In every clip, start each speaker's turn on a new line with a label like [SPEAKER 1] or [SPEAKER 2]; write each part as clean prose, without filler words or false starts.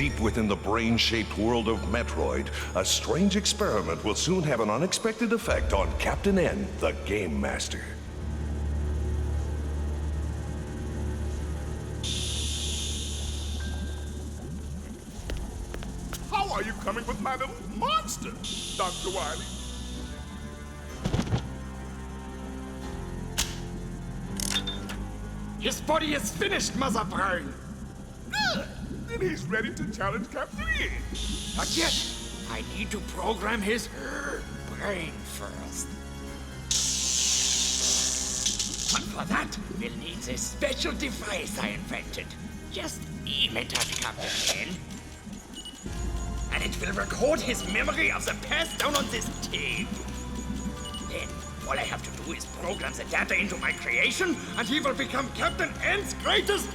[SPEAKER 1] deep within the brain-shaped world of Metroid, a strange experiment will soon have an unexpected effect on Captain N, the Game Master.
[SPEAKER 2] How are you coming with my little monster, Dr. Wily?
[SPEAKER 3] His body is finished, Mother Brain!
[SPEAKER 2] Good! Then he's ready to challenge Captain N.
[SPEAKER 3] Not yet. I need to program his brain first. But for that, we'll need this special device I invented. Just emit at Captain N. And it will record his memory of the past down on this tape. Then, all I have to do is program the data into my creation, and he will become Captain N's greatest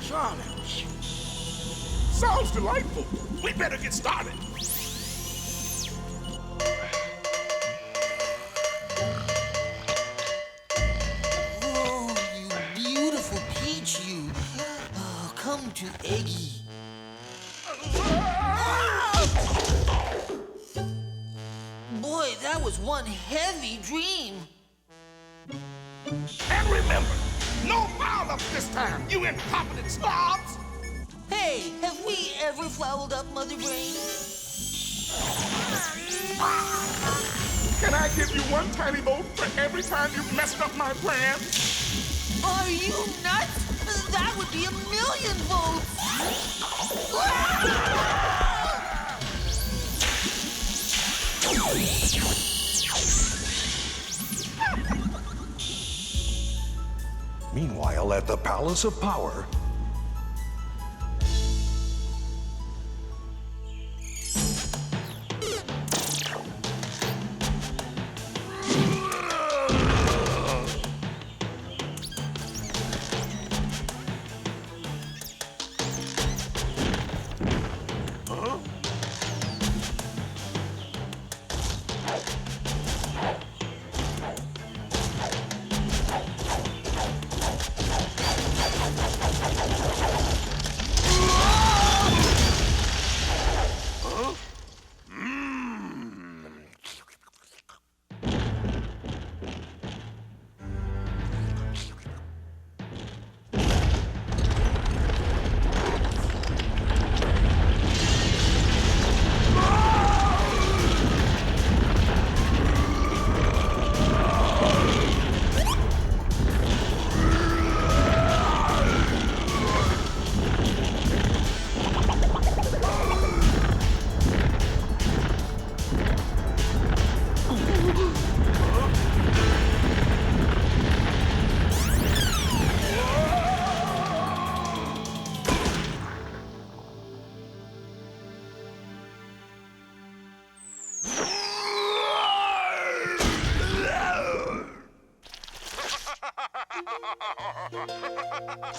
[SPEAKER 3] challenge.
[SPEAKER 2] Sounds delightful. We better get started.
[SPEAKER 4] Oh, you beautiful peach, you. Oh, come to Eggy. Boy, that was one heavy dream.
[SPEAKER 2] And remember, no foul-ups this time, you incompetent slobs!
[SPEAKER 4] Hey, have we ever fouled up, Mother Brain?
[SPEAKER 2] Can I give you one tiny vote for every time you've messed up my plan?
[SPEAKER 4] Are you nuts? That would be 1,000,000 votes.
[SPEAKER 1] Meanwhile, at the Palace of Power...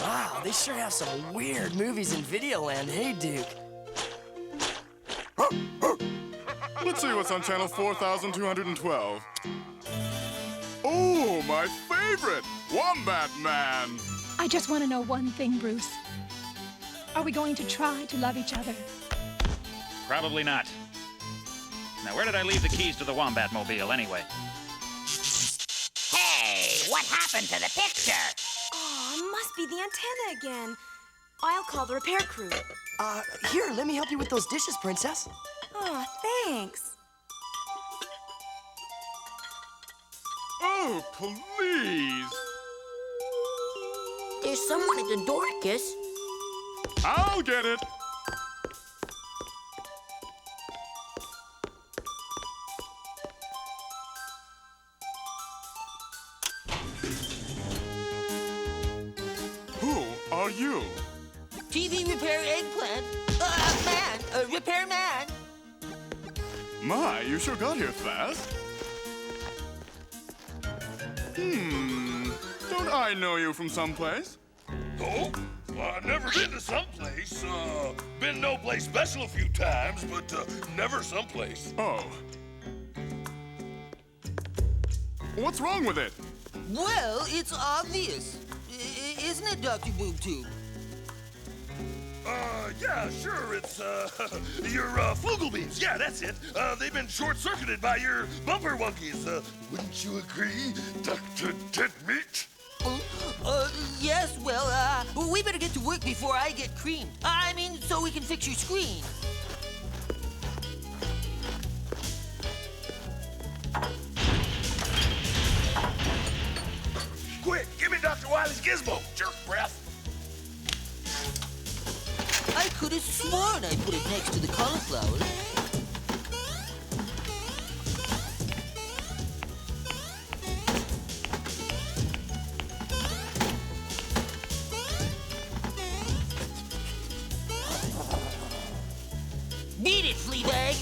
[SPEAKER 5] Wow, they sure have some weird movies in Videoland, hey, Duke?
[SPEAKER 6] Let's see what's on channel 4212. Oh, my favorite! Wombat Man!
[SPEAKER 7] I just want to know one thing, Bruce. Are we going to try to love each other?
[SPEAKER 8] Probably not. Now, where did I leave the keys to the Wombat Mobile, anyway?
[SPEAKER 9] Hey, what happened to the picture?
[SPEAKER 10] Oh, must be the antenna again. I'll call the repair crew.
[SPEAKER 5] Here, let me help you with those dishes, Princess.
[SPEAKER 10] Oh, thanks.
[SPEAKER 6] Oh, please!
[SPEAKER 9] There's someone at the door, Kiss.
[SPEAKER 6] I'll get it! Who are you?
[SPEAKER 4] TV repair eggplant. Repairman.
[SPEAKER 6] My, you sure got here fast. Don't I know you from someplace?
[SPEAKER 11] Oh, I've never been to someplace. Been no place special a few times, but never someplace.
[SPEAKER 6] Oh. What's wrong with it?
[SPEAKER 4] Well, it's obvious. Isn't it, Dr. Boob Tube?
[SPEAKER 11] Yeah, sure, it's, your, Flugelbeams. Yeah, that's it. They've been short-circuited by your bumper wonkies. Wouldn't you agree, Dr. Deadmeat?
[SPEAKER 4] Yes, well, we better get to work before I get creamed. I mean, so we can fix your screen.
[SPEAKER 11] Quick, give me Dr. Wily's gizmo, jerk breath.
[SPEAKER 4] I could have sworn I put it next to the cauliflower. Beat it, Fleabag!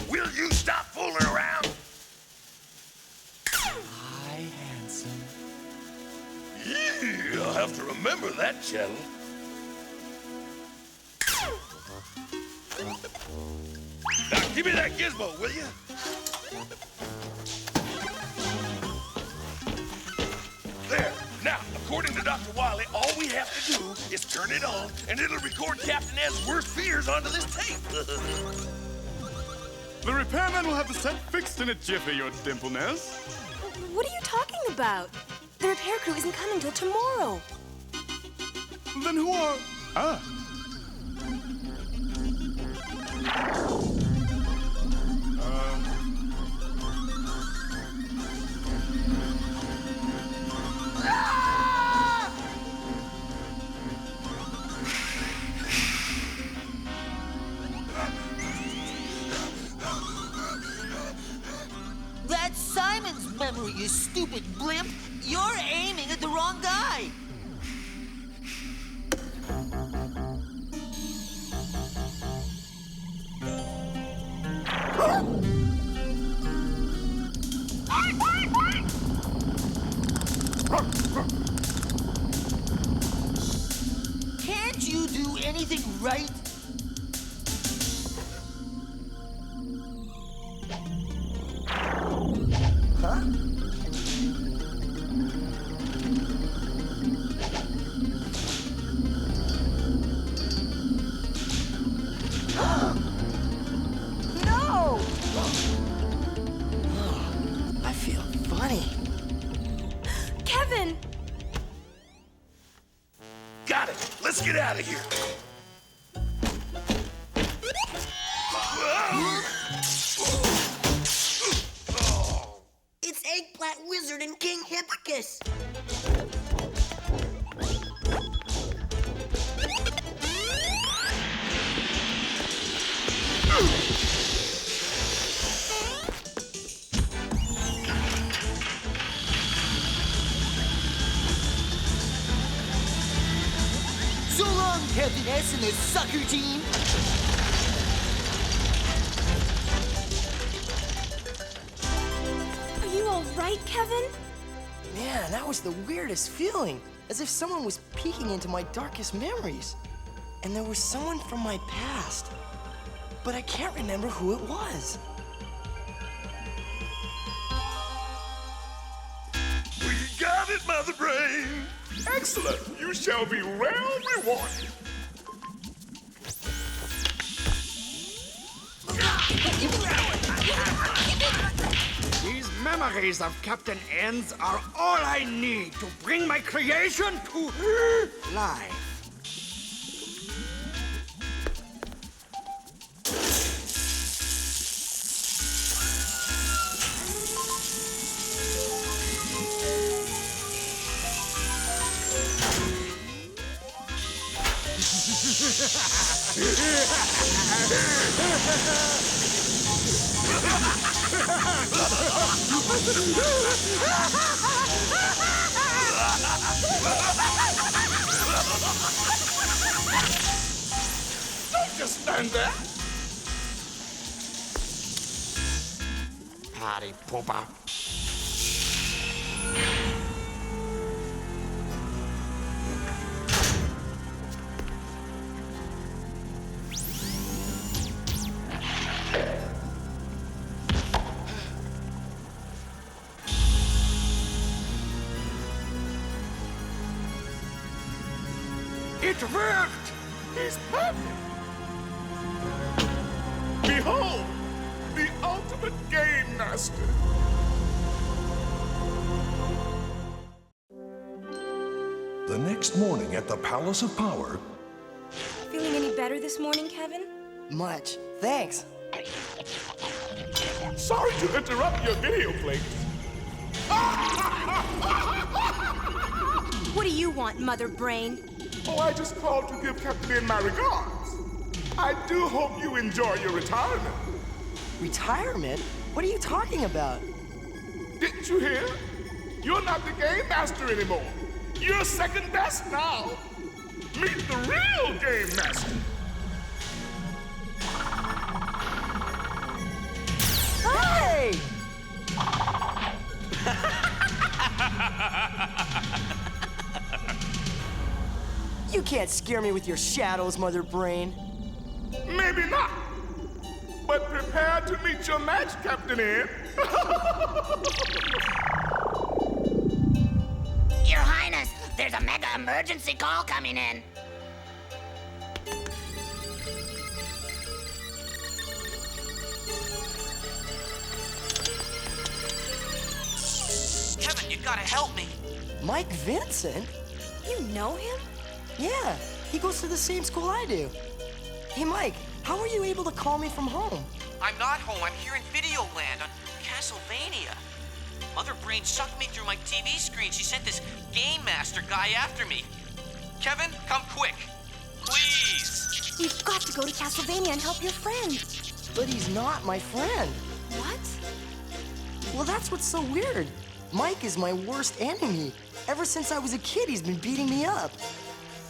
[SPEAKER 11] Will you stop fooling around?
[SPEAKER 5] Hi, handsome.
[SPEAKER 11] Yeah, I'll have to remember that, Chettle. Now, give me that gizmo, will you? There. Now, according to Dr. Wily, all we have to do is turn it on, and it'll record Captain N's worst fears onto this tape.
[SPEAKER 6] The repairman will have the set fixed in a jiffy, your dimpleness.
[SPEAKER 10] What are you talking about? The repair crew isn't coming till tomorrow.
[SPEAKER 6] Then who are... Ah.
[SPEAKER 4] That's Simon's memory, you stupid blimp! You're aiming at the wrong guy! Can't you do anything right? Huh? No!
[SPEAKER 5] I feel funny.
[SPEAKER 10] Kevin!
[SPEAKER 11] Got it. Let's get out of here.
[SPEAKER 9] It's Eggplant Wizard and King Hippicus.
[SPEAKER 4] So long, Captain S and the sucker team!
[SPEAKER 10] Are you all right, Kevin?
[SPEAKER 5] Man, that was the weirdest feeling. As if someone was peeking into my darkest memories. And there was someone from my past. But I can't remember who it was.
[SPEAKER 11] We got it, Mother Brain.
[SPEAKER 2] Excellent. You shall be well rewarded.
[SPEAKER 3] These memories of Captain N's are all I need to bring my creation to life.
[SPEAKER 2] Don't just stand there.
[SPEAKER 3] Party pooper.
[SPEAKER 2] It worked! He's perfect! Behold, the ultimate game master!
[SPEAKER 1] The next morning at the Palace of Power...
[SPEAKER 10] Feeling any better this morning, Kevin?
[SPEAKER 5] Much. Thanks.
[SPEAKER 2] Sorry to interrupt your video plates.
[SPEAKER 10] What do you want, Mother Brain?
[SPEAKER 2] Oh, I just called to give Captain N my regards. I do hope you enjoy your retirement.
[SPEAKER 5] Retirement? What are you talking about?
[SPEAKER 2] Didn't you hear? You're not the game master anymore. You're second best now. Meet the real game master.
[SPEAKER 5] Hey! You can't scare me with your shadows, Mother Brain.
[SPEAKER 2] Maybe not. But prepare to meet your match, Captain N.
[SPEAKER 9] Your Highness, there's a mega emergency call coming in.
[SPEAKER 4] Kevin, you gotta help me.
[SPEAKER 5] Mike Vincent?
[SPEAKER 10] You know him?
[SPEAKER 5] Yeah, he goes to the same school I do. Hey, Mike, how were you able to call me from home?
[SPEAKER 4] I'm not home. I'm here in Videoland on Castlevania. Mother Brain sucked me through my TV screen. She sent this Game Master guy after me. Kevin, come quick. Please.
[SPEAKER 10] You've got to go to Castlevania and help your friend.
[SPEAKER 5] But he's not my friend.
[SPEAKER 10] What?
[SPEAKER 5] Well, that's what's so weird. Mike is my worst enemy. Ever since I was a kid, he's been beating me up.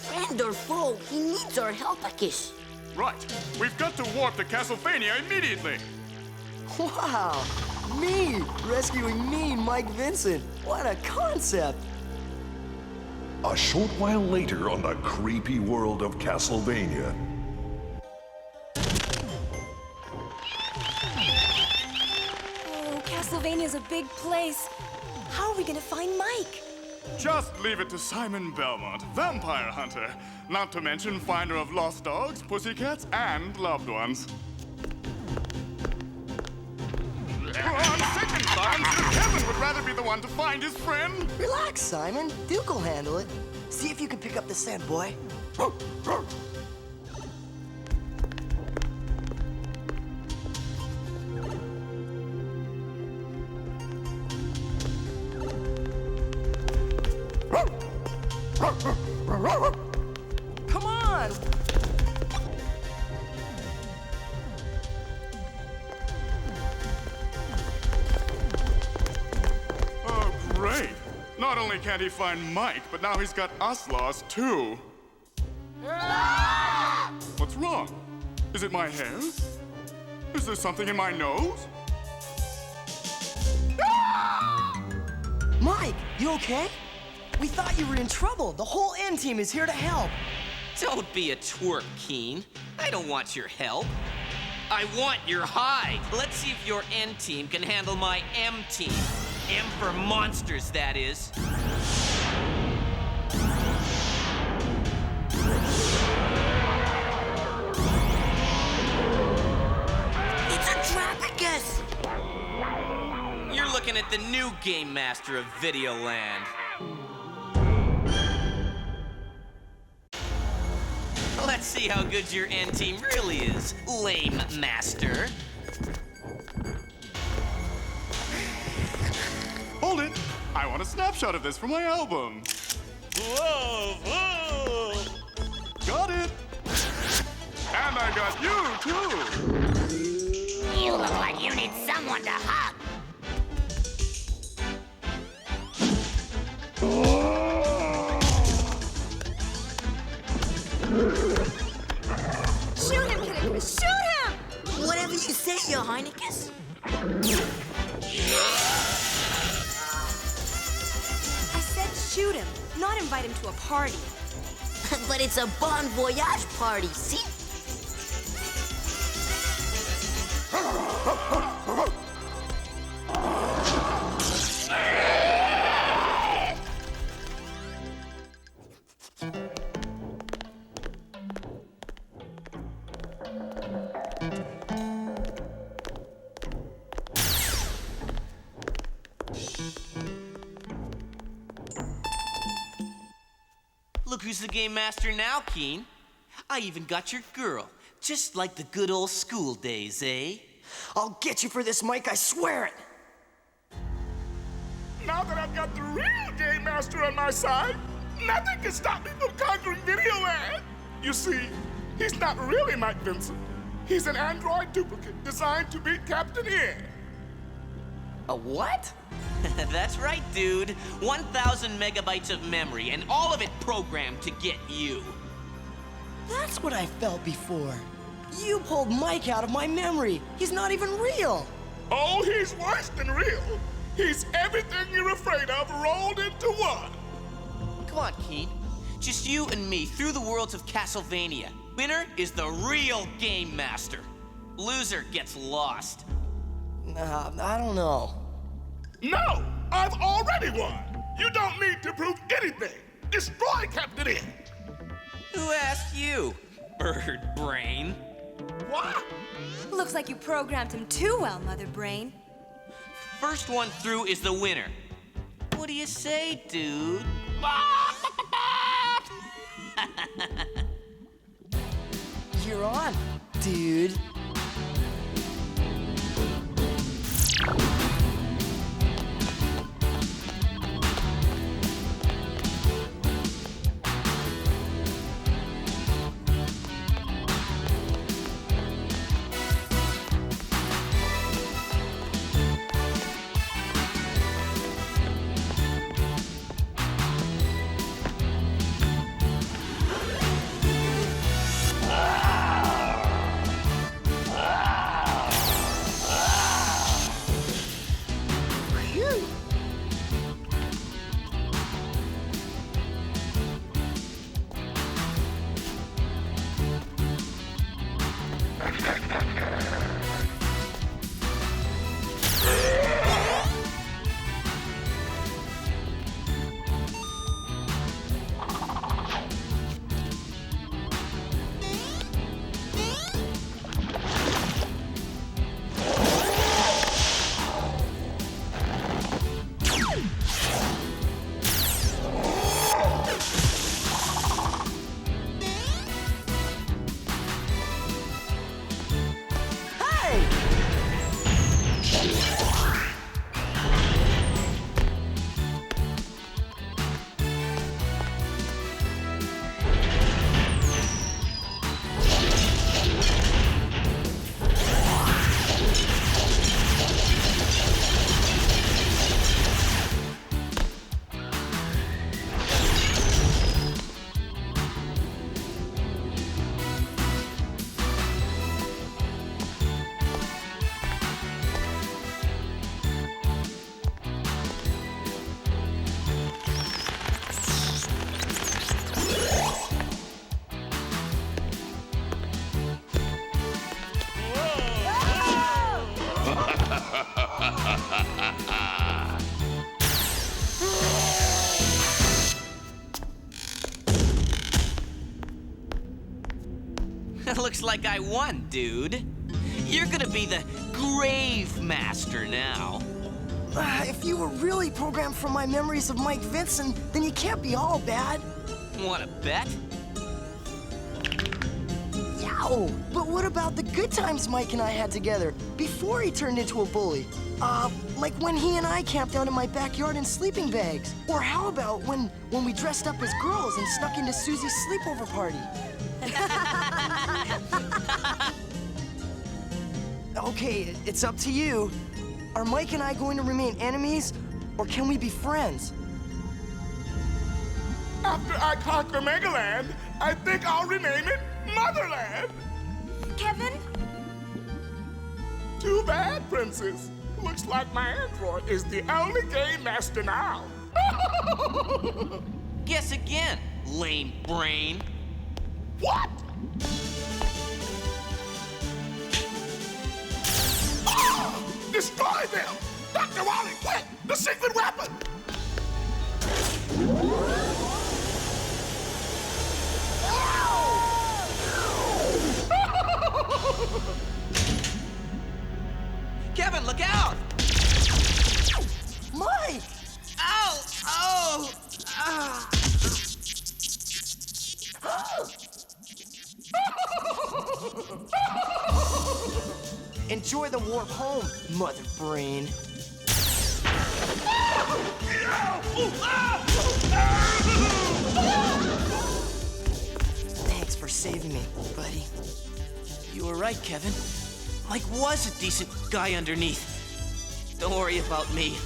[SPEAKER 9] Friend or foe, he needs our help, I guess.
[SPEAKER 6] Right. We've got to warp to Castlevania immediately.
[SPEAKER 5] Wow. Me rescuing me, Mike Vincent. What a concept.
[SPEAKER 1] A short while later on the creepy world of Castlevania.
[SPEAKER 10] Oh, Castlevania's a big place. How are we gonna find Mike?
[SPEAKER 6] Just leave it to Simon Belmont, vampire hunter. Not to mention finder of lost dogs, pussycats, and loved ones. On second thought, Kevin would rather be the one to find his friend.
[SPEAKER 5] Relax, Simon. Duke will handle it. See if you can pick up the scent, boy. Come on!
[SPEAKER 6] Oh, great. Not only can't he find Mike, but now he's got us lost, too. What's wrong? Is it my hair? Is there something in my nose?
[SPEAKER 5] Mike, you okay? We thought you were in trouble. The whole N team is here to help.
[SPEAKER 4] Don't be a twerp, Keen. I don't want your help. I want your hide. Let's see if your N team can handle my M team. M for monsters, that is.
[SPEAKER 9] It's a trap, I guess.
[SPEAKER 4] You're looking at the new Game Master of Videoland. Let's see how good your N team really is, lame master.
[SPEAKER 6] Hold it. I want a snapshot of this for my album. Whoa, whoa. Got it. And I got you, too.
[SPEAKER 9] You look like you need someone to hug.
[SPEAKER 10] Shoot him, Kitty! Shoot him!
[SPEAKER 9] Whatever you say, Your Highness.
[SPEAKER 10] I said shoot him, not invite him to a party.
[SPEAKER 9] But it's a bon voyage party, see?
[SPEAKER 4] Look who's the game master now, Keen. I even got your girl, just like the good old school days, eh?
[SPEAKER 5] I'll get you for this, Mike, I swear it!
[SPEAKER 2] Now that I've got the real Game Master on my side, nothing can stop me from conquering Videoland! You see, he's not really Mike Vincent. He's an android duplicate designed to beat Captain N.
[SPEAKER 5] A what?
[SPEAKER 4] That's right, dude. 1,000 megabytes of memory, and all of it programmed to get you.
[SPEAKER 5] That's what I felt before. You pulled Mike out of my memory. He's not even real.
[SPEAKER 2] Oh, he's worse than real. He's everything you're afraid of rolled into one.
[SPEAKER 4] Come on, Keen. Just you and me through the worlds of Castlevania. Winner is the real Game Master. Loser gets lost.
[SPEAKER 5] I don't know.
[SPEAKER 2] No, I've already won. You don't need to prove anything. Destroy Captain N.
[SPEAKER 4] Who asked you, bird brain?
[SPEAKER 2] What?
[SPEAKER 10] Looks like you programmed him too well, Mother Brain.
[SPEAKER 4] First one through is the winner. What do you say, dude?
[SPEAKER 5] You're on, dude.
[SPEAKER 4] Looks like I won, dude. You're gonna be the Grave Master now.
[SPEAKER 5] If you were really programmed from my memories of Mike Vincent, then you can't be all bad.
[SPEAKER 4] Want to bet?
[SPEAKER 5] Yow! But what about the good times Mike and I had together before he turned into a bully? Like when he and I camped out in my backyard in sleeping bags. Or how about when we dressed up as girls and snuck into Susie's sleepover party? Okay, it's up to you. Are Mike and I going to remain enemies, or can we be friends?
[SPEAKER 2] After I conquer Megaland, I think I'll rename it Motherland.
[SPEAKER 10] Kevin?
[SPEAKER 2] Too bad, Princess. Looks like my android is the only game master now.
[SPEAKER 4] Guess again, lame brain.
[SPEAKER 2] What? Oh! Destroy them! Dr. Wily, quick! The secret weapon!
[SPEAKER 4] Kevin, look out!
[SPEAKER 5] Mike!
[SPEAKER 4] Ow! Oh! Ah!
[SPEAKER 5] warp home, Mother Brain. Thanks for saving me, buddy.
[SPEAKER 4] You were right, Kevin. Mike was a decent guy underneath. Don't worry about me.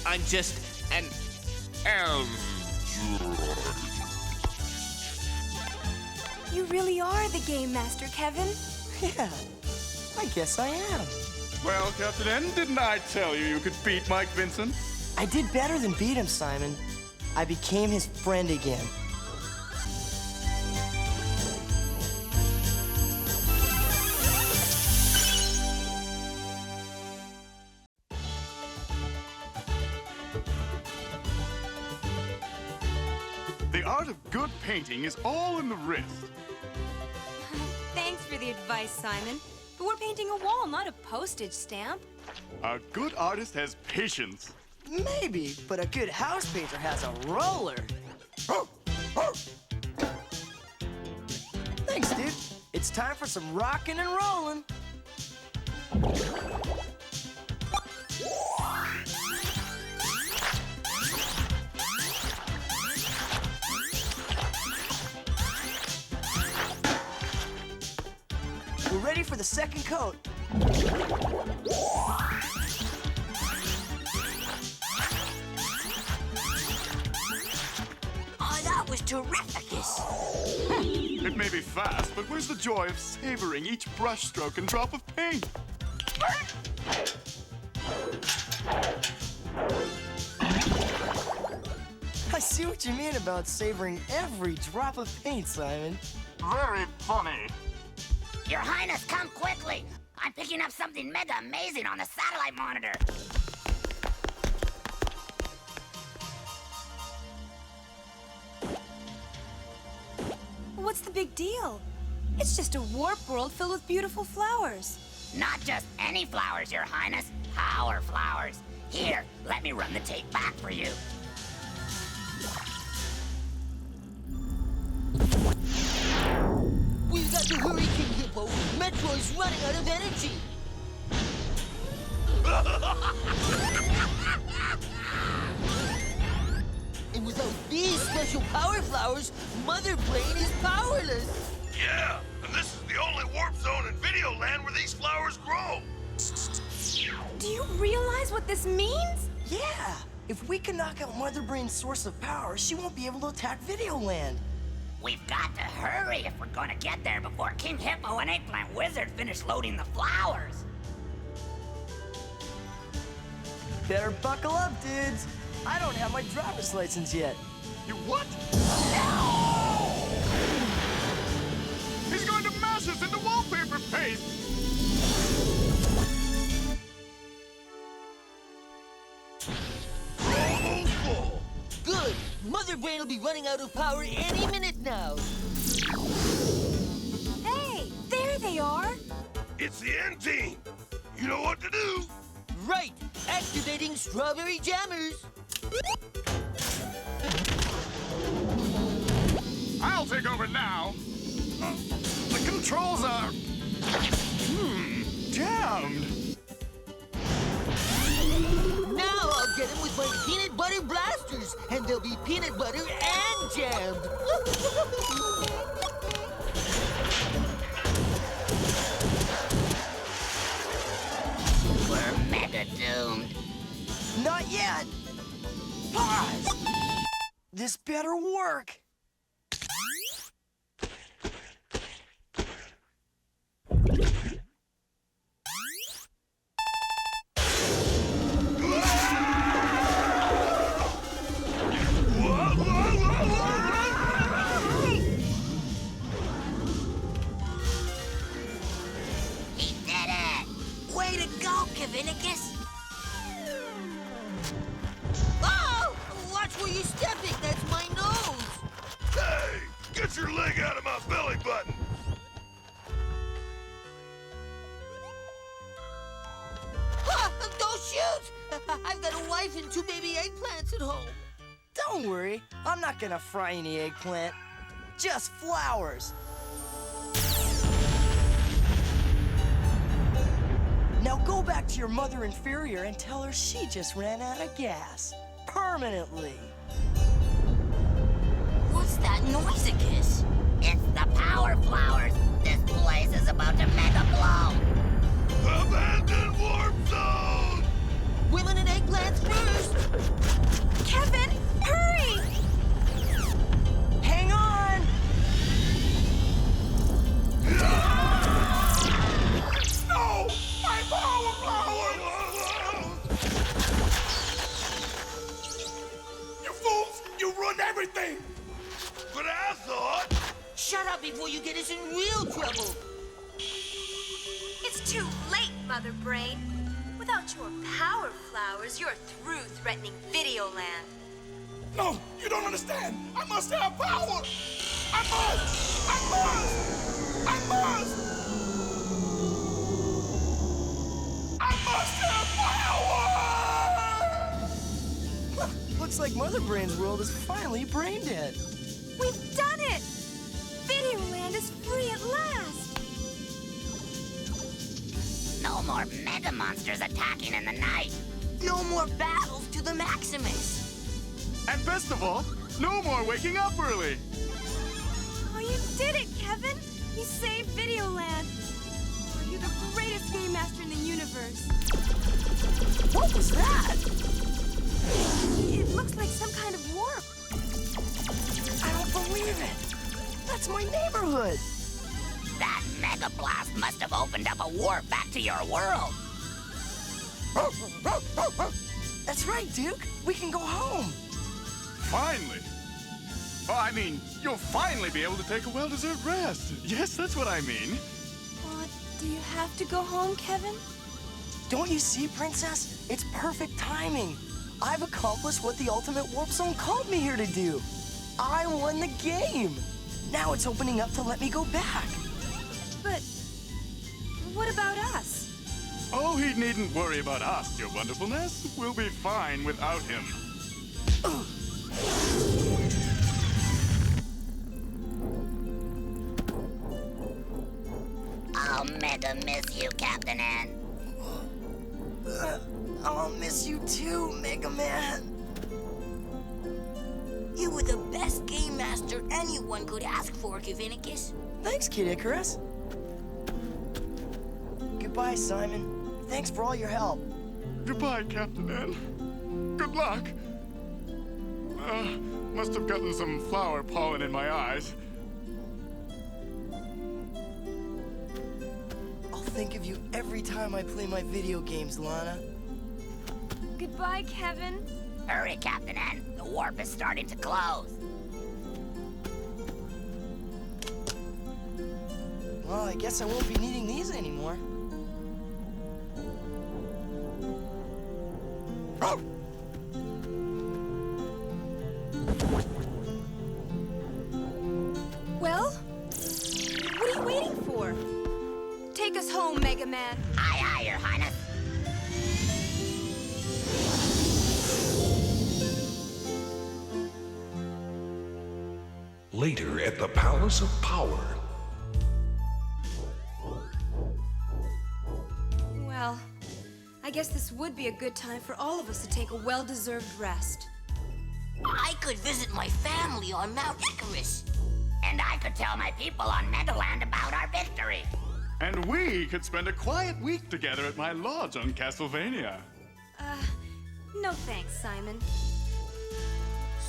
[SPEAKER 4] I'm just an
[SPEAKER 10] You really are the Game Master, Kevin.
[SPEAKER 5] Yeah, I guess I am.
[SPEAKER 6] Well, Captain N, didn't I tell you you could beat Mike Vincent?
[SPEAKER 5] I did better than beat him, Simon. I became his friend again.
[SPEAKER 6] The art of good painting is all in the wrist.
[SPEAKER 10] Thanks for the advice, Simon. But we're painting a wall, not a postage stamp.
[SPEAKER 6] A good artist has patience.
[SPEAKER 5] Maybe, but a good house painter has a roller. Thanks, dude. It's time for some rockin' and rollin'. We're ready for the second coat.
[SPEAKER 9] Oh, that was terrificus.
[SPEAKER 6] It may be fast, but where's the joy of savoring each brushstroke and drop of paint?
[SPEAKER 5] I see what you mean about savoring every drop of paint, Simon.
[SPEAKER 6] Very funny.
[SPEAKER 9] Your Highness, come quickly. I'm picking up something mega amazing on the satellite monitor.
[SPEAKER 10] What's the big deal? It's just a warp world filled with beautiful flowers.
[SPEAKER 9] Not just any flowers, Your Highness. Power flowers. Here, let me run the tape back for you.
[SPEAKER 12] We've got the Hurricane Hippo. Metroid's running out of energy. And without these special power flowers, Mother Brain is powerless.
[SPEAKER 11] Yeah, and this is the only warp zone in Video Land where these flowers grow.
[SPEAKER 10] Do you realize what this means?
[SPEAKER 5] Yeah! If we can knock out Mother Brain's source of power, she won't be able to attack Videoland.
[SPEAKER 9] We've got to hurry if we're going to get there before King Hippo and Eggplant Wizard finish loading the flowers.
[SPEAKER 5] Better buckle up, dudes. I don't have my driver's license yet.
[SPEAKER 6] You what? He's going to mash us into wallpaper paste!
[SPEAKER 11] Almost full.
[SPEAKER 12] Good. Mother Brain will be running out of power any minute now.
[SPEAKER 10] Hey, there they are.
[SPEAKER 11] It's the N team. You know what to do.
[SPEAKER 12] Right. Activating strawberry jammers.
[SPEAKER 6] I'll take over now. The controls are... jammed.
[SPEAKER 12] Now I'll get him with my peanut butter blasters, and they'll be peanut butter and jammed.
[SPEAKER 9] We're mega doomed.
[SPEAKER 5] Not yet. Pause. This better work.
[SPEAKER 9] He did it! Way to go, Kevinicus!
[SPEAKER 12] Oh! Watch where you're stepping. That's my nose.
[SPEAKER 11] Hey, get your leg out of my belly button.
[SPEAKER 12] Ah, don't shoot! I've got a wife and 2 baby eggplants at home.
[SPEAKER 5] Don't worry. I'm not gonna fry any eggplant. Just flowers. Now go back to your mother inferior and tell her she just ran out of gas. Permanently.
[SPEAKER 9] What's that noise, Kiss? It's the power flowers. This place is about to mega blow.
[SPEAKER 11] Abandoned warp zone!
[SPEAKER 12] Women and eggplants first!
[SPEAKER 10] Kevin, hurry!
[SPEAKER 5] Hang on!
[SPEAKER 2] No! My power flowers! You fools! You ruined everything!
[SPEAKER 11] But I thought...
[SPEAKER 12] Shut up before you get us in real trouble!
[SPEAKER 10] It's too late, Mother Brain. Without your power flowers, you're through threatening Videoland.
[SPEAKER 2] No, you don't understand. I must have power. I must. I must. I must. I must have power.
[SPEAKER 5] Looks like Mother Brain's world is finally brain dead.
[SPEAKER 10] We've done it! Videoland is free at last!
[SPEAKER 9] No more mega monsters attacking in the night.
[SPEAKER 12] No more battles to the Maximus!
[SPEAKER 6] And best of all, no more waking up early.
[SPEAKER 10] Oh, you did it, Kevin! You saved Videoland! Oh, you're the greatest game master in the universe.
[SPEAKER 5] What was that?
[SPEAKER 10] It looks like some kind of warp.
[SPEAKER 5] I don't believe it. That's my neighborhood.
[SPEAKER 9] That mega blast must have opened up a warp back to your world.
[SPEAKER 5] That's right, Duke. We can go home.
[SPEAKER 6] Finally. Oh, I mean, you'll finally be able to take a well-deserved rest. Yes, that's what I mean.
[SPEAKER 10] Do you have to go home, Kevin?
[SPEAKER 5] Don't you see, Princess? It's perfect timing. I've accomplished what the Ultimate Warp Zone called me here to do. I won the game. Now it's opening up to let me go back.
[SPEAKER 10] But what about us?
[SPEAKER 6] Oh, he needn't worry about us, your wonderfulness. We'll be fine without him.
[SPEAKER 9] I'll mega miss you, Captain N.
[SPEAKER 5] I'll miss you too, Mega Man.
[SPEAKER 12] You were the best game master anyone could ask for, Kivinicus.
[SPEAKER 5] Thanks, Kid Icarus. Goodbye, Simon. Thanks for all your help.
[SPEAKER 6] Goodbye, Captain N. Good luck. Must have gotten some flower pollen in my eyes.
[SPEAKER 5] I'll think of you every time I play my video games, Lana.
[SPEAKER 10] Goodbye, Kevin.
[SPEAKER 9] Hurry, Captain N. The warp is starting to close.
[SPEAKER 5] Well, I guess I won't be needing these anymore.
[SPEAKER 10] Well, what are you waiting for? Take us home, Mega Man.
[SPEAKER 9] Aye, aye, Your Highness.
[SPEAKER 1] Later at the Palace of Power.
[SPEAKER 10] Well, I guess this would be a good time for all of us to take a well-deserved rest.
[SPEAKER 12] I could visit my family on Mount Icarus.
[SPEAKER 9] And I could tell my people on Meadowland about our victory.
[SPEAKER 6] And we could spend a quiet week together at my lodge on Castlevania.
[SPEAKER 10] No thanks, Simon.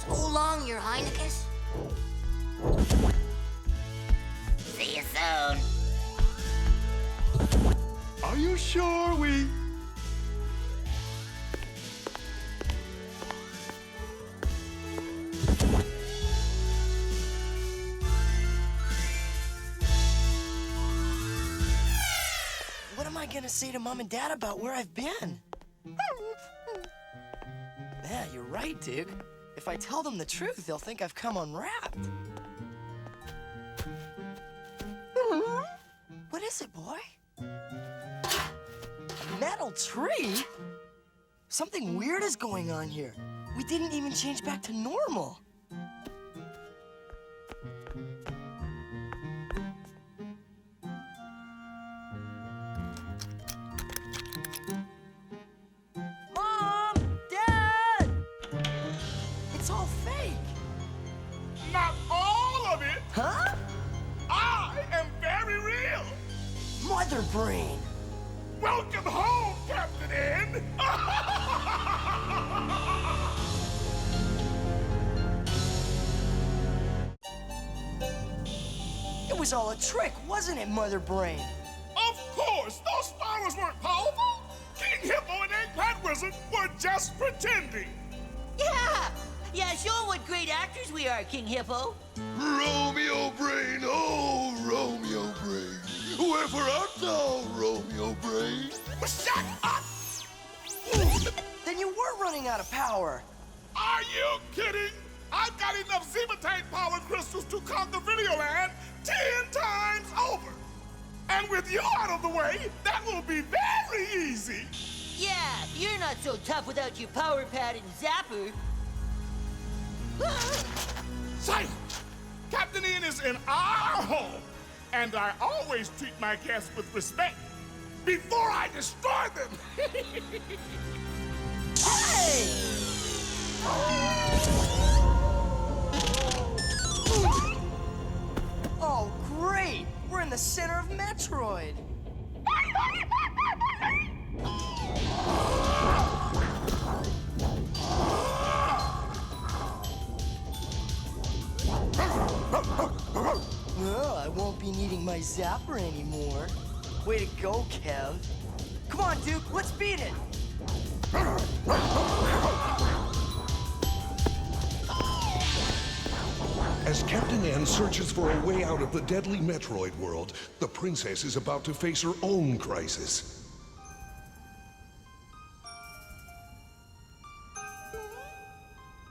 [SPEAKER 12] So long, Your Highness.
[SPEAKER 9] See you soon.
[SPEAKER 6] Are you sure we...
[SPEAKER 5] What am I gonna say to Mom and Dad about where I've been? Yeah, you're right, Duke. If I tell them the truth, they'll think I've come unwrapped. What is it, boy? A metal tree? Something weird is going on here. We didn't even change back to normal. Mother Brain!
[SPEAKER 2] Welcome home, Captain N!
[SPEAKER 5] It was all a trick, wasn't it, Mother Brain?
[SPEAKER 2] Of course! Those flowers weren't powerful! King Hippo and Eggplant Wizard were just pretending!
[SPEAKER 12] Yeah, show 'em what great actors we are, King Hippo.
[SPEAKER 11] Romeo Brain, oh, Romeo Brain. Wherefore art thou, Romeo Brain?
[SPEAKER 2] Shut up!
[SPEAKER 5] Then you were running out of power.
[SPEAKER 2] Are you kidding? I've got enough Zematite power crystals to conquer Videoland 10 times over! And with you out of the way, that will be very easy!
[SPEAKER 12] Yeah, you're not so tough without your power pad and zapper.
[SPEAKER 2] Silence! Captain Ian is in our home, and I always treat my guests with respect before I destroy them!
[SPEAKER 5] Hey! Oh, great! We're in the center of Metroid! Well, I won't be needing my zapper anymore. Way to go, Kev. Come on, Duke, let's beat it!
[SPEAKER 1] As Captain N searches for a way out of the deadly Metroid world, the princess is about to face her own crisis.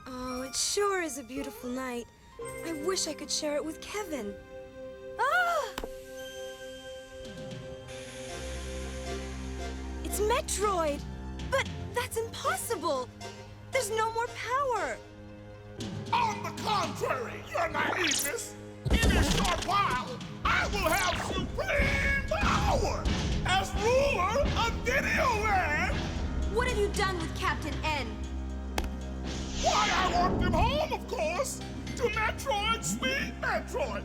[SPEAKER 10] Oh, it sure is a beautiful night. I wish I could share it with Kevin. Ah! It's Metroid! But that's impossible! There's no more power!
[SPEAKER 2] On the contrary, your naiveness! In a short while, I will have supreme power as ruler of Videoland!
[SPEAKER 10] What have you done with Captain N?
[SPEAKER 2] Why, I want him home, of course! To Metroid, sweet Metroid!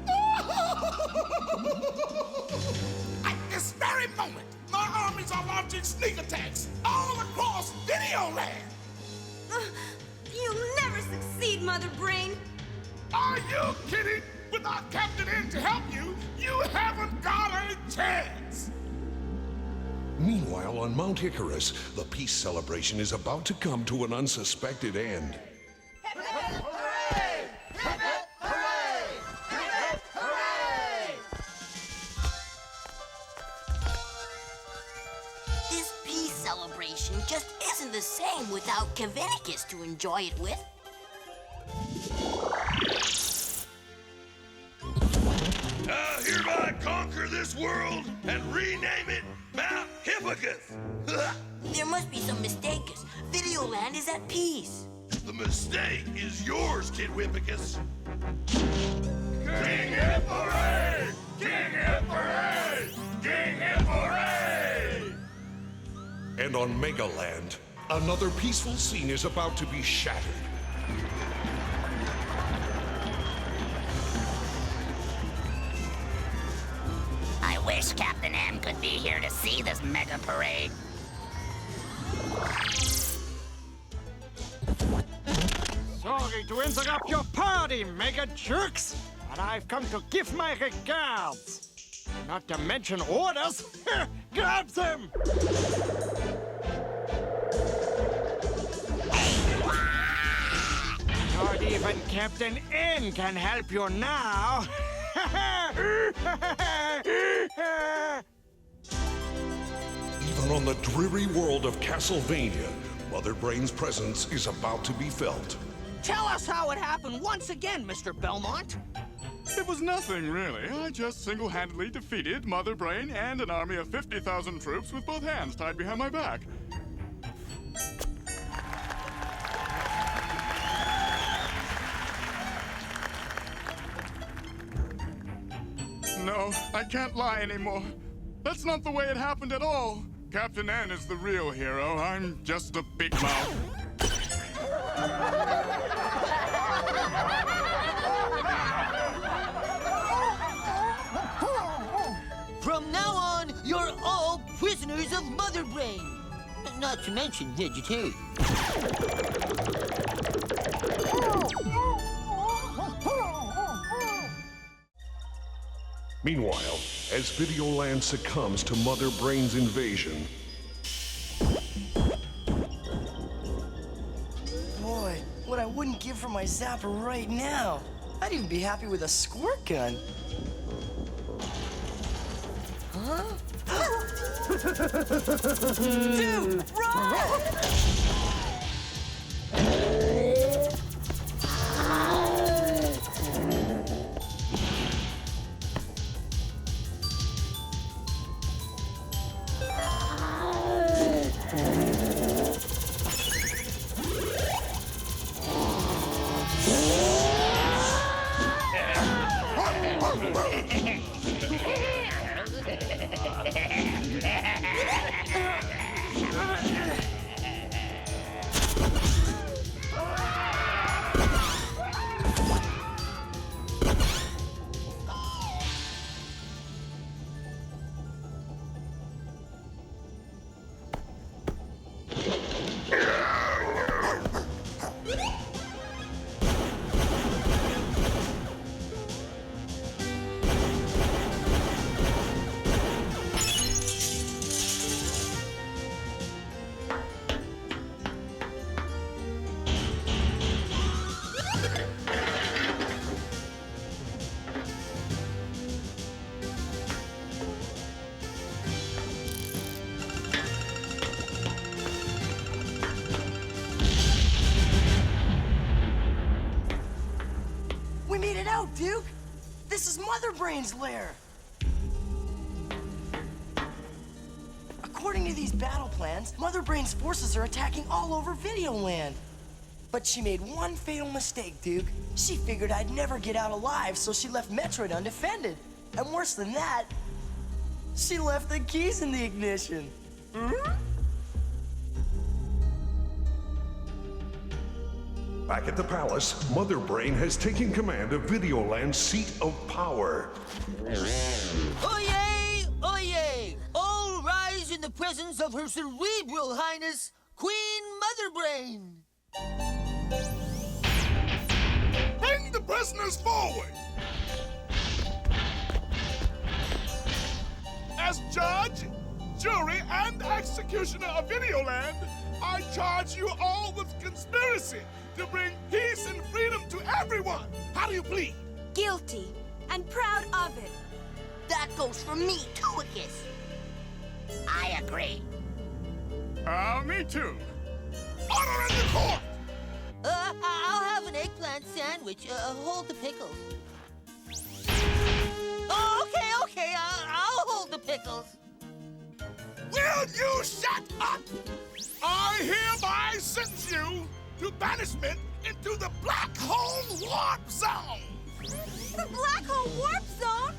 [SPEAKER 2] At this very moment, my armies are launching sneak attacks all across Videoland!
[SPEAKER 10] You'll never succeed, Mother Brain!
[SPEAKER 2] Are you kidding? Without Captain N to help you, you haven't got a chance!
[SPEAKER 1] Meanwhile, on Mount Icarus, the peace celebration is about to come to an unsuspected end.
[SPEAKER 12] This peace celebration just isn't the same without Kevinicus to enjoy it with.
[SPEAKER 11] I hereby conquer this world and rename it Mount Hippicus.
[SPEAKER 12] There must be some mistake, 'cause Videoland is at peace.
[SPEAKER 11] The mistake is yours, Kid Whippicus.
[SPEAKER 2] King Hip Hooray! King Hip Hooray! King Hip Hooray!
[SPEAKER 1] And on Megaland, another peaceful scene is about to be shattered.
[SPEAKER 9] I wish Captain M could be here to see this mega parade.
[SPEAKER 13] Sorry to interrupt your party, mega jerks, but I've come to give my regards. Not to mention orders. Grab them! Not even Captain N can help you now.
[SPEAKER 1] Even on the dreary world of Castlevania, Mother Brain's presence is about to be felt.
[SPEAKER 14] Tell us how it happened once again, Mr. Belmont.
[SPEAKER 6] It was nothing, really. I just single-handedly defeated Mother Brain and an army of 50,000 troops with both hands tied behind my back. No, I can't lie anymore. That's not the way it happened at all. Captain N is the real hero. I'm just a big mouth.
[SPEAKER 12] From now on, you're Brain. Not to mention vegetarian.
[SPEAKER 1] Meanwhile, as Videoland succumbs to Mother Brain's invasion,
[SPEAKER 5] Boy, what I wouldn't give for my zapper right now. I'd even be happy with a squirt gun. Huh? Dude, run! We made it out, Duke! This is Mother Brain's lair! According to these battle plans, Mother Brain's forces are attacking all over Videoland. But she made one fatal mistake, Duke. She figured I'd never get out alive, so she left Metroid undefended. And worse than that, she left the keys in the ignition.
[SPEAKER 1] back at the palace, Mother Brain has taken command of Videoland's seat of power.
[SPEAKER 12] Oyez! Oyez! All rise in the presence of Her Cerebral Highness, Queen Mother Brain!
[SPEAKER 2] Bring the prisoners forward! As judge, jury, and executioner of Videoland, I charge you all with conspiracy to bring peace and freedom to everyone. How do you plead?
[SPEAKER 10] Guilty, and proud of it.
[SPEAKER 12] That goes for me, too, a kiss.
[SPEAKER 9] I agree.
[SPEAKER 2] Me too. Order in the court!
[SPEAKER 12] I'll have an eggplant sandwich. Hold the pickles. Oh, okay. I'll hold the pickles.
[SPEAKER 2] Will you shut up? I hereby sentence you to banishment into the Black Hole Warp Zone!
[SPEAKER 10] The Black Hole Warp Zone?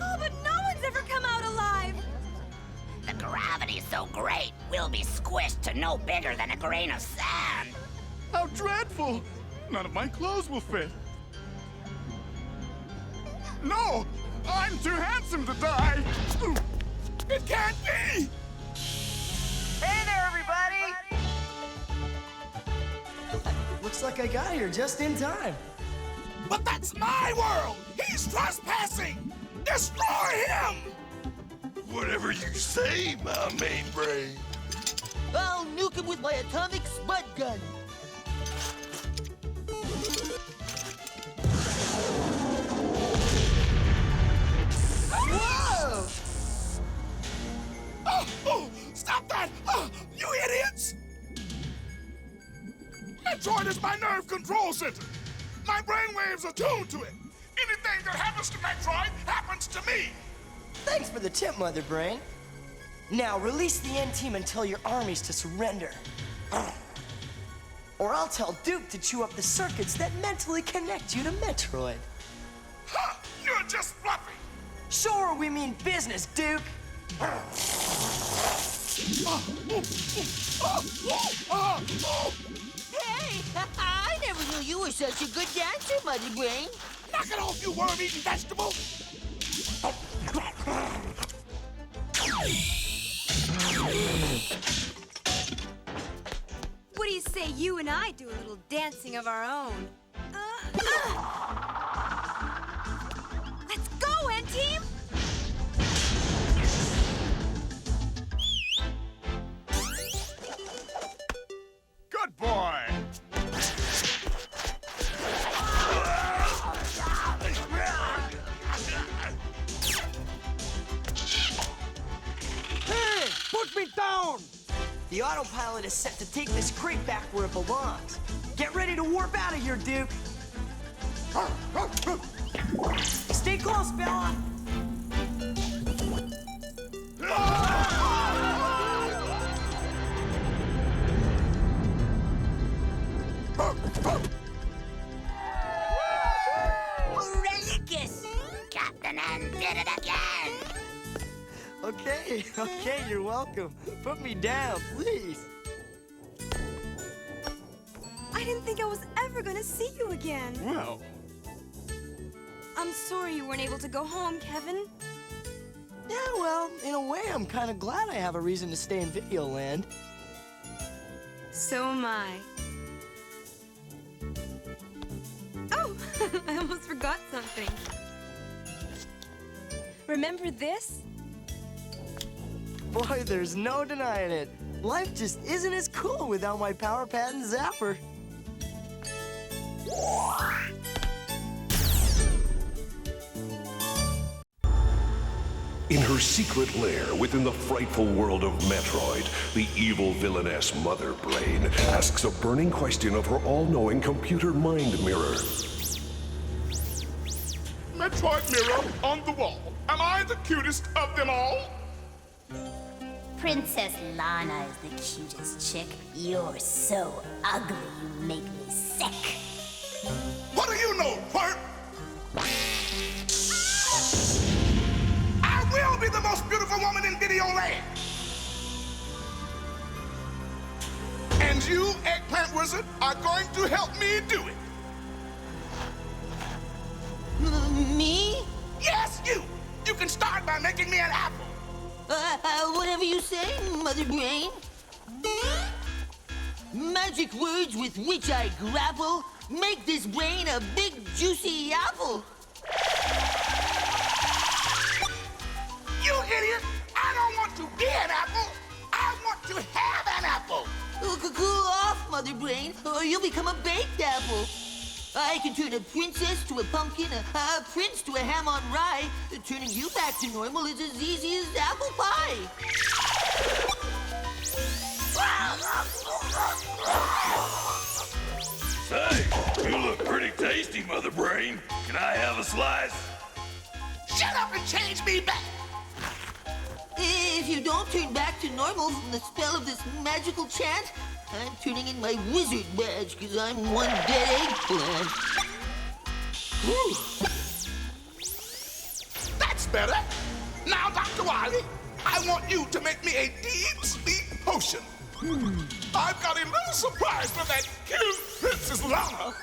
[SPEAKER 10] Oh, but no one's ever come out alive!
[SPEAKER 9] The gravity's so great, we'll be squished to no bigger than a grain of sand.
[SPEAKER 6] How dreadful! None of my clothes will fit. No! I'm too handsome to die!
[SPEAKER 2] It can't be!
[SPEAKER 5] Hey there, everybody! Looks like I got here just in time.
[SPEAKER 2] But that's my world! He's trespassing! Destroy him!
[SPEAKER 11] Whatever you say, my main brain.
[SPEAKER 12] I'll nuke him with my atomic spud gun.
[SPEAKER 5] Whoa!
[SPEAKER 2] Oh, stop that! You idiots! Metroid is my nerve control center. My brainwaves are tuned to it. Anything that happens to Metroid happens to me.
[SPEAKER 5] Thanks for the tip, Mother Brain. Now release the N-Team and tell your armies to surrender. Or I'll tell Duke to chew up the circuits that mentally connect you to Metroid.
[SPEAKER 2] Ha! You're just fluffy.
[SPEAKER 5] Sure, we mean business, Duke.
[SPEAKER 12] Hey, I never knew you were such a good dancer, Mother Brain.
[SPEAKER 2] Knock it off, you worm-eating vegetable!
[SPEAKER 10] you and I do a little dancing of our own? Let's go, N-Team!
[SPEAKER 2] Good boy!
[SPEAKER 13] Hey, put me down!
[SPEAKER 5] The autopilot is set to take this crate back where it belongs. Get ready to warp out of here, Duke. Stay close, Bella.
[SPEAKER 9] Relicus! Captain N did it again!
[SPEAKER 5] Okay, you're welcome. Put me down, please.
[SPEAKER 10] I didn't think I was ever gonna see you again.
[SPEAKER 2] Well,
[SPEAKER 10] I'm sorry you weren't able to go home, Kevin.
[SPEAKER 5] Yeah, well, in a way, I'm kind of glad I have a reason to stay in Videoland.
[SPEAKER 10] So am I. Oh, I almost forgot something. Remember this?
[SPEAKER 5] Boy, there's no denying it. Life just isn't as cool without my power pad and zapper.
[SPEAKER 1] In her secret lair within the frightful world of Metroid, the evil villainess Mother Brain asks a burning question of her all-knowing computer mind mirror.
[SPEAKER 2] Metroid mirror on the wall. Am I the cutest of them all?
[SPEAKER 9] Princess Lana is the cutest chick. You're so ugly, you make me sick.
[SPEAKER 2] What do you know, twerp? I will be the most beautiful woman in Videoland. And you, Eggplant Wizard, are going to help me do it.
[SPEAKER 12] Me?
[SPEAKER 2] Yes, you. You can start by making me an apple.
[SPEAKER 12] Whatever you say, Mother Brain. Magic words with which I grapple make this brain a big, juicy apple.
[SPEAKER 2] You idiot! I don't want to be an apple. I want to have an apple.
[SPEAKER 12] Cool off, Mother Brain, or you'll become a baked apple. I can turn a princess to a pumpkin, a prince to a ham on rye. Turning you back to normal is as easy as apple pie.
[SPEAKER 11] Say, you look pretty tasty, Mother Brain. Can I have a slice?
[SPEAKER 2] Shut up and change me back.
[SPEAKER 12] If you don't turn back to normal from the spell of this magical chant, I'm turning in my wizard badge because I'm one dead eggplant. Whew.
[SPEAKER 2] That's better. Now, Dr. Wily, I want you to make me a deep sleep potion. I've got a little surprise for that cute Princess Lana.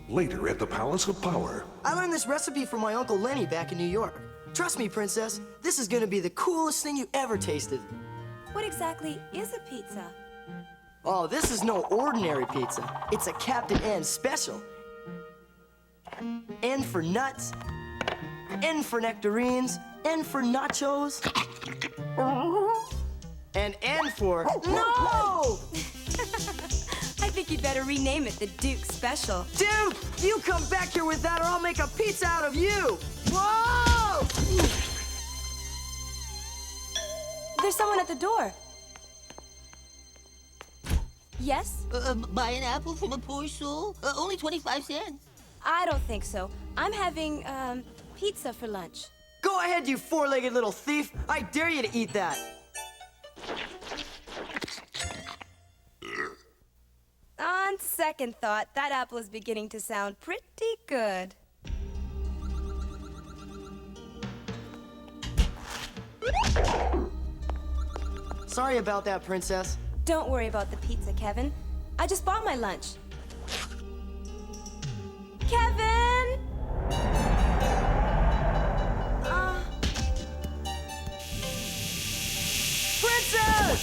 [SPEAKER 1] Later at the Palace of Power.
[SPEAKER 5] I learned this recipe from my Uncle Lenny back in New York. Trust me, Princess, this is gonna be the coolest thing you ever tasted.
[SPEAKER 10] What exactly is a pizza?
[SPEAKER 5] Oh, this is no ordinary pizza. It's a Captain N special. N for nuts, N for nectarines, N for nachos, and N for... No!
[SPEAKER 10] I think you'd better rename it the Duke Special.
[SPEAKER 5] Duke, you come back here with that or I'll make a pizza out of you! Whoa!
[SPEAKER 10] There's someone at the door. Yes?
[SPEAKER 12] Buy an apple from a poor soul? Only 25 cents.
[SPEAKER 10] I don't think so. I'm having, pizza for lunch.
[SPEAKER 5] Go ahead, you four-legged little thief. I dare you to eat that.
[SPEAKER 10] On second thought, that apple is beginning to sound pretty good.
[SPEAKER 5] Sorry about that, Princess.
[SPEAKER 10] Don't worry about the pizza, Kevin. I just bought my lunch. Kevin!
[SPEAKER 5] Princess!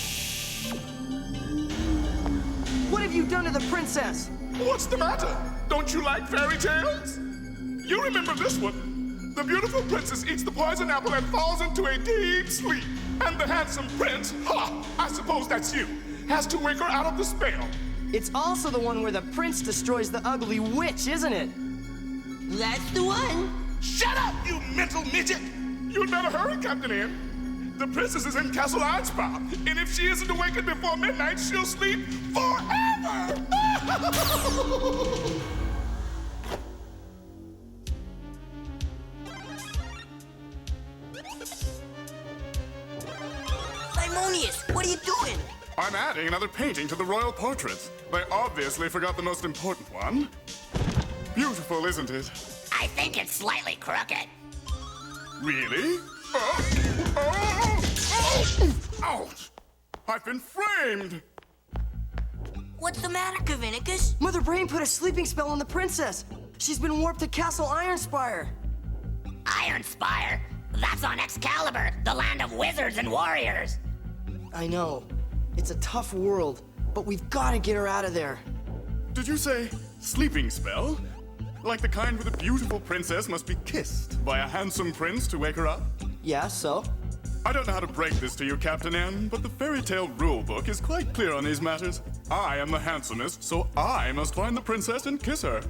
[SPEAKER 5] have you done to the princess?
[SPEAKER 2] What's the matter? Don't you like fairy tales? You remember this one. The beautiful princess eats the poison apple and falls into a deep sleep. And the handsome prince, I suppose that's you, has to wake her out of the spell.
[SPEAKER 5] It's also the one where the prince destroys the ugly witch, isn't it?
[SPEAKER 12] That's the one.
[SPEAKER 2] Shut up, you mental midget! You'd better hurry, Captain N. The princess is in Castle Ironspire, and if she isn't awakened before midnight, she'll sleep forever!
[SPEAKER 12] Simonius, what are you doing?
[SPEAKER 6] I'm adding another painting to the royal portraits. They obviously forgot the most important one. Beautiful, isn't it?
[SPEAKER 9] I think it's slightly crooked.
[SPEAKER 6] Really? Ouch! I've been framed!
[SPEAKER 12] What's the matter, Cavinicus?
[SPEAKER 5] Mother Brain put a sleeping spell on the princess. She's been warped to Castle Ironspire.
[SPEAKER 9] Ironspire? That's on Excalibur, the land of wizards and warriors.
[SPEAKER 5] I know. It's a tough world, but we've got to get her out of there.
[SPEAKER 6] Did you say sleeping spell? Like the kind where the beautiful princess must be kissed by a handsome prince to wake her up?
[SPEAKER 5] Yeah, so?
[SPEAKER 6] I don't know how to break this to you, Captain N, but the fairy tale rulebook is quite clear on these matters. I am the handsomest, so I must find the princess and kiss her.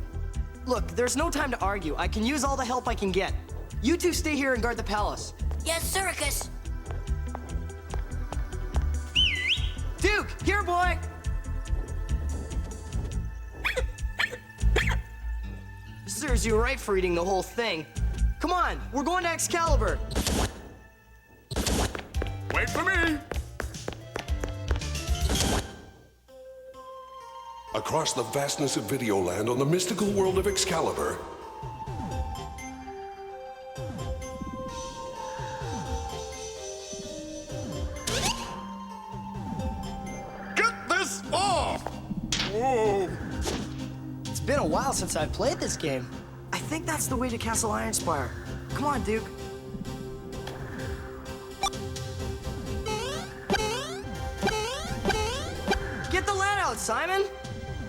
[SPEAKER 5] Look, there's no time to argue. I can use all the help I can get. You two stay here and guard the palace.
[SPEAKER 12] Yes, Siricus.
[SPEAKER 5] Duke, here, boy! Serves you right for eating the whole thing. Come on, we're going to Excalibur.
[SPEAKER 6] Wait for me!
[SPEAKER 1] Across the vastness of Videoland on the mystical world of Excalibur.
[SPEAKER 6] Get this off! Whoa!
[SPEAKER 5] It's been a while since I've played this game. I think that's the way to Castle Ironspire. Come on, Duke. Get the lad out, Simon!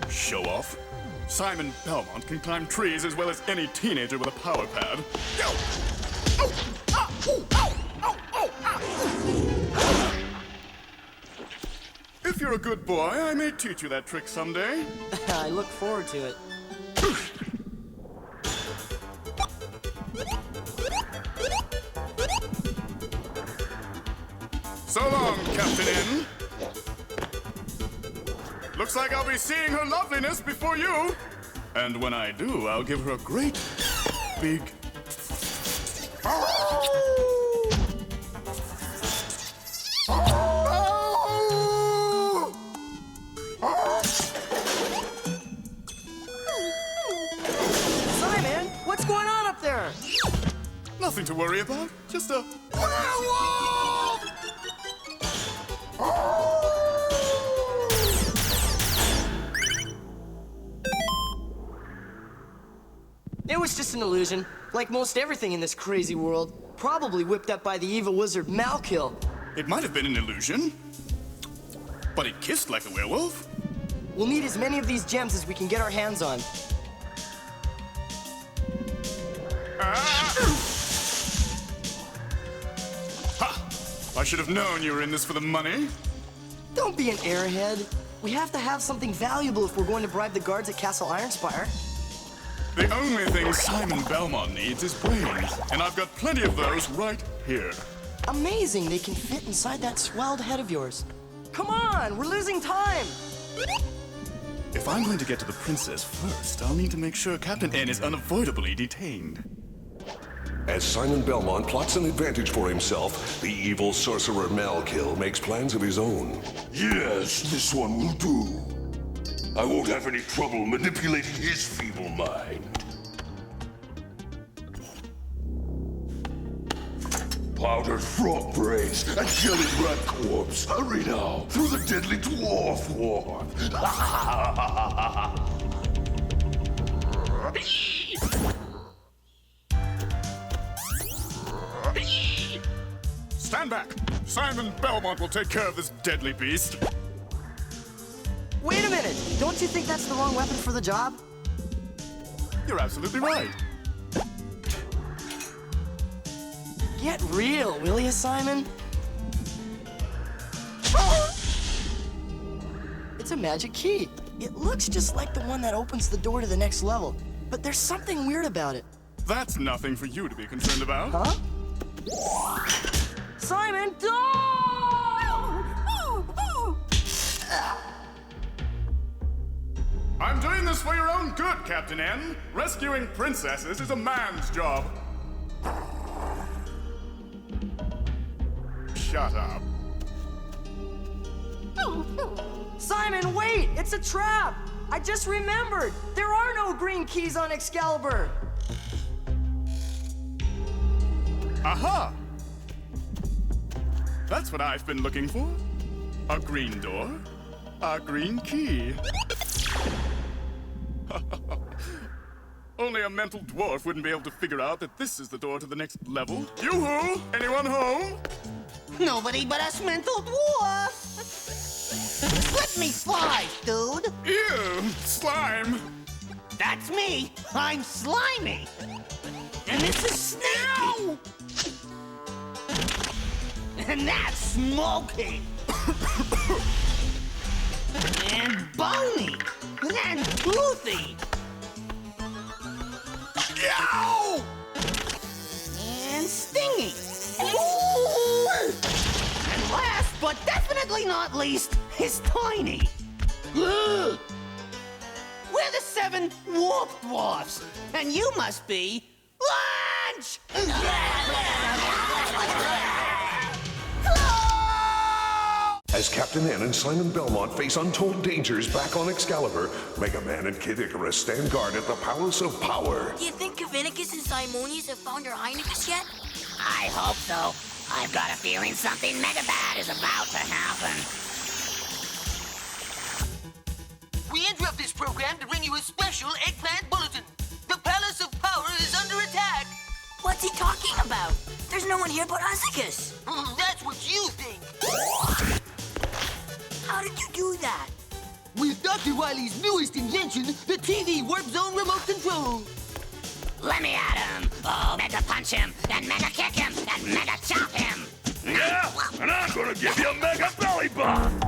[SPEAKER 6] Show off. Simon Belmont can climb trees as well as any teenager with a power pad. If you're a good boy, I may teach you that trick someday.
[SPEAKER 5] I look forward to it.
[SPEAKER 6] So long, Captain N. Looks like I'll be seeing her loveliness before you. And when I do, I'll give her a great, big...
[SPEAKER 5] Simon, what's going on up there?
[SPEAKER 6] Nothing to worry about. Just a...
[SPEAKER 5] It was just an illusion, like most everything in this crazy world. Probably whipped up by the evil wizard Malkill.
[SPEAKER 6] It might have been an illusion, but it kissed like a werewolf.
[SPEAKER 5] We'll need as many of these gems as we can get our hands on.
[SPEAKER 6] Ha! I should have known you were in this for the money.
[SPEAKER 5] Don't be an airhead. We have to have something valuable if we're going to bribe the guards at Castle Ironspire.
[SPEAKER 6] The only thing Simon Belmont needs is brains, and I've got plenty of those right here.
[SPEAKER 5] Amazing, they can fit inside that swelled head of yours. Come on, we're losing time.
[SPEAKER 6] If I'm going to get to the princess first, I'll need to make sure Captain N is unavoidably detained.
[SPEAKER 1] As Simon Belmont plots an advantage for himself, the evil sorcerer Malkill makes plans of his own.
[SPEAKER 11] Yes, this one will do. I won't have any trouble manipulating his feeble mind. Powdered frog brains and jelly rat corpse. Hurry now, through the deadly dwarf war.
[SPEAKER 6] Stand back. Simon Belmont will take care of this deadly beast.
[SPEAKER 5] Wait a minute! don't you think that's the wrong weapon for the job?
[SPEAKER 6] You're absolutely right.
[SPEAKER 5] Get real, will you, Simon? It's a magic key. It looks just like the one that opens the door to the next level, but there's something weird about it.
[SPEAKER 6] That's nothing for you to be concerned about.
[SPEAKER 5] Huh? Simon,
[SPEAKER 6] I'm doing this for your own good, Captain N. Rescuing princesses is a man's job. Shut up.
[SPEAKER 5] Simon, wait! It's a trap! I just remembered! There are no green keys on Excalibur!
[SPEAKER 6] Aha! That's what I've been looking for. A green door, a green key. Only a mental dwarf wouldn't be able to figure out that this is the door to the next level. Yoo-hoo! Anyone home?
[SPEAKER 14] Nobody but us mental dwarfs. Let me slide, dude.
[SPEAKER 6] Ew, slime.
[SPEAKER 14] That's me. I'm slimy. And this is Sneaky. And that's Smoky. And Bony. And Toothy.
[SPEAKER 6] Yow!
[SPEAKER 14] And Stingy. And last, but definitely not least, is Tiny. We're the 7 Warp Dwarfs, and you must be Lunch!
[SPEAKER 1] As Captain N and Simon Belmont face untold dangers back on Excalibur, Mega Man and Kid Icarus stand guard at the Palace of Power.
[SPEAKER 15] Do you think Cavanicus and Simonius have found their Heinecus yet?
[SPEAKER 9] I hope so. I've got a feeling something mega bad is about to happen.
[SPEAKER 12] We interrupt this program to bring you a special eggplant bulletin. The Palace of Power is under attack.
[SPEAKER 15] What's he talking about? There's no one here but Ozicus.
[SPEAKER 12] That's what you think.
[SPEAKER 15] How did you do that?
[SPEAKER 12] With Dr. Wily's newest invention, the TV Warp Zone remote control.
[SPEAKER 9] Let me at him. Oh, mega punch him, and mega kick him, and mega chop him.
[SPEAKER 11] Yeah, and I'm gonna give you a mega belly bump.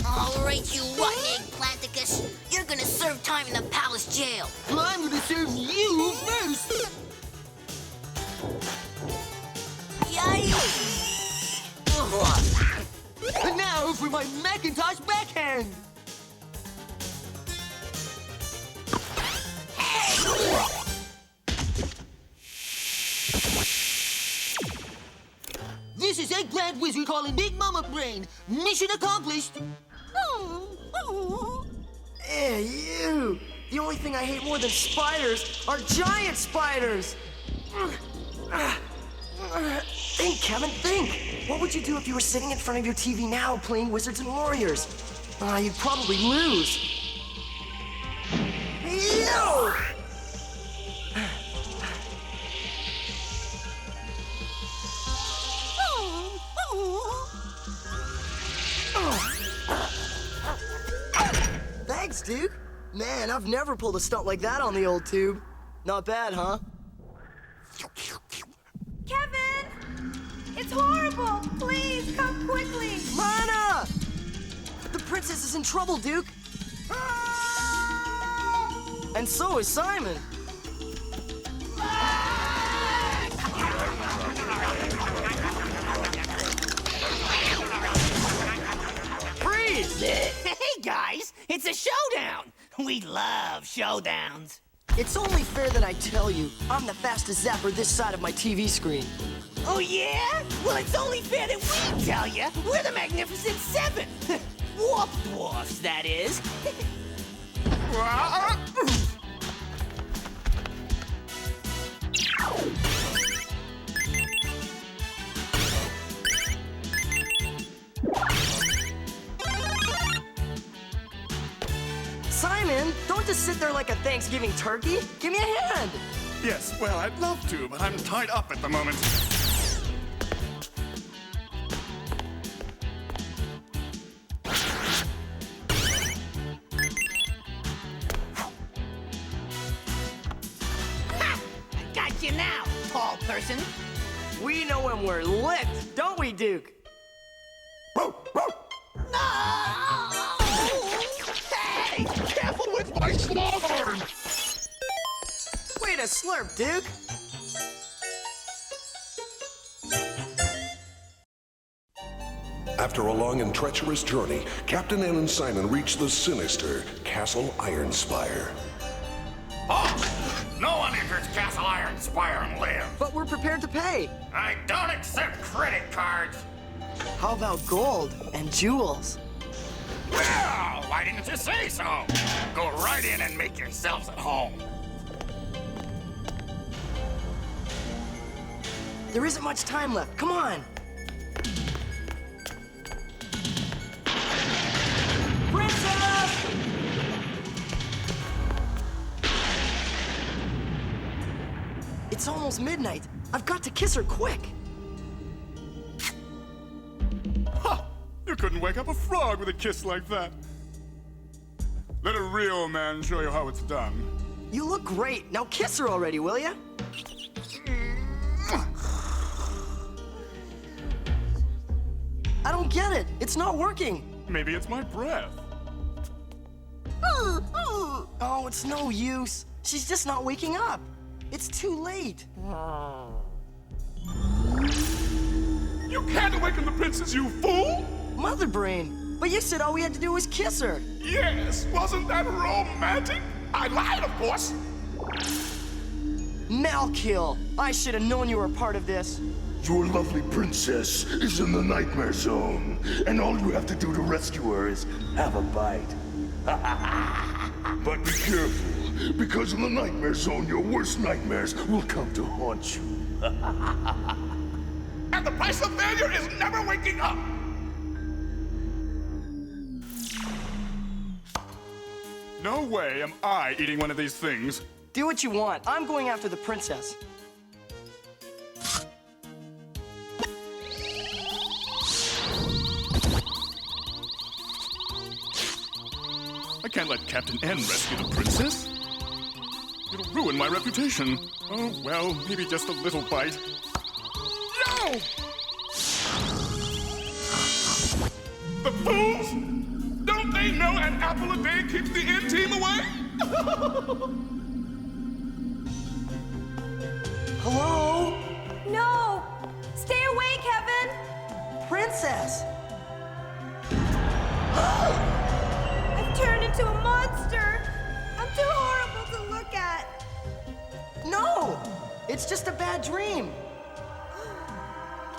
[SPEAKER 15] All right, you rotten eggplanticus. You're gonna serve time in the palace jail.
[SPEAKER 12] I'm gonna serve you first.
[SPEAKER 15] Yikes!
[SPEAKER 12] And now for my Macintosh backhand. This is Eggplant Wizard calling Big Mama Brain. Mission accomplished.
[SPEAKER 5] Eh, you! The only thing I hate more than spiders are giant spiders! Think, Kevin, think! What would you do if you were sitting in front of your TV now playing Wizards and Warriors? You'd probably lose. Ew! Thanks, Duke. Man, I've never pulled a stunt like that on the old tube. Not bad, huh?
[SPEAKER 10] Kevin! It's horrible! Please, come quickly!
[SPEAKER 5] Mana! The princess is in trouble, Duke. And so is Simon.
[SPEAKER 14] Freeze! Hey, guys! It's a showdown! We love showdowns.
[SPEAKER 5] It's only fair that I tell you, I'm the fastest zapper this side of my TV screen.
[SPEAKER 14] Oh, yeah? Well, it's only fair that we tell you we're the Magnificent 7. Warp Dwarfs, that is.
[SPEAKER 5] Simon, don't just sit there like a Thanksgiving turkey. Give me a hand.
[SPEAKER 6] Yes, well, I'd love to, but I'm tied up at the moment.
[SPEAKER 14] person.
[SPEAKER 5] We know when we're licked, don't we, Duke?
[SPEAKER 14] No! Hey!
[SPEAKER 11] Careful with my slaughter!
[SPEAKER 5] Way to slurp, Duke.
[SPEAKER 1] After a long and treacherous journey, Captain N and Simon reach the sinister Castle Ironspire.
[SPEAKER 3] Oh! No one enters Castle Ironspire and lives.
[SPEAKER 5] But we're prepared to pay.
[SPEAKER 3] I don't accept credit cards.
[SPEAKER 5] How about gold and jewels?
[SPEAKER 3] Well, why didn't you say so? Go right in and make yourselves at home.
[SPEAKER 5] There isn't much time left. Come on. Princess! It's almost midnight. I've got to kiss her quick.
[SPEAKER 6] Ha! You couldn't wake up a frog with a kiss like that. Let a real man show you how it's done.
[SPEAKER 5] You look great. Now kiss her already, will ya? I don't get it. It's not working.
[SPEAKER 6] Maybe it's my breath.
[SPEAKER 5] Oh, it's no use. She's just not waking up. It's too late.
[SPEAKER 2] You can't awaken the princess, you fool!
[SPEAKER 5] Mother Brain, but you said all we had to do was kiss her.
[SPEAKER 2] Yes, wasn't that romantic? I lied, of course.
[SPEAKER 5] Malkill, I should have known you were a part of this.
[SPEAKER 11] Your lovely princess is in the nightmare zone, and all you have to do to rescue her is have a bite. But be careful, because in the nightmare zone, your worst nightmares will come to haunt you.
[SPEAKER 2] And the price of failure is never waking up.
[SPEAKER 6] No way am I eating one of these things.
[SPEAKER 5] Do what you want. I'm going after the princess.
[SPEAKER 6] I can't let Captain N rescue the princess. It'll ruin my reputation. Oh, well, maybe just a little bite.
[SPEAKER 2] No! The fools! Don't they know an apple a day keeps the N-team away?
[SPEAKER 5] Hello?
[SPEAKER 10] No! Stay away, Kevin!
[SPEAKER 5] Princess!
[SPEAKER 10] I've turned into a monster! I'm too horrible to look at!
[SPEAKER 5] No! It's just a bad dream.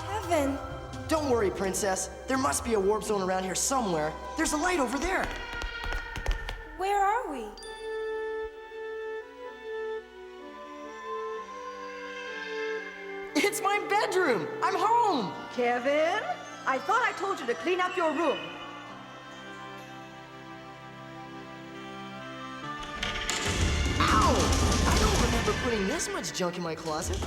[SPEAKER 10] Kevin.
[SPEAKER 5] Don't worry, Princess. There must be a warp zone around here somewhere. There's a light over there.
[SPEAKER 10] Where are we?
[SPEAKER 5] It's my bedroom! I'm home!
[SPEAKER 16] Kevin, I thought I told you to clean up your room.
[SPEAKER 5] Ow! I don't remember putting this much junk in my closet.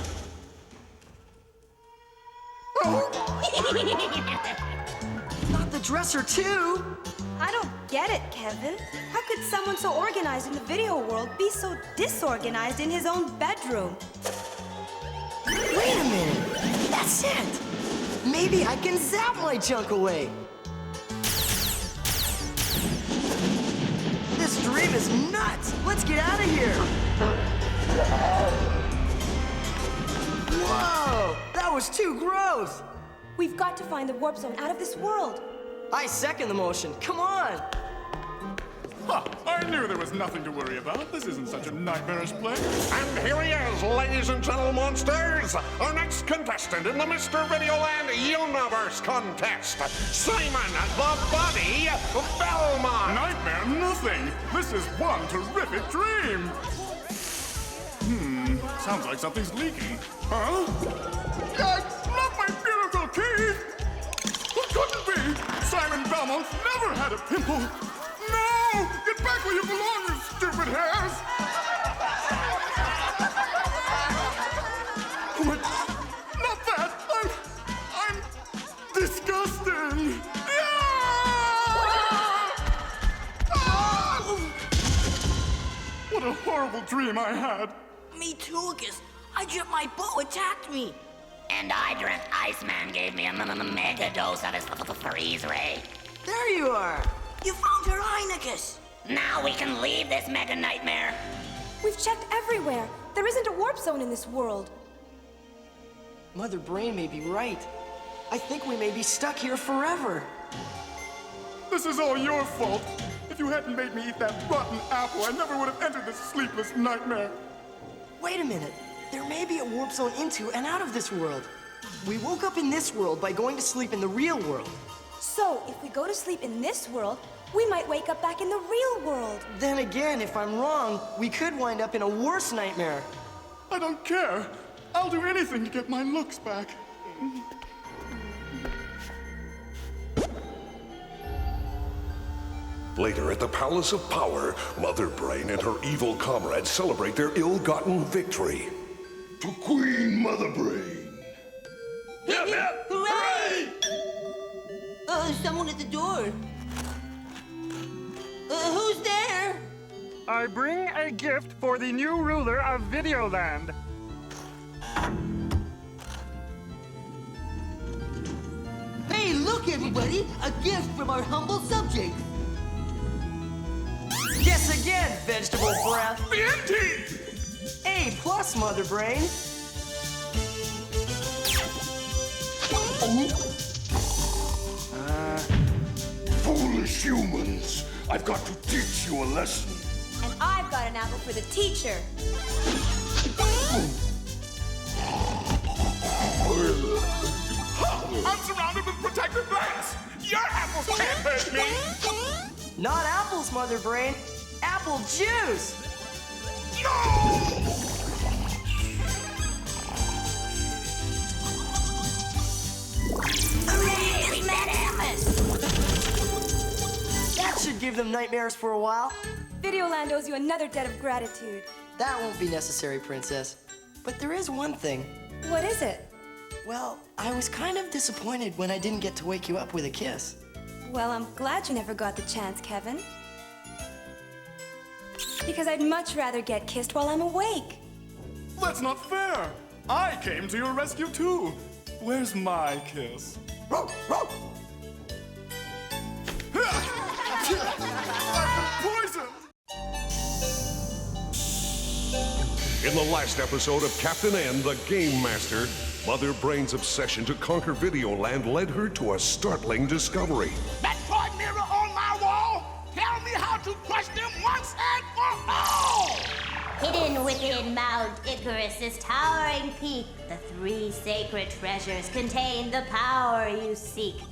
[SPEAKER 5] Not the dresser, too!
[SPEAKER 10] I don't get it, Kevin. How could someone so organized in the video world be so disorganized in his own bedroom?
[SPEAKER 5] Wait a minute! That's it! Maybe I can zap my junk away! This dream is nuts! Let's get out of here! Whoa! That was too gross!
[SPEAKER 10] We've got to find the warp zone out of this world.
[SPEAKER 5] I second the motion. Come on!
[SPEAKER 6] Ha! I knew there was nothing to worry about. This isn't such a nightmarish place.
[SPEAKER 1] And here he is, ladies and gentlemen, monsters! Our next contestant in the Mr. Videoland Universe contest, Simon the Buddy Belmont!
[SPEAKER 6] Nightmare nothing! This is one terrific dream! Sounds like something's leaking. Huh?
[SPEAKER 2] Yikes! Not my beautiful teeth!
[SPEAKER 6] What couldn't be? Simon Belmont's never had a pimple!
[SPEAKER 2] No! Get back where you belong, you stupid hairs!
[SPEAKER 6] What? Not that! I'm disgusting! What a horrible dream I had!
[SPEAKER 12] Me too, Lucas.
[SPEAKER 15] My bow attacked me.
[SPEAKER 9] And I dreamt Iceman gave me a mega dose of his freeze ray.
[SPEAKER 5] There you are.
[SPEAKER 15] You found your Heinekus.
[SPEAKER 9] Now we can leave this mega nightmare.
[SPEAKER 10] We've checked everywhere. There isn't a warp zone in this world.
[SPEAKER 5] Mother Brain may be right. I think we may be stuck here forever.
[SPEAKER 2] This is all your fault. If you hadn't made me eat that rotten apple, I never would have entered this sleepless nightmare.
[SPEAKER 5] Wait a minute. There may be a warp zone into and out of this world. We woke up in this world by going to sleep in the real world.
[SPEAKER 10] So, if we go to sleep in this world, we might wake up back in the real world.
[SPEAKER 5] Then again, if I'm wrong, we could wind up in a worse nightmare.
[SPEAKER 2] I don't care. I'll do anything to get my looks back.
[SPEAKER 1] Later at the Palace of Power, Mother Brain and her evil comrades celebrate their ill-gotten victory.
[SPEAKER 11] To Queen Mother Brain.
[SPEAKER 12] Hip, hip, hooray! Someone at the door. Who's there?
[SPEAKER 13] I bring a gift for the new ruler of Videoland.
[SPEAKER 12] Hey, look, everybody! A gift from our humble subject.
[SPEAKER 5] Guess again, vegetable breath.
[SPEAKER 2] BNT!
[SPEAKER 5] A+, Mother Brain.
[SPEAKER 11] Foolish humans! I've got to teach you a lesson.
[SPEAKER 10] And I've got an apple for the teacher.
[SPEAKER 2] I'm surrounded with protective glass. Your apples can't hurt me.
[SPEAKER 5] Not apples, Mother Brain. Apple juice.
[SPEAKER 15] Hooray!
[SPEAKER 5] That should give them nightmares for a while.
[SPEAKER 10] Videoland owes you another debt of gratitude.
[SPEAKER 5] That won't be necessary, Princess. But there is one thing.
[SPEAKER 10] What is it?
[SPEAKER 5] Well, I was kind of disappointed when I didn't get to wake you up with a kiss.
[SPEAKER 10] Well, I'm glad you never got the chance, Kevin. Because I'd much rather get kissed while I'm awake.
[SPEAKER 2] That's not fair. I came to your rescue too. Where's my kiss? I've been poisoned.
[SPEAKER 1] In the last episode of Captain N, the Game Master, Mother Brain's obsession to conquer Videoland led her to a startling discovery.
[SPEAKER 2] That toy mirror on my wall! Tell me how to crush them once and for all!
[SPEAKER 17] Hidden within Mount Icarus's towering peak, the 3 sacred treasures contain the power you seek.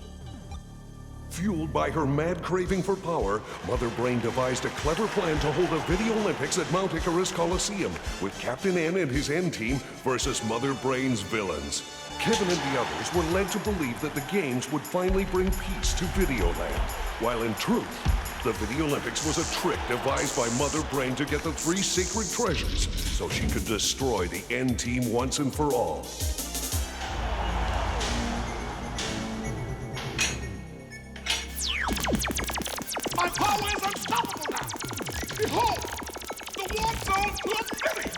[SPEAKER 1] Fueled by her mad craving for power, Mother Brain devised a clever plan to hold a Video Olympics at Mount Icarus Coliseum, with Captain N and his N team versus Mother Brain's villains. Kevin and the others were led to believe that the games would finally bring peace to Videoland, while in truth, the Video Olympics was a trick devised by Mother Brain to get the 3 sacred treasures so she could destroy the N team once and for all.
[SPEAKER 2] My power is unstoppable now! Behold! The warp zone to infinity!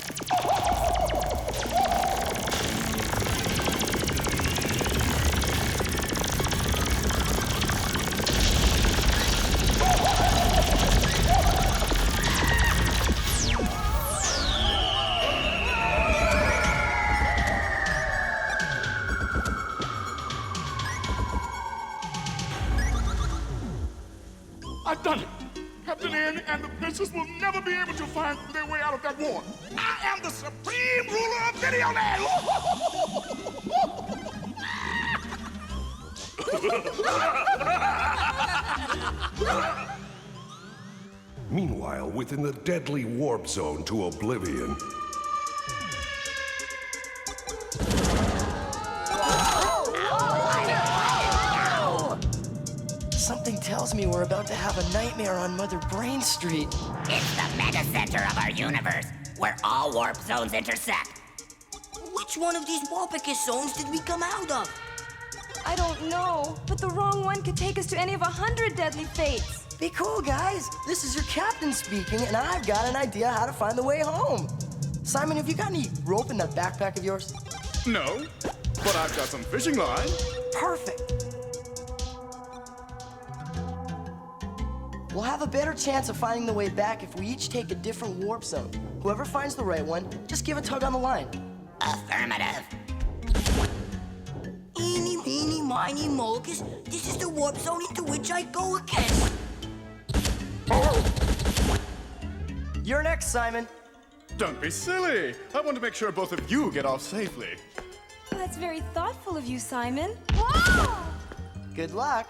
[SPEAKER 2] I've done it! Captain N and the princess will never be able to find their way out of that war. I am the supreme ruler of Videoland!
[SPEAKER 1] Meanwhile, within the deadly warp zone to oblivion,
[SPEAKER 5] Something tells me we're about to have a nightmare on Mother Brain Street.
[SPEAKER 9] It's the mega center of our universe, where all warp zones intersect.
[SPEAKER 15] Which one of these Warpicus zones did we come out of?
[SPEAKER 10] I don't know, but the wrong one could take us to any of 100 deadly fates.
[SPEAKER 5] Be cool, guys. This is your captain speaking, and I've got an idea how to find the way home. Simon, have you got any rope in that backpack of yours?
[SPEAKER 6] No, but I've got some fishing line.
[SPEAKER 5] Perfect. We'll have a better chance of finding the way back if we each take a different warp zone. Whoever finds the right one, just give a tug on the line.
[SPEAKER 9] Affirmative.
[SPEAKER 15] Eeny, meeny, miny, molgus. This is the warp zone into which I go again.
[SPEAKER 5] You're next, Simon.
[SPEAKER 6] Don't be silly. I want to make sure both of you get off safely.
[SPEAKER 10] That's very thoughtful of you, Simon.
[SPEAKER 5] Good luck.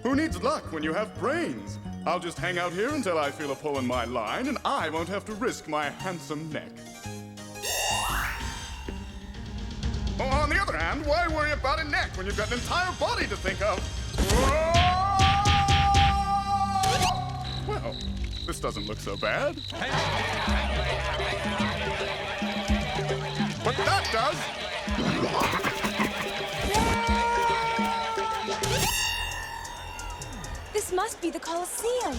[SPEAKER 6] Who needs luck when you have brains? I'll just hang out here until I feel a pull in my line, and I won't have to risk my handsome neck. On the other hand, why worry about a neck when you've got an entire body to think of? Well, this doesn't look so bad. But that does!
[SPEAKER 10] This must be the Colosseum.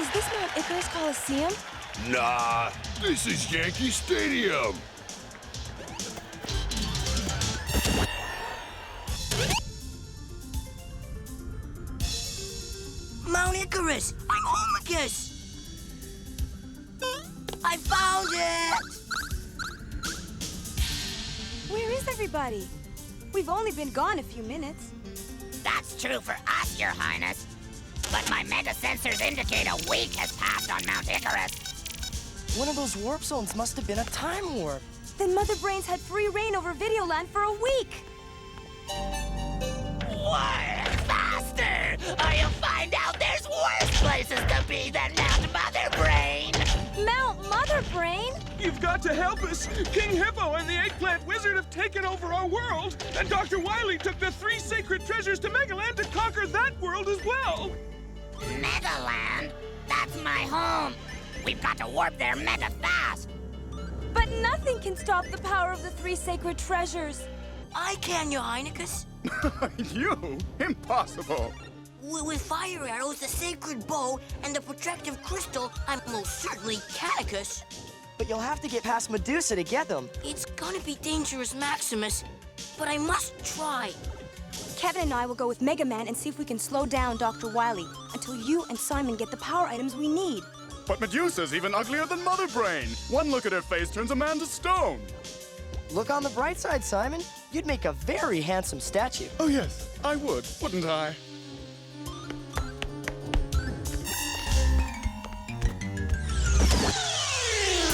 [SPEAKER 10] Is this Mount Icarus Coliseum?
[SPEAKER 1] Nah, this is Yankee Stadium.
[SPEAKER 15] Mount Icarus! I'm Homicus! I found it!
[SPEAKER 10] Where is everybody? We've only been gone a few minutes.
[SPEAKER 9] That's true for us, Your Highness. But my mega sensors indicate a week has passed on Mount Icarus.
[SPEAKER 5] One of those warp zones must have been a time warp.
[SPEAKER 10] Then Mother Brain's had free reign over Videoland for a week.
[SPEAKER 9] Work faster, or you'll find out there's worse places to be than Mount Mother Brain.
[SPEAKER 10] Mount Mother Brain?
[SPEAKER 18] You've got to help us! King Hippo and the Eggplant Wizard have taken over our world, and Dr. Wily took the 3 sacred treasures to Megaland to conquer that world as well!
[SPEAKER 9] Megaland? That's my home. We've got to warp there mega fast.
[SPEAKER 10] But nothing can stop the power of the 3 sacred treasures.
[SPEAKER 15] I can, Your Highness.
[SPEAKER 6] You? Impossible.
[SPEAKER 15] With fire arrows, the sacred bow, and the protective crystal, I'm most certainly Canicus.
[SPEAKER 5] But you'll have to get past Medusa to get them.
[SPEAKER 15] It's gonna be dangerous, Maximus, but I must try.
[SPEAKER 10] Kevin and I will go with Mega Man and see if we can slow down Dr. Wily until you and Simon get the power items we need.
[SPEAKER 6] But Medusa's even uglier than Mother Brain. One look at her face turns a man to stone.
[SPEAKER 5] Look on the bright side, Simon. You'd make a very handsome statue.
[SPEAKER 6] Oh yes, I would, wouldn't I?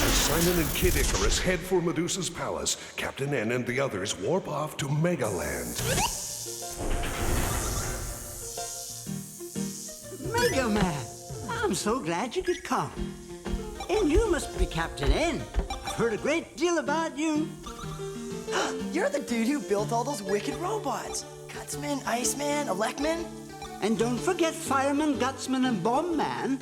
[SPEAKER 1] Simon and Kid Icarus head for Medusa's palace. Captain N and the others warp off to Megaland.
[SPEAKER 19] Mega Man! I'm so glad you could come. And you must be Captain N. I've heard a great deal about you.
[SPEAKER 5] You're the dude who built all those wicked robots. Gutsman, Iceman, Electman.
[SPEAKER 19] And don't forget Fireman, Gutsman, and Bombman.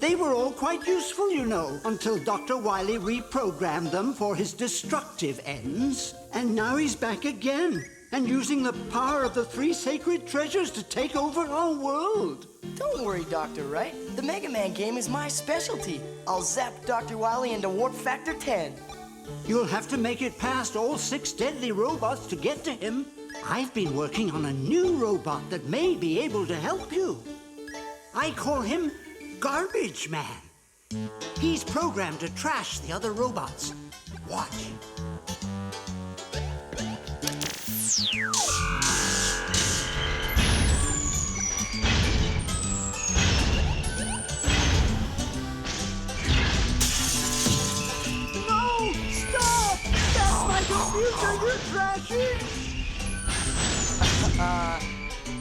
[SPEAKER 19] They were all quite useful, you know, until Dr. Wily reprogrammed them for his destructive ends. And now he's back again, and using the power of the 3 sacred treasures to take over our world.
[SPEAKER 5] Don't worry, Dr. Wright. The Mega Man game is my specialty. I'll zap Dr. Wily into warp factor 10.
[SPEAKER 19] You'll have to make it past all 6 deadly robots to get to him. I've been working on a new robot that may be able to help you. I call him Garbage Man. He's programmed to trash the other robots. Watch.
[SPEAKER 14] No! Stop! That's my computer you're trashing!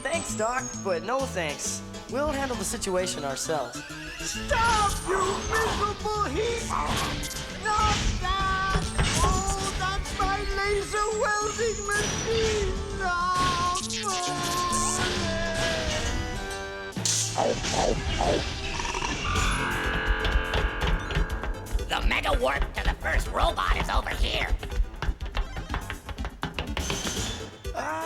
[SPEAKER 5] Thanks, Doc, but no thanks. We'll handle the situation ourselves.
[SPEAKER 14] Stop, you miserable heat! Not that! Oh, that's my laser welding machine! No!
[SPEAKER 9] The mega warp to the first robot is over here.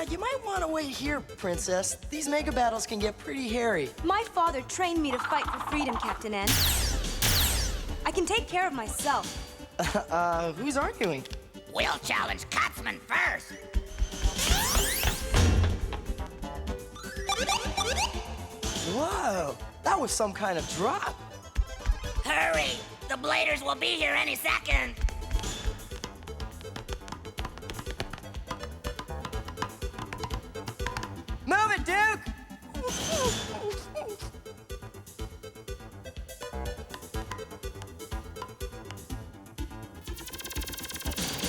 [SPEAKER 5] You might want to wait here, Princess. These mega battles can get pretty hairy.
[SPEAKER 10] My father trained me to fight for freedom, Captain N. I can take care of myself.
[SPEAKER 5] Who's arguing?
[SPEAKER 9] We'll challenge Katzman first.
[SPEAKER 5] Whoa, that was some kind of drop.
[SPEAKER 9] Hurry! The Bladers will be here any second.
[SPEAKER 5] Move it, Duke!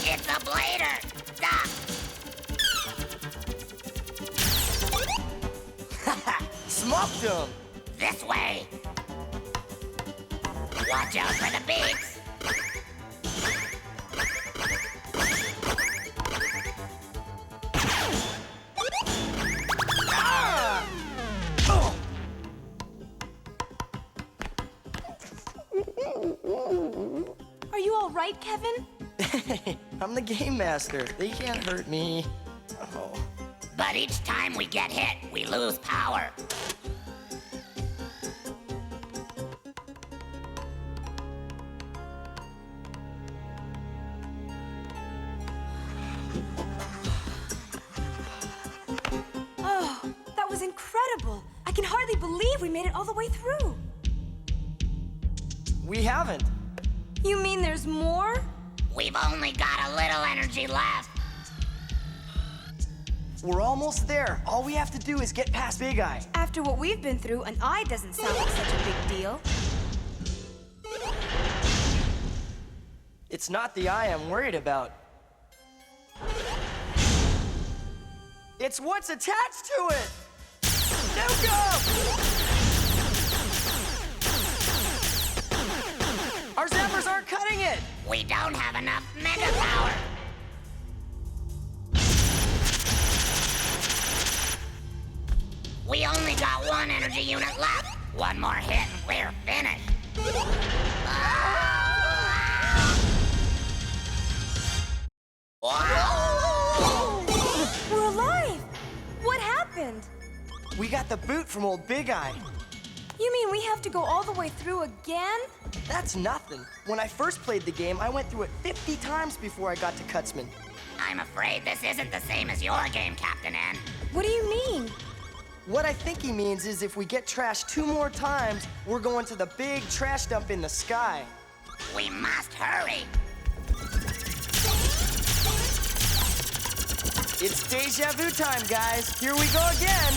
[SPEAKER 9] It's a Blader! Stop!
[SPEAKER 5] Smoked him!
[SPEAKER 9] This way! Watch out for the beaks!
[SPEAKER 10] Are you all right, Kevin?
[SPEAKER 5] I'm the game master. They can't hurt me. Oh.
[SPEAKER 9] But each time we get hit, we lose power.
[SPEAKER 10] Oh, that was incredible. I can hardly believe we made it all the way through.
[SPEAKER 5] We haven't.
[SPEAKER 10] You mean there's more?
[SPEAKER 9] We've only got a little energy left.
[SPEAKER 5] We're almost there. All we have to do is get past Big Eye.
[SPEAKER 10] After what we've been through, an eye doesn't sound like such a big deal.
[SPEAKER 5] It's not the eye I'm worried about. It's what's attached to it! Nuke! Our zappers aren't cutting it!
[SPEAKER 9] We don't have enough mega power. We only got one energy unit left. One more hit and we're finished.
[SPEAKER 10] We're alive! What happened?
[SPEAKER 5] We got the boot from old Big Eye.
[SPEAKER 10] You mean we have to go all the way through again?
[SPEAKER 5] That's nothing. When I first played the game, I went through it 50 times before I got to Kutzman.
[SPEAKER 9] I'm afraid this isn't the same as your game, Captain N.
[SPEAKER 10] What do you mean?
[SPEAKER 5] What I think he means is if we get trashed 2 more times, we're going to the big trash dump in the sky.
[SPEAKER 9] We must hurry.
[SPEAKER 5] It's deja vu time, guys. Here we go again.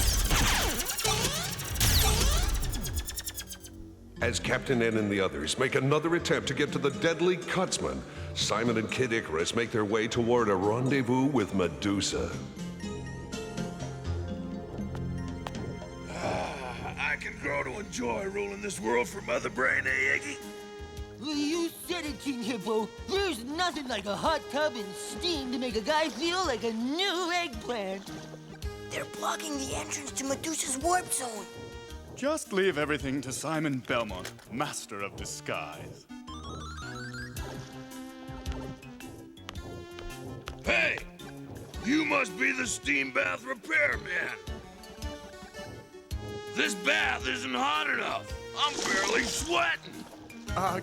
[SPEAKER 1] As Captain N and the others make another attempt to get to the deadly Kutzman, Simon and Kid Icarus make their way toward a rendezvous with Medusa.
[SPEAKER 11] I can grow to enjoy ruling this world for Mother Brain, eh, Iggy?
[SPEAKER 12] You said it, King Hippo. There's nothing like a hot tub and steam to make a guy feel like a new eggplant.
[SPEAKER 15] They're blocking the entrance to Medusa's warp zone.
[SPEAKER 6] Just leave everything to Simon Belmont, master of disguise.
[SPEAKER 11] Hey! You must be the steam bath repairman. This bath isn't hot enough. I'm barely sweating.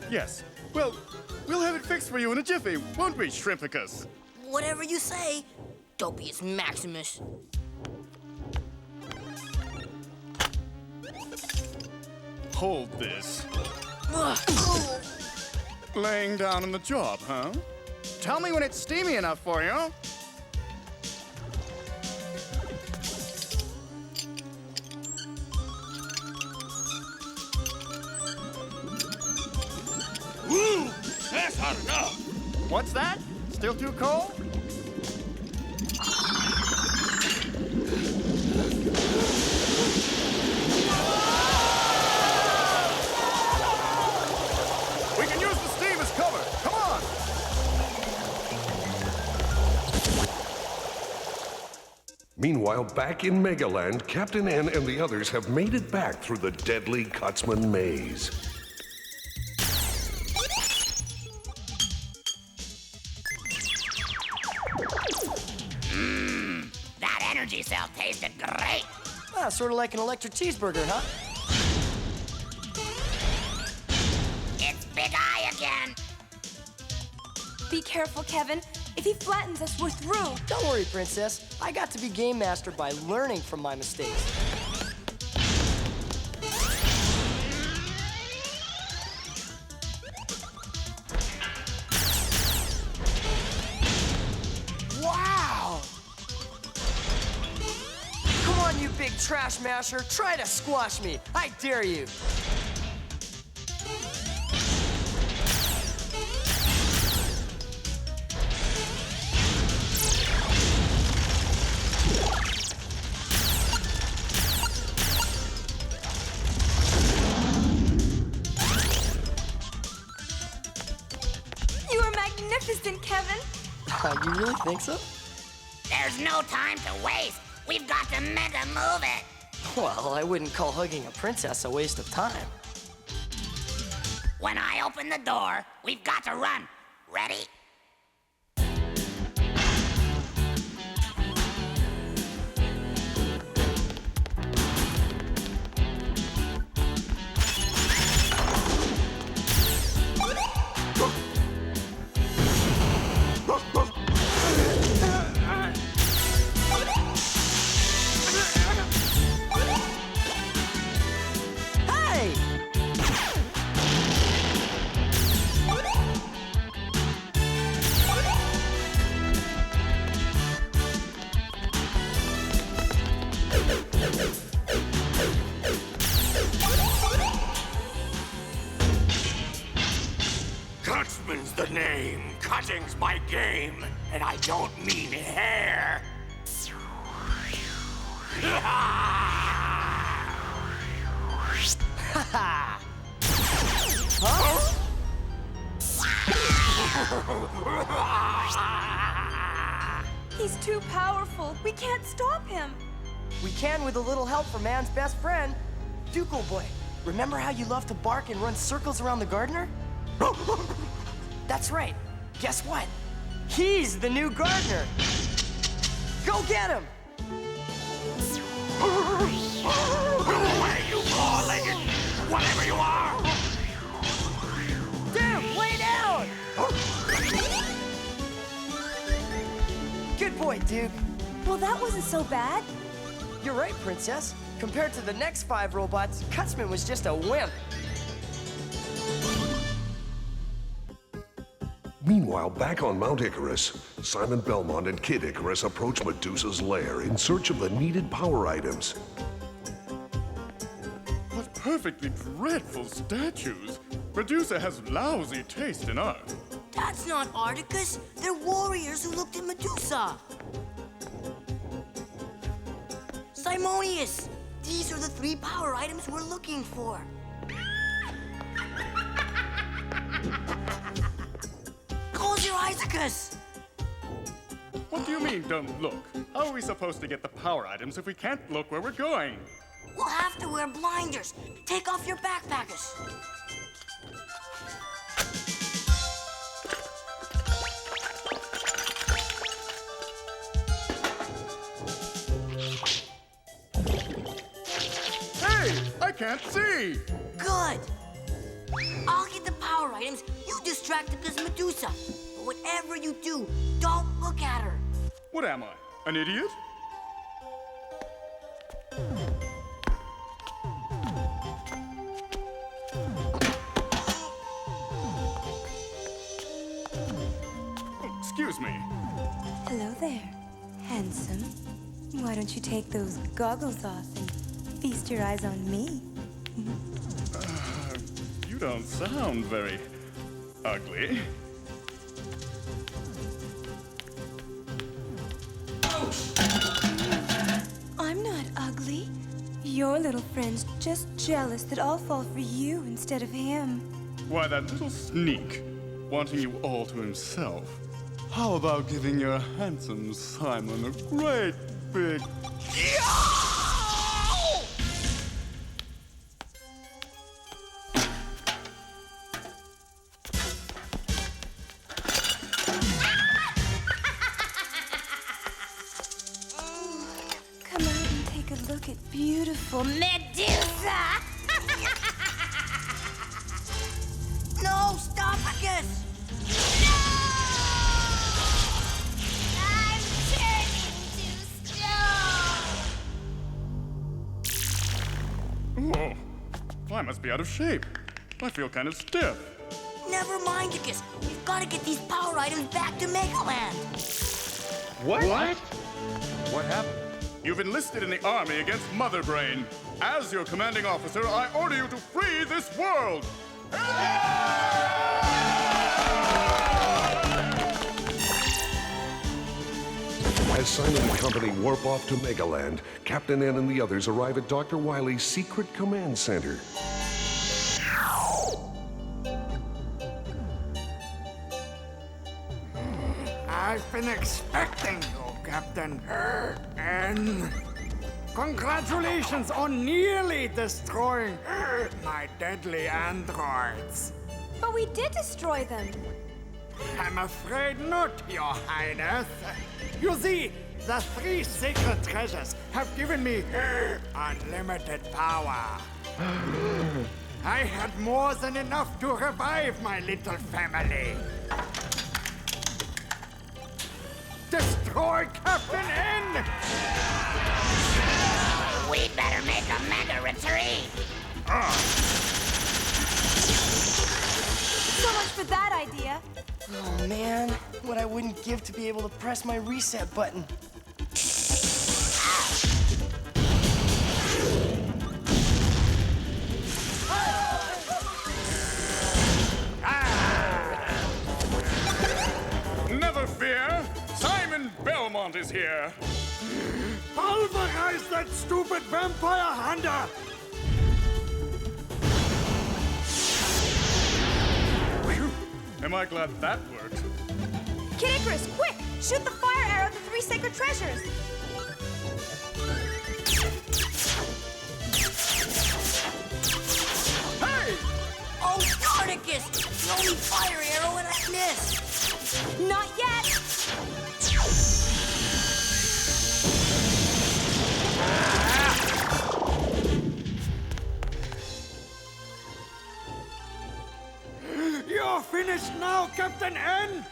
[SPEAKER 6] Yes. Well, we'll have it fixed for you in a jiffy, won't we, Shrimpicus?
[SPEAKER 15] Whatever you say, Dopius Maximus.
[SPEAKER 6] Hold this. Laying down on the job, huh? Tell me when it's steamy enough for you.
[SPEAKER 11] Woo! That's hot enough.
[SPEAKER 6] What's that? Still too cold? We can use the steam as cover. Come on!
[SPEAKER 1] Meanwhile, back in Megaland, Captain N and the others have made it back through the deadly Cutsman maze.
[SPEAKER 9] That energy cell tasted great.
[SPEAKER 5] Ah, sort of like an electric cheeseburger, huh?
[SPEAKER 9] It's Big Eye again.
[SPEAKER 10] Be careful, Kevin. If he flattens us, we're through.
[SPEAKER 5] Don't worry, Princess. I got to be game master by learning from my mistakes. Wow! Come on, you big trash masher. Try to squash me. I dare you.
[SPEAKER 10] You are magnificent, Kevin.
[SPEAKER 5] You really think so?
[SPEAKER 9] There's no time to waste. We've got to mega move it.
[SPEAKER 5] Well, I wouldn't call hugging a princess a waste of time.
[SPEAKER 9] When I open the door, we've got to run. Ready?
[SPEAKER 5] Hey!
[SPEAKER 3] Cutsman's the name, cutting's my game, and I don't mean hair.
[SPEAKER 5] Haha! Huh?
[SPEAKER 10] He's too powerful. We can't stop him.
[SPEAKER 5] We can with a little help from man's best friend. Ducal boy, remember how you love to bark and run circles around the gardener? That's right. Guess what? He's the new gardener. Go get him!
[SPEAKER 3] Go away, you four-legged, whatever you are!
[SPEAKER 5] Dude, lay down! Good boy, Duke.
[SPEAKER 10] Well, that wasn't so bad.
[SPEAKER 5] You're right, Princess. Compared to the next 5 robots, Cutsman was just a wimp.
[SPEAKER 1] Meanwhile, back on Mount Icarus, Simon Belmont and Kid Icarus approach Medusa's lair in search of the needed power items.
[SPEAKER 6] What perfectly dreadful statues! Medusa has lousy taste in art.
[SPEAKER 15] That's not Articus. They're warriors who looked at Medusa. Simonius, these are the 3 power items we're looking for. Close your eyes, Articus.
[SPEAKER 6] What do you mean, don't look? How are we supposed to get the power items if we can't look where we're going?
[SPEAKER 15] We'll have to wear blinders. Take off your backpackers.
[SPEAKER 6] Hey, I can't see!
[SPEAKER 15] Good. I'll get the power items. You distract Articus Medusa. But whatever you do, don't look at her.
[SPEAKER 6] What am I, an idiot? Excuse me.
[SPEAKER 10] Hello there, handsome. Why don't you take those goggles off and feast your eyes on me?
[SPEAKER 6] You don't sound very ugly.
[SPEAKER 10] I'm not ugly. Your little friend's just jealous that I'll fall for you instead of him.
[SPEAKER 6] Why, that little sneak, wanting you all to himself. How about giving your handsome Simon a great
[SPEAKER 13] stupid.
[SPEAKER 10] Come out and take a look at beautiful Medusa!
[SPEAKER 15] No, stop, Gus!
[SPEAKER 17] I'm turning to stone!
[SPEAKER 6] Whoa. I must be out of shape. I feel kind of stiff.
[SPEAKER 15] Never mind, Gus. We've got to get these power items back to Megaland.
[SPEAKER 6] What? What happened? You've enlisted in the army against Mother Brain. As your commanding officer, I order you to free this world!
[SPEAKER 1] As Simon and company warp off to Megaland, Captain N and the others arrive at Dr. Wily's secret command center.
[SPEAKER 13] I've been expecting you, Captain. And congratulations on nearly destroying my deadly androids.
[SPEAKER 10] But we did destroy them.
[SPEAKER 13] I'm afraid not, Your Highness. You see, the 3 sacred treasures have given me unlimited power. I had more than enough to revive my little family. Destroy Captain N!
[SPEAKER 9] We'd better make a mega retreat.
[SPEAKER 10] So much for that idea.
[SPEAKER 5] Oh man, what I wouldn't give to be able to press my reset button.
[SPEAKER 6] Never fear! Simon Belmont is here!
[SPEAKER 13] Pulverize that stupid vampire hunter!
[SPEAKER 6] Am I glad that worked?
[SPEAKER 10] Kid Icarus, quick! Shoot the fire arrow at the 3 sacred treasures!
[SPEAKER 13] Hey!
[SPEAKER 15] Oh, darn it, Gus! The only fire arrow and I missed!
[SPEAKER 10] Not yet!
[SPEAKER 13] You're finished now, Captain N!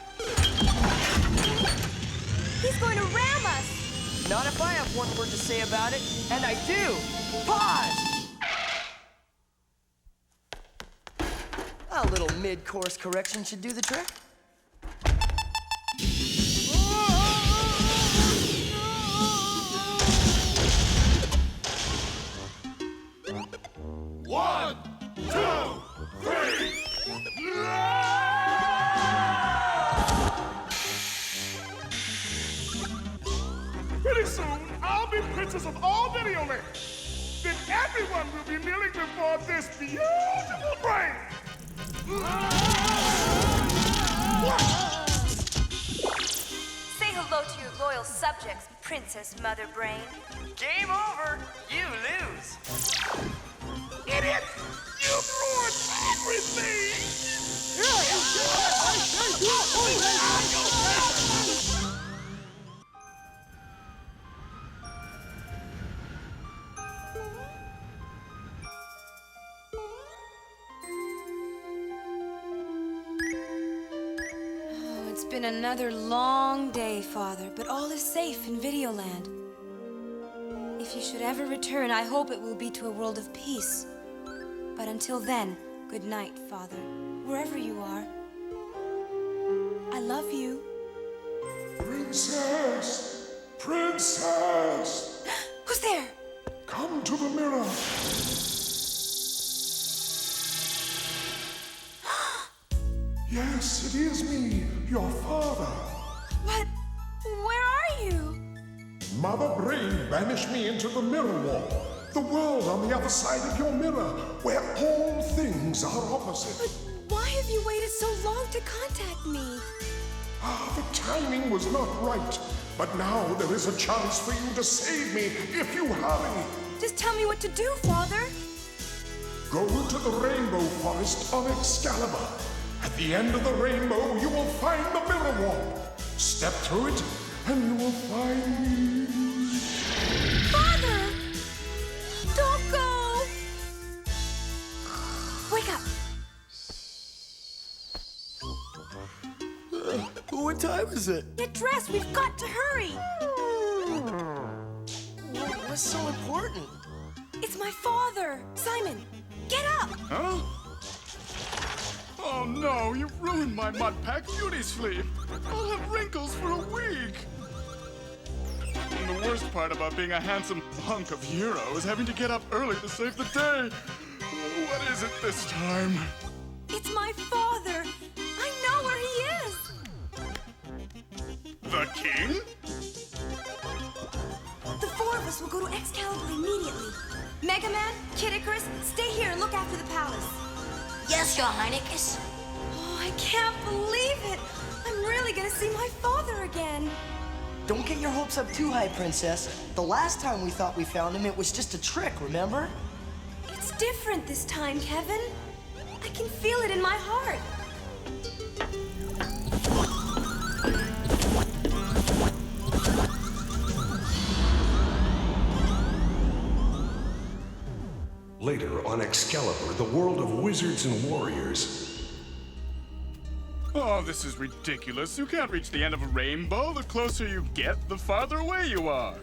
[SPEAKER 10] He's going to ram us!
[SPEAKER 5] Not if I have one word to say about it, and I do! Pause! A little mid-course correction should do the trick.
[SPEAKER 2] One, two, three! Pretty soon, I'll be princess of all Videoland. Then everyone will be kneeling before this beautiful brain.
[SPEAKER 10] Say hello to your loyal subjects, Princess Mother Brain.
[SPEAKER 5] Game over! You lose!
[SPEAKER 2] Idiot! You've ruined everything!
[SPEAKER 10] Oh, it's been another long day, Father, but all is safe in Videoland. If you should ever return, I hope it will be to a world of peace. But until then, good night, Father, wherever you are. I love you.
[SPEAKER 2] Princess! Princess!
[SPEAKER 10] Who's there?
[SPEAKER 2] Come to the mirror. Yes, it is me, your father.
[SPEAKER 10] But where are you?
[SPEAKER 2] Mother Brain banished me into the mirror wall, the world on the other side of your mirror, where all things are opposite.
[SPEAKER 10] But why have you waited so long to contact me?
[SPEAKER 2] The timing was not right.
[SPEAKER 1] But now there is a chance for you to save me if you hurry.
[SPEAKER 10] Just tell me what to do, Father.
[SPEAKER 1] Go to the Rainbow Forest on Excalibur. At the end of the rainbow, you will find the mirror warp. Step through it, and you will find me.
[SPEAKER 10] Father! Don't go! Wake up!
[SPEAKER 5] What time is it?
[SPEAKER 10] Get dressed! We've got to hurry!
[SPEAKER 5] What's so important?
[SPEAKER 10] It's my father! Simon, get up!
[SPEAKER 6] Huh? Oh no, you've ruined my mud pack beauty sleep. I'll have wrinkles for a week. And the worst part about being a handsome hunk of hero is having to get up early to save the day. What is it this time?
[SPEAKER 10] It's my father! I know where he is!
[SPEAKER 6] The king?
[SPEAKER 10] The four of us will go to Excalibur immediately. Mega Man, Kid Icarus, stay here and look after the palace.
[SPEAKER 15] Yes, Your Highness.
[SPEAKER 10] Oh, I can't believe it! I'm really gonna see my father again.
[SPEAKER 5] Don't get your hopes up too high, Princess. The last time we thought we found him, it was just a trick, remember?
[SPEAKER 10] It's different this time, Kevin. I can feel it in my heart.
[SPEAKER 1] Later on Excalibur, the world of wizards and warriors.
[SPEAKER 6] Oh, this is ridiculous. You can't reach the end of a rainbow. The closer you get, the farther away you are.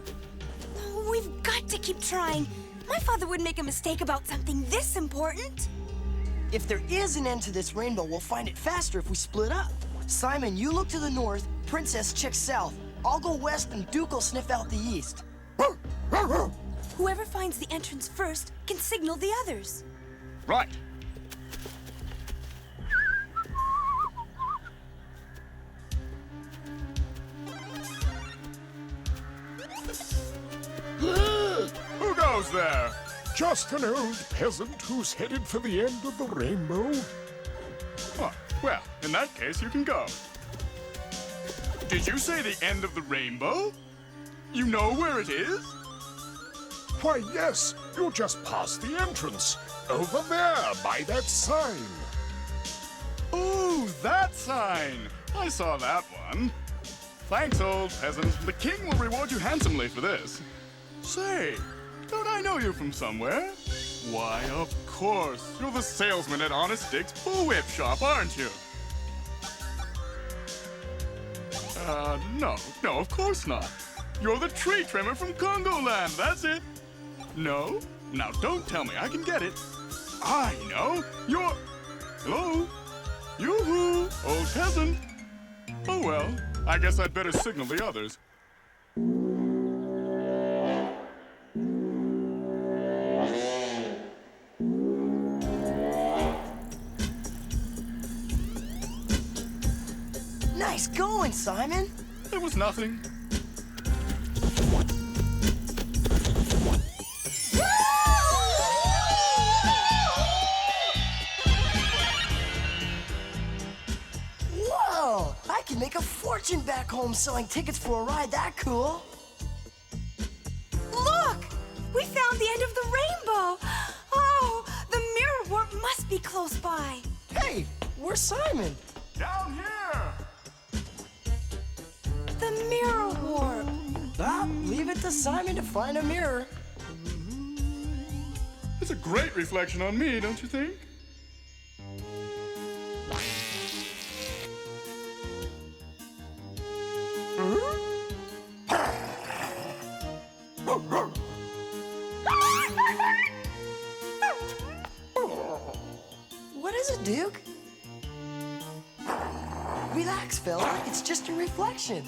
[SPEAKER 10] Oh, we've got to keep trying. My father would make a mistake about something this important.
[SPEAKER 5] If there is an end to this rainbow, we'll find it faster if we split up. Simon, you look to the north, Princess check south. I'll go west and Duke will sniff out the east.
[SPEAKER 10] Whoever finds the entrance first can signal the others.
[SPEAKER 6] Right. Who goes there?
[SPEAKER 1] Just an old peasant who's headed for the end of the rainbow.
[SPEAKER 6] Oh, well, in that case, you can go. Did you say the end of the rainbow? You know where it is?
[SPEAKER 1] Why, yes, you just passed the entrance. Over there, by that sign.
[SPEAKER 6] Oh, that sign! I saw that one. Thanks, old peasant. The king will reward you handsomely for this. Say, don't I know you from somewhere? Why, of course. You're the salesman at Honest Dick's Bullwhip Shop, aren't you? No, of course not. You're the tree trimmer from Congo Land, that's it. No? Now don't tell me, I can get it. I know, you're... Hello? Yoo-hoo, old peasant. Oh well, I guess I'd better signal the others.
[SPEAKER 5] Nice going, Simon.
[SPEAKER 6] It was nothing.
[SPEAKER 5] Whoa! I can make a fortune back home selling tickets for a ride that cool.
[SPEAKER 10] Look! We found the end of the rainbow! Oh, the mirror warp must be close by.
[SPEAKER 5] Hey, where's Simon?
[SPEAKER 6] Down here!
[SPEAKER 10] The mirror warp.
[SPEAKER 5] Leave it to Simon to find a mirror.
[SPEAKER 6] It's a great reflection on me, don't you think?
[SPEAKER 5] What is it, Duke? Relax, fella. It's just a reflection.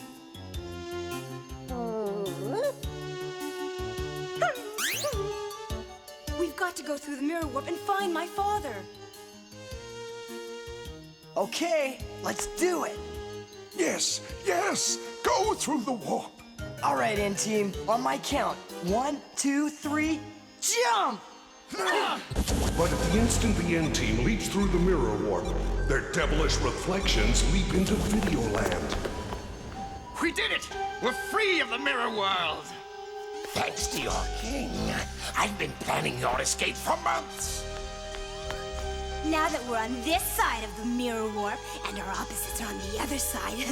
[SPEAKER 10] We've got to go through the mirror warp and find my father.
[SPEAKER 5] Okay, let's do it.
[SPEAKER 1] Yes, go through the warp.
[SPEAKER 5] All right, N-Team, on my count. 1, 2, 3, jump!
[SPEAKER 1] But at the instant the N-Team leaps through the mirror warp, their devilish reflections leap into Videoland.
[SPEAKER 3] We did it! We're free of the mirror world!
[SPEAKER 20] Thanks to your king, I've been planning your escape for months.
[SPEAKER 10] Now that we're on this side of the mirror warp and our opposites are on the other side,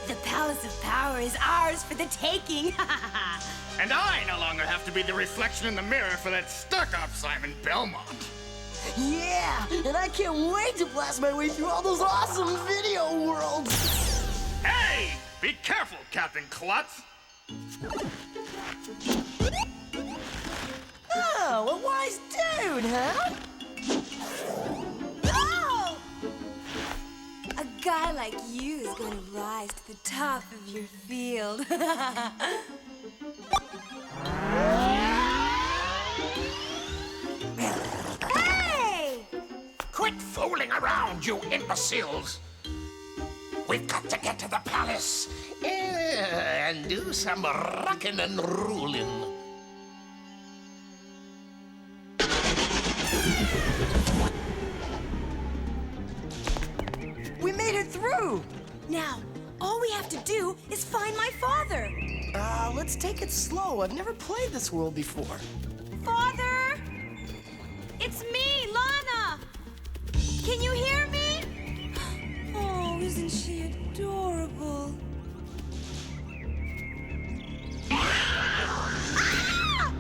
[SPEAKER 10] the Palace of Power is ours for the taking.
[SPEAKER 3] And I no longer have to be the reflection in the mirror for that stuck-up Simon Belmont.
[SPEAKER 5] Yeah, and I can't wait to blast my way through all those awesome video worlds.
[SPEAKER 3] Hey! Be careful, Captain Klutz!
[SPEAKER 5] Oh, a wise dude, huh?
[SPEAKER 10] Oh! A guy like you is going to rise to the top of your field. Hey!
[SPEAKER 20] Quit fooling around, you imbeciles. We've got to get to the palace and do some rockin' and roolin'.
[SPEAKER 5] We made it through!
[SPEAKER 10] Now, all we have to do is find my father.
[SPEAKER 5] Let's take it slow. I've never played this world before.
[SPEAKER 10] Father! It's me, Lana! Can you hear me? Oh, isn't she adorable? Ah!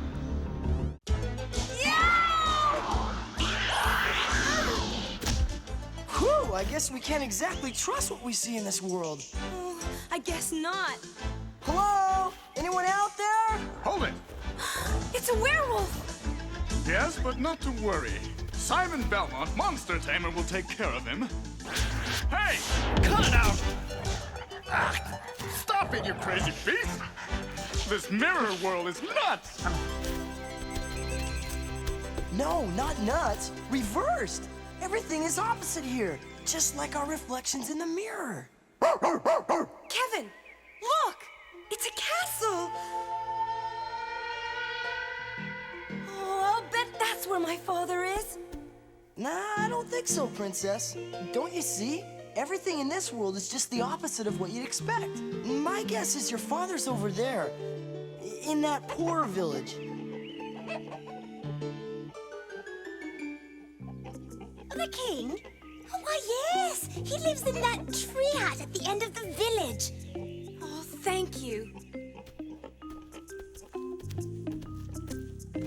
[SPEAKER 5] Whew, I guess we can't exactly trust what we see in this world.
[SPEAKER 10] Oh, I guess not.
[SPEAKER 5] Hello? Anyone out there?
[SPEAKER 6] Hold it!
[SPEAKER 10] It's a werewolf!
[SPEAKER 6] Yes, but not to worry. Simon Belmont, Monster Tamer, will take care of him. Hey! Cut it out! Ah, stop it, you crazy beast! This mirror world is nuts!
[SPEAKER 5] No, not nuts. Reversed. Everything is opposite here, just like our reflections in the mirror.
[SPEAKER 10] Kevin, look! It's a castle! Oh, I'll bet that's where my father is.
[SPEAKER 5] Nah, I don't think so, Princess. Don't you see? Everything in this world is just the opposite of what you'd expect. My guess is your father's over there, in that poor village.
[SPEAKER 17] The king? Oh, why, yes! He lives in that tree hut at the end of the village.
[SPEAKER 10] Oh, thank you.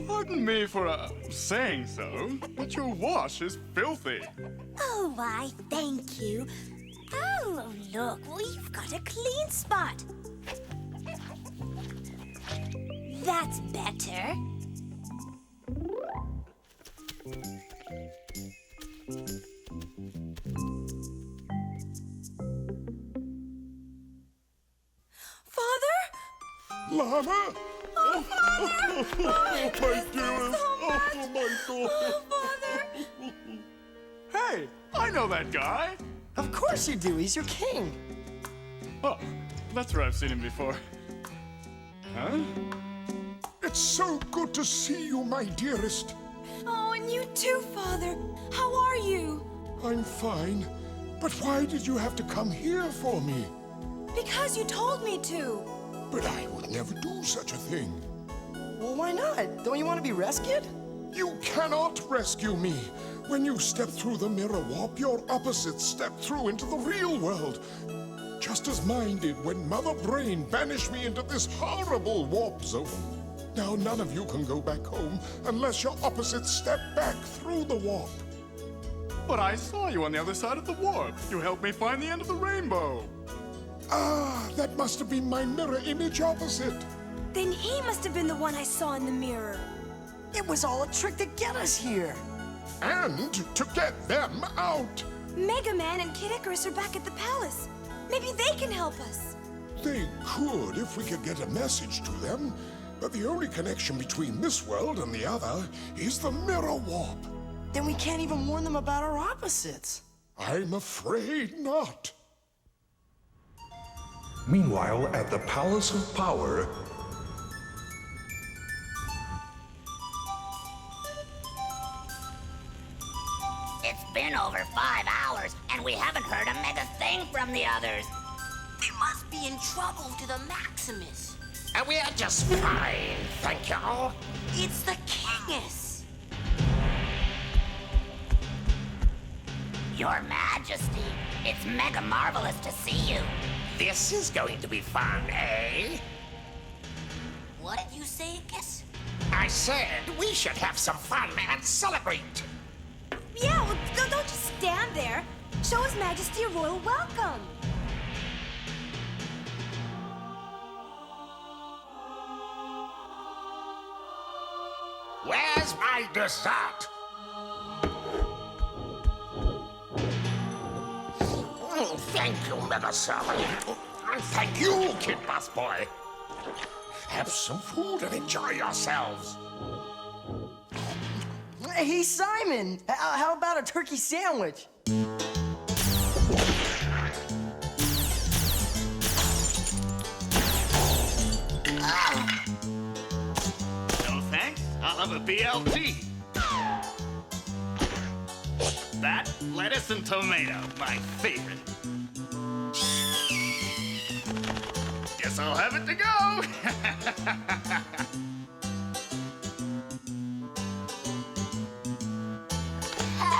[SPEAKER 6] Pardon me for saying so, but your wash is filthy.
[SPEAKER 17] Oh, why, thank you. Oh, look, well, you've got a clean spot. That's better.
[SPEAKER 10] Father?
[SPEAKER 2] Lana?
[SPEAKER 10] Oh, Father!
[SPEAKER 2] Oh, my dearest!
[SPEAKER 10] So
[SPEAKER 2] my daughter!
[SPEAKER 10] Father!
[SPEAKER 6] Hey, I know that guy.
[SPEAKER 5] Of course you do. He's your king.
[SPEAKER 6] Oh, that's where I've seen him before. Huh?
[SPEAKER 2] It's so good to see you, my dearest.
[SPEAKER 10] Oh, and you too, Father. How are you?
[SPEAKER 2] I'm fine. But why did you have to come here for me?
[SPEAKER 10] Because you told me to.
[SPEAKER 2] But I would never do such a thing.
[SPEAKER 5] Well, why not? Don't you want to be rescued?
[SPEAKER 2] You cannot rescue me. When you step through the mirror warp, your opposites step through into the real world. Just as mine did when Mother Brain banished me into this horrible warp zone. Now none of you can go back home unless your opposites step back through the warp.
[SPEAKER 6] But I saw you on the other side of the warp. You helped me find the end of the rainbow.
[SPEAKER 2] Ah, that must have been my mirror image opposite.
[SPEAKER 10] Then he must have been the one I saw in the mirror.
[SPEAKER 5] It was all a trick to get us here.
[SPEAKER 2] And to get them out.
[SPEAKER 10] Mega Man and Kid Icarus are back at the palace. Maybe they can help us.
[SPEAKER 2] They could if we could get a message to them. But the only connection between this world and the other is the mirror warp.
[SPEAKER 5] Then we can't even warn them about our opposites.
[SPEAKER 2] I'm afraid not.
[SPEAKER 1] Meanwhile, at the Palace of Power,
[SPEAKER 9] It's been over 5 hours, and we haven't heard a mega thing from the others.
[SPEAKER 12] They must be
[SPEAKER 15] be in trouble to the Maximus.
[SPEAKER 20] We're just fine, thank you.
[SPEAKER 15] It's the Kingus.
[SPEAKER 9] Your Majesty, it's mega marvelous to see you.
[SPEAKER 20] This is going to be fun, eh?
[SPEAKER 15] What did you say, Gus?
[SPEAKER 20] I said we should have some fun and celebrate.
[SPEAKER 10] Yeah, well, don't just stand there. Show His Majesty a royal welcome.
[SPEAKER 20] Where's my dessert? Oh, thank you, Mega Servant. And thank you, Kid Bus Boy. Have some food and enjoy yourselves.
[SPEAKER 5] Hey, Simon, how about a turkey sandwich?
[SPEAKER 21] No thanks. I'll have a BLT. That, lettuce and tomato, my favorite. Guess I'll have it to go.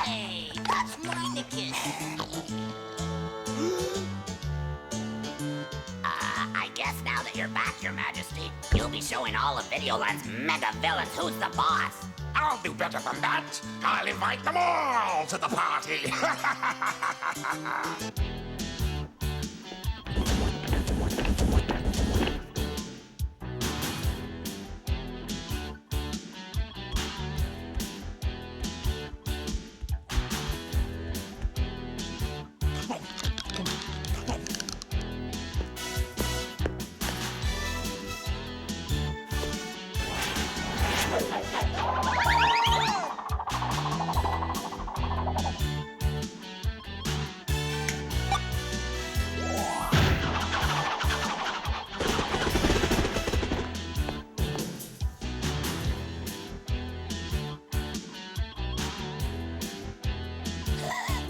[SPEAKER 15] Hey, that's Meineke.
[SPEAKER 9] I guess now that you're back, Your Majesty, you'll be showing all of Videoland's mega villains who's the boss.
[SPEAKER 20] I'll do better than that. I'll invite them all to the party.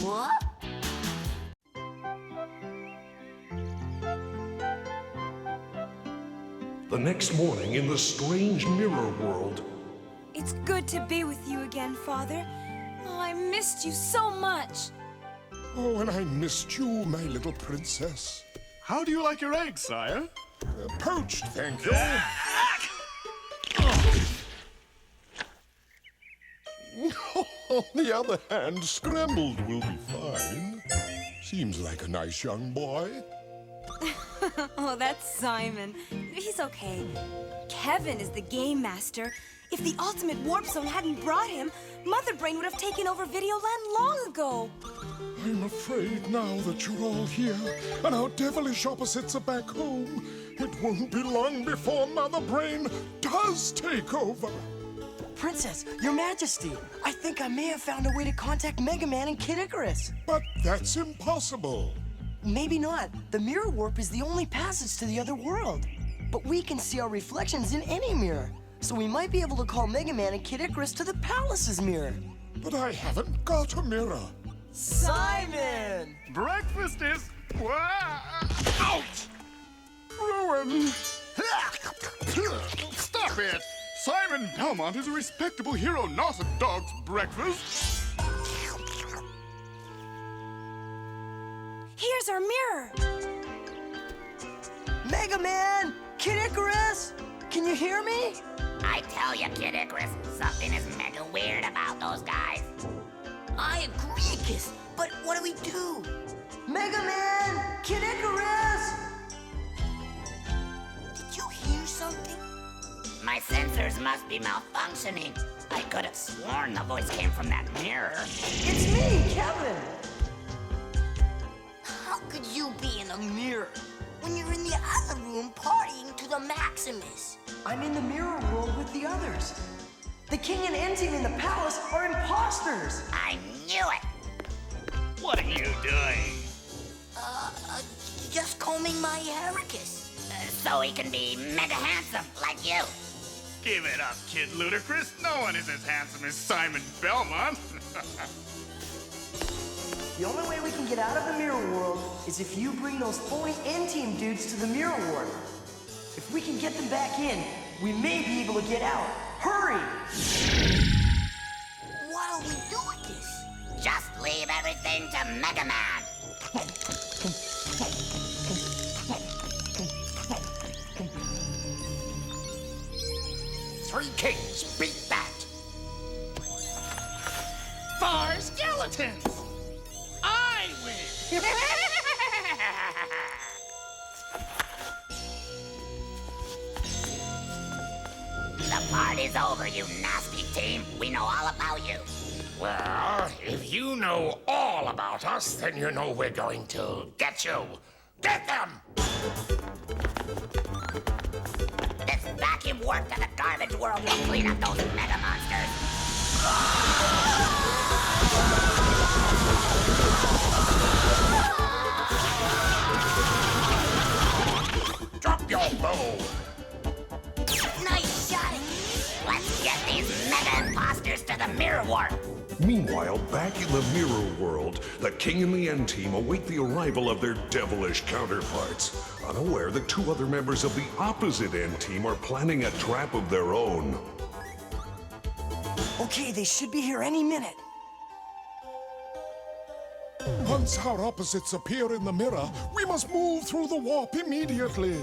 [SPEAKER 15] What?
[SPEAKER 1] The next morning in the strange mirror world,
[SPEAKER 10] It's good to be with you again, Father. Oh, I missed you so much.
[SPEAKER 2] Oh, and I missed you, my little princess.
[SPEAKER 6] How do you like your eggs, sire?
[SPEAKER 2] Poached, thank you. On the other hand, scrambled will be fine. Seems like a nice young boy.
[SPEAKER 10] Oh, that's Simon. He's okay. Kevin is the game master. If the ultimate warp zone hadn't brought him, Mother Brain would have taken over Videoland long ago.
[SPEAKER 2] I'm afraid now that you're all here and our devilish opposites are back home, it won't be long before Mother Brain does take over.
[SPEAKER 5] Princess, Your Majesty, I think I may have found a way to contact Mega Man and Kid Icarus.
[SPEAKER 2] But that's impossible.
[SPEAKER 5] Maybe not. The mirror warp is the only passage to the other world. But we can see our reflections in any mirror. So we might be able to call Mega Man and Kid Icarus to the palace's mirror.
[SPEAKER 2] But I haven't got a mirror.
[SPEAKER 5] Simon!
[SPEAKER 6] Breakfast is...
[SPEAKER 2] Ouch! Ruin!
[SPEAKER 6] Stop it! Simon Belmont is a respectable hero, not a dog's breakfast.
[SPEAKER 10] Here's our mirror.
[SPEAKER 5] Mega Man! Kid Icarus! Can you hear me?
[SPEAKER 9] I tell you, Kid Icarus, something is mega weird about those guys.
[SPEAKER 15] I agree, Gus, but what do we do?
[SPEAKER 5] Mega Man! Kid Icarus!
[SPEAKER 15] Did you hear something?
[SPEAKER 9] My sensors must be malfunctioning. I could have sworn the voice came from that mirror.
[SPEAKER 5] It's me, Kevin!
[SPEAKER 15] How could you be in a mirror when you're in the other room partying to the Maximus?
[SPEAKER 5] I'm in the mirror world with the others. The king and N-Team in the palace are imposters!
[SPEAKER 9] I knew it!
[SPEAKER 21] What are you doing?
[SPEAKER 15] Just combing my hair, Gus.
[SPEAKER 9] So he can be mega handsome like you.
[SPEAKER 6] Give it up, Kid Ludicrous. No one is as handsome as Simon Belmont.
[SPEAKER 5] The only way we can get out of the mirror world is if you bring those phony N-Team dudes to the mirror warp. If we can get them back in, we may be able to get out. Hurry!
[SPEAKER 9] What'll we do with this? Just leave everything to Mega Man.
[SPEAKER 20] Three kings beat that.
[SPEAKER 18] 4 skeletons. I win.
[SPEAKER 9] The party's over, you nasty team. We know all about you.
[SPEAKER 20] Well, if you know all about us, then you know we're going to get you. Get them!
[SPEAKER 9] Let's vacuum warp to the garbage world and clean up those mega monsters.
[SPEAKER 20] Drop your bow.
[SPEAKER 9] Nice shot. Let's get these mega imposters to the mirror warp.
[SPEAKER 1] Meanwhile, back in the mirror world, the King and the N-Team await the arrival of their devilish counterparts, unaware that 2 other members of the opposite N-Team are planning a trap of their own.
[SPEAKER 5] Okay, they should be here any minute.
[SPEAKER 2] Once our opposites appear in the mirror, we must move through the warp immediately.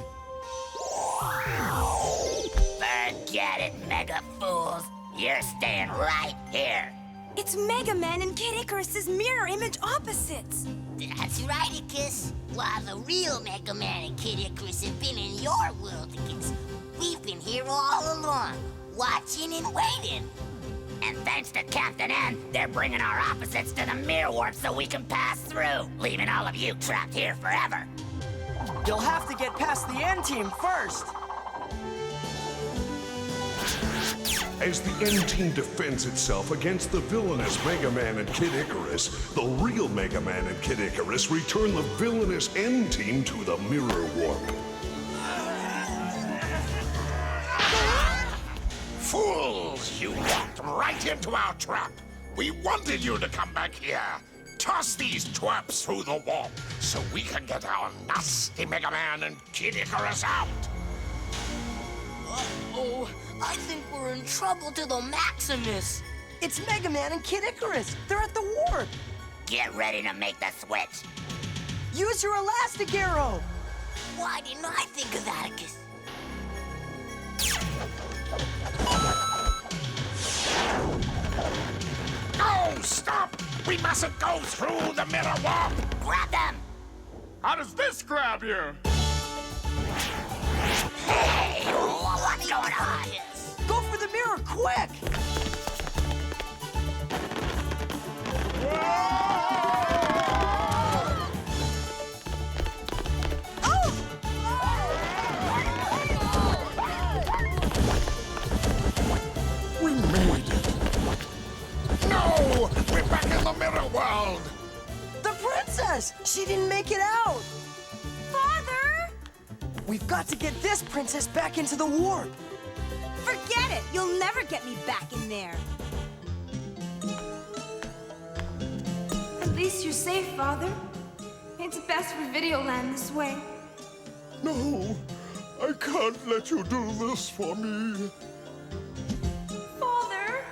[SPEAKER 9] Forget it, mega fools. You're staying right here.
[SPEAKER 10] It's Mega Man and Kid Icarus's mirror image opposites.
[SPEAKER 15] That's right, Icarus. While the real Mega Man and Kid Icarus have been in your world, Icarus, we've been here all along, watching and waiting.
[SPEAKER 9] And thanks to Captain N, they're bringing our opposites to the mirror warp so we can pass through, leaving all of you trapped here forever.
[SPEAKER 5] You'll have to get past the N-Team first.
[SPEAKER 1] As the N-Team defends itself against the villainous Mega Man and Kid Icarus, the real Mega Man and Kid Icarus return the villainous N-Team to the mirror warp.
[SPEAKER 20] Fools! You walked right into our trap. We wanted you to come back here. Toss these twerps through the warp so we can get our nasty Mega Man and Kid Icarus out.
[SPEAKER 15] Uh-oh, I think we're in trouble to the Maximus.
[SPEAKER 5] It's Mega Man and Kid Icarus. They're at the warp.
[SPEAKER 9] Get ready to make the switch.
[SPEAKER 5] Use your elastic arrow.
[SPEAKER 15] Why didn't I think of that, Icarus?
[SPEAKER 20] No, stop! We mustn't go through the mirror warp!
[SPEAKER 9] Grab them!
[SPEAKER 18] How does this grab you?
[SPEAKER 9] Hey, what's going on?
[SPEAKER 5] Go for the mirror, quick!
[SPEAKER 20] We made it! No! We're back in the mirror world!
[SPEAKER 5] The princess! She didn't make it out!
[SPEAKER 10] Father!
[SPEAKER 5] We've got to get this princess back into the warp!
[SPEAKER 10] Forget it! You'll never get me back in there. At least you're safe, Father. It's best for Videoland this way.
[SPEAKER 2] No, I can't let you do this for me.
[SPEAKER 10] Father!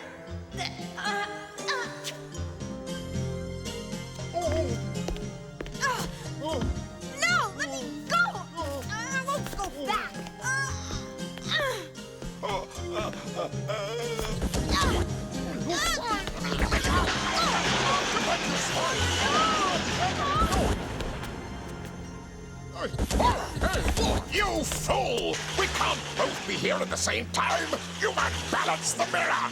[SPEAKER 10] No! Let me go! I won't go back!
[SPEAKER 20] You fool! We can't both be here at the same time! You must balance the mirror!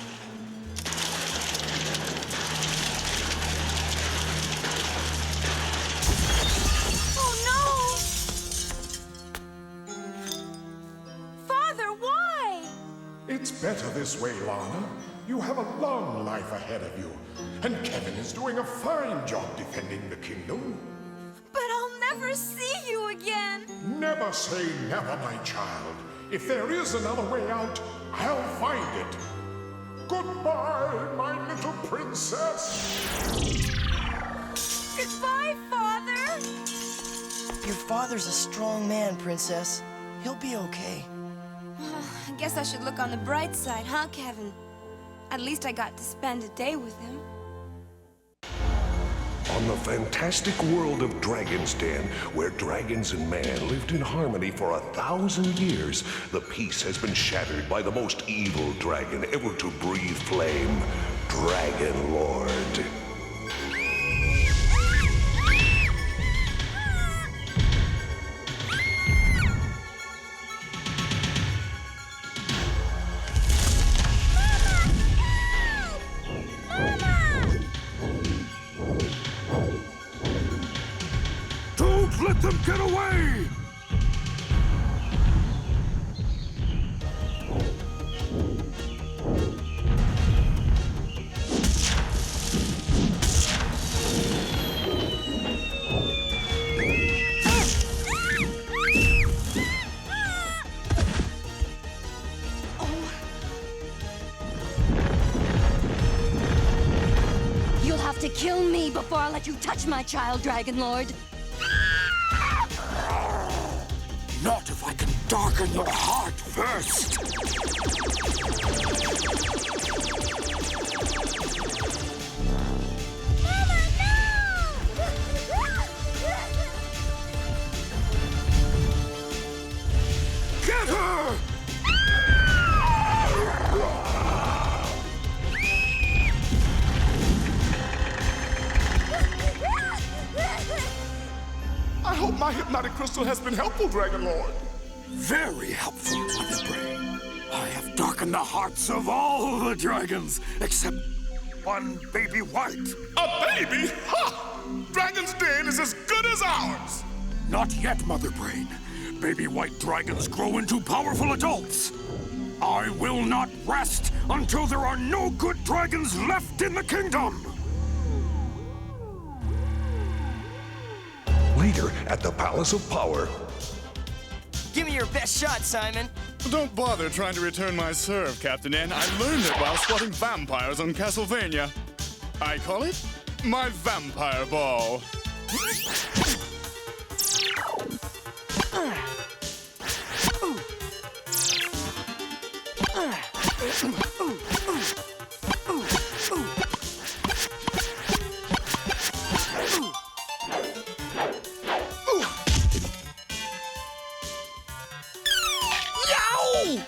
[SPEAKER 10] Oh no! Father, why?
[SPEAKER 2] It's better this way, Lana. You have a long life ahead of you. And Kevin is doing a fine job defending the kingdom.
[SPEAKER 10] But I'll never see you again.
[SPEAKER 2] Never say never, my child. If there is another way out, I'll find it. Goodbye, my little princess.
[SPEAKER 10] Goodbye, Father!
[SPEAKER 5] Your father's a strong man, Princess. He'll be okay.
[SPEAKER 10] I guess I should look on the bright side, huh, Kevin? At least I got to spend a day with him.
[SPEAKER 1] On the fantastic world of Dragon's Den, where dragons and man lived in harmony for 1,000 years, the peace has been shattered by the most evil dragon ever to breathe flame, Dragon Lord.
[SPEAKER 11] Let them get away!
[SPEAKER 7] You'll have to kill me before I let you touch my child, Dragon Lord.
[SPEAKER 11] Not if I can darken your heart first! Get her!
[SPEAKER 2] I hope my hypnotic crystal has been helpful, Dragon Lord.
[SPEAKER 11] Very helpful, WildBrain. I have darkened the hearts of all the dragons, except one baby white.
[SPEAKER 2] A baby? Ha! Dragon's Den is as good as ours.
[SPEAKER 11] Not yet, WildBrain. Baby white dragons grow into powerful adults. I will not rest until there are no good dragons left in the kingdom.
[SPEAKER 1] Later, at the Palace of Power.
[SPEAKER 5] Give me your best shot, Simon.
[SPEAKER 6] Don't bother trying to return my serve, Captain N. I learned it while swatting vampires on Castlevania. I call it my vampire ball.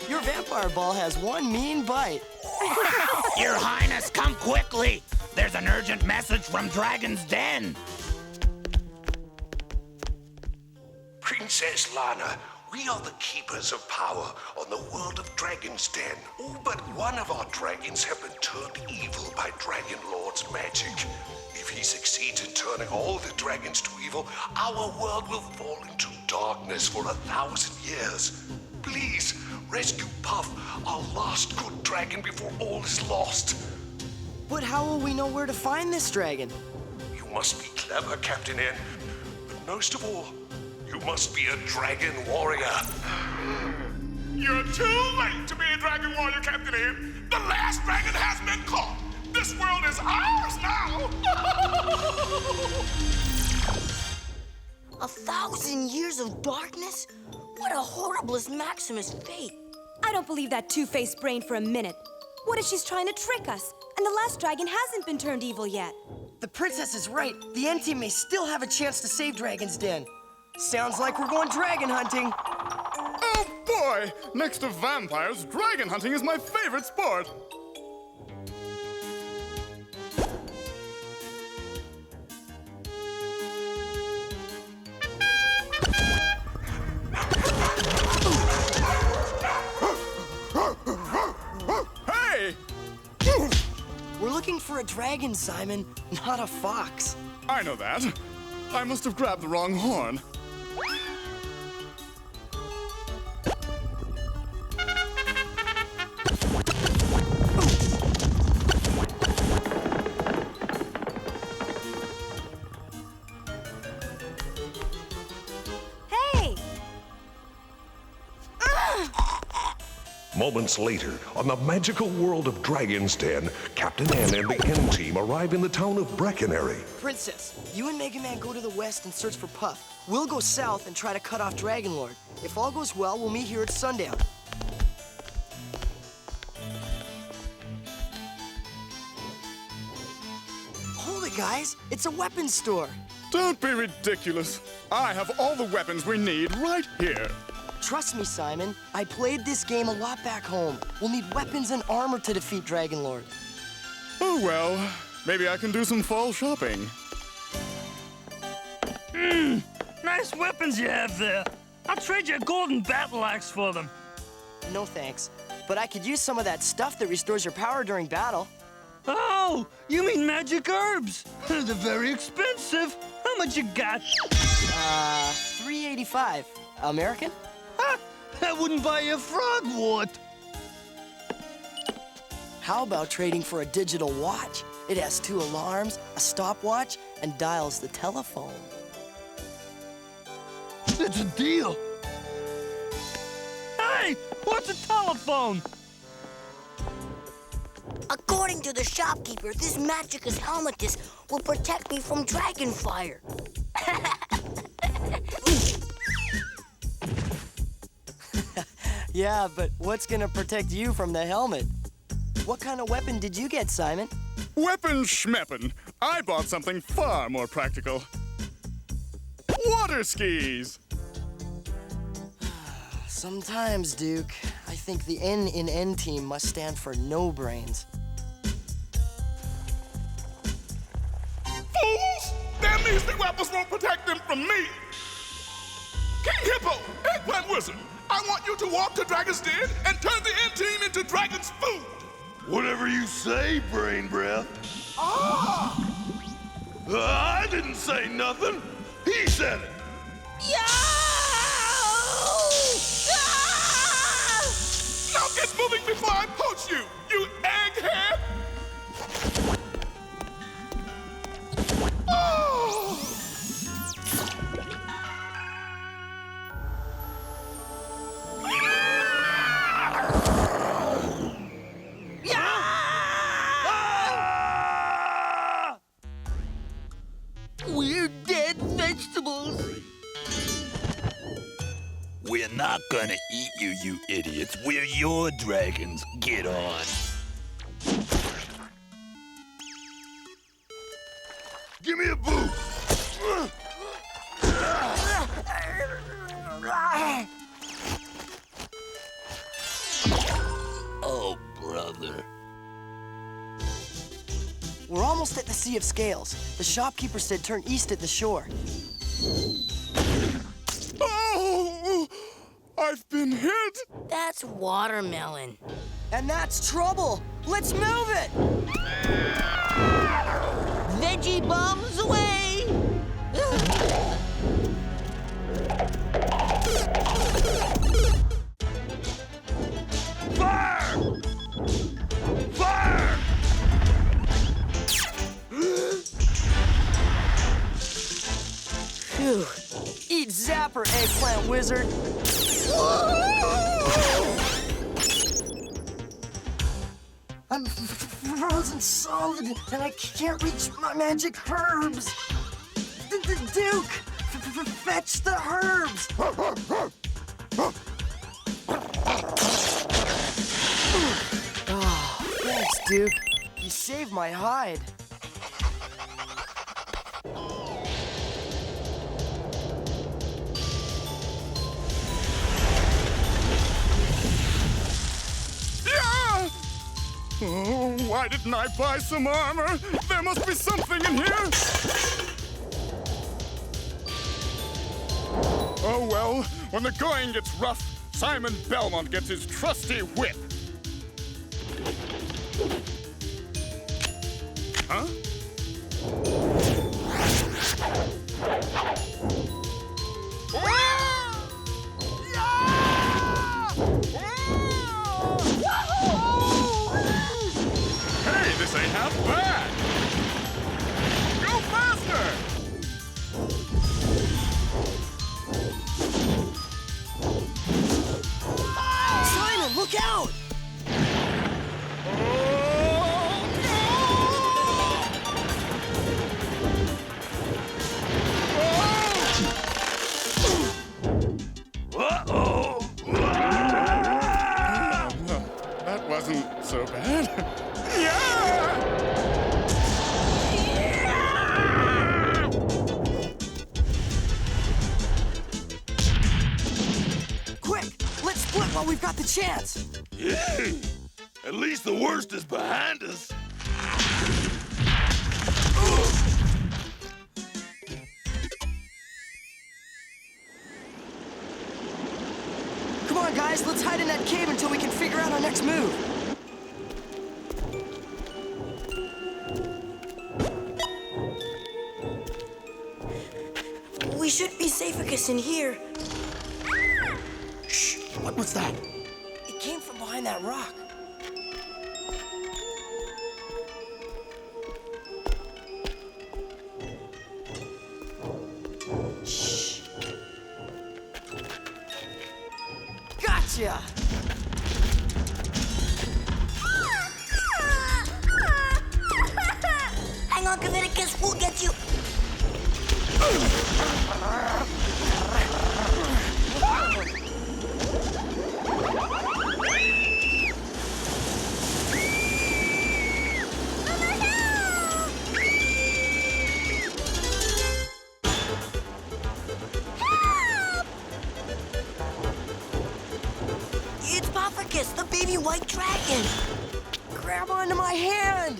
[SPEAKER 5] Your vampire ball has one mean bite.
[SPEAKER 9] Your Highness, come quickly! There's an urgent message from Dragon's Den.
[SPEAKER 1] Princess Lana, we are the keepers of power on the world of Dragon's Den. All but one of our dragons have been turned evil by Dragon Lord's magic. If he succeeds in turning all the dragons to evil, our world will fall into darkness for 1,000 years. Please, rescue Puff, our last good dragon, before all is lost.
[SPEAKER 5] But how will we know where to find this dragon?
[SPEAKER 1] You must be clever, Captain N. But most of all, you must be a dragon warrior.
[SPEAKER 2] You're too late to be a dragon warrior, Captain N. The last dragon has been caught. This world is ours now.
[SPEAKER 5] 1,000 years of darkness? What a horriblest Maximus fate.
[SPEAKER 10] I don't believe that two-faced brain for a minute. What if she's trying to trick us? And the last dragon hasn't been turned evil yet.
[SPEAKER 5] The princess is right. The N-Team may still have a chance to save Dragon's Den. Sounds like we're going dragon hunting.
[SPEAKER 6] Oh boy! Next to vampires, dragon hunting is my favorite sport. Hey!
[SPEAKER 5] We're looking for a dragon, Simon, not a fox.
[SPEAKER 6] I know that. I must have grabbed the wrong horn.
[SPEAKER 10] Hey!
[SPEAKER 1] Moments later, on the magical world of Dragon's Den, Captain N and the N team arrive in the town of Breckenary.
[SPEAKER 5] Princess, you and Mega Man go to the west and search for Puff. We'll go south and try to cut off Dragon Lord. If all goes well, we'll meet here at sundown. Hold it, guys. It's a weapons store.
[SPEAKER 6] Don't be ridiculous. I have all the weapons we need right here.
[SPEAKER 5] Trust me, Simon. I played this game a lot back home. We'll need weapons and armor to defeat Dragon Lord.
[SPEAKER 6] Oh, well, maybe I can do some fall shopping.
[SPEAKER 8] Nice weapons you have there. I'll trade you a golden battle axe for them.
[SPEAKER 5] No thanks, but I could use some of that stuff that restores your power during battle.
[SPEAKER 8] Oh, you mean magic herbs? They're very expensive. How much you got?
[SPEAKER 5] $3.85. American?
[SPEAKER 8] Ha! That wouldn't buy you a frog wart.
[SPEAKER 5] How about trading for a digital watch? It has 2 alarms, a stopwatch, and dials the telephone.
[SPEAKER 8] It's a deal. Hey, what's a telephone?
[SPEAKER 15] According to the shopkeeper, this Magicus helmetus will protect me from dragon fire.
[SPEAKER 5] Yeah, but what's gonna protect you from the helmet? What kind of weapon did you get, Simon?
[SPEAKER 6] Weapon schmeppin'. I bought something far more practical. Water skis!
[SPEAKER 5] Sometimes, Duke, I think the N in N team must stand for no brains.
[SPEAKER 2] Fools! Damn measly weapons won't protect them from me! King Hippo, Eggplant Wizard, I want you to walk to Dragon's Den and turn the N team into Dragon's food!
[SPEAKER 22] Whatever you say, Brain Breath.
[SPEAKER 2] Ah!
[SPEAKER 22] I didn't say nothing. He said it.
[SPEAKER 2] Now get moving before I poach you, you egghead! Oh!
[SPEAKER 12] We're dead vegetables.
[SPEAKER 23] We're not gonna eat you, you idiots. We're your dragons. Get on.
[SPEAKER 22] Give me a boot.
[SPEAKER 23] Oh, brother.
[SPEAKER 5] We're almost at the Sea of Scales. The shopkeeper said turn east at the shore.
[SPEAKER 2] Oh! I've been hit!
[SPEAKER 15] That's watermelon.
[SPEAKER 5] And that's trouble! Let's move it!
[SPEAKER 12] Veggie bombs away!
[SPEAKER 22] Fire! Fire!
[SPEAKER 5] Phew. Eat Zapper, Eggplant Wizard! I'm frozen solid, and I can't reach my magic herbs! Duke! Fetch the herbs! Oh, thanks, Duke. You saved my hide.
[SPEAKER 6] Oh, why didn't I buy some armor? There must be something in here! Oh well, when the going gets rough, Simon Belmont gets his trusty whip. Huh? Hey, this ain't half bad! Go faster!
[SPEAKER 5] Simon, look out!
[SPEAKER 6] so bad. Yeah!
[SPEAKER 5] Quick, let's split while we've got the chance.
[SPEAKER 23] Yay! At least the worst is behind us.
[SPEAKER 5] Come on, guys, let's hide in that cave until we can figure out our next move.
[SPEAKER 4] We should be safest in here.
[SPEAKER 5] Shh, what was that? It came from behind that rock. Shh. Gotcha!
[SPEAKER 15] Hang on, Leviticus, we'll get you.
[SPEAKER 4] It's Bufficus, the baby white dragon.
[SPEAKER 5] Grab onto my hand!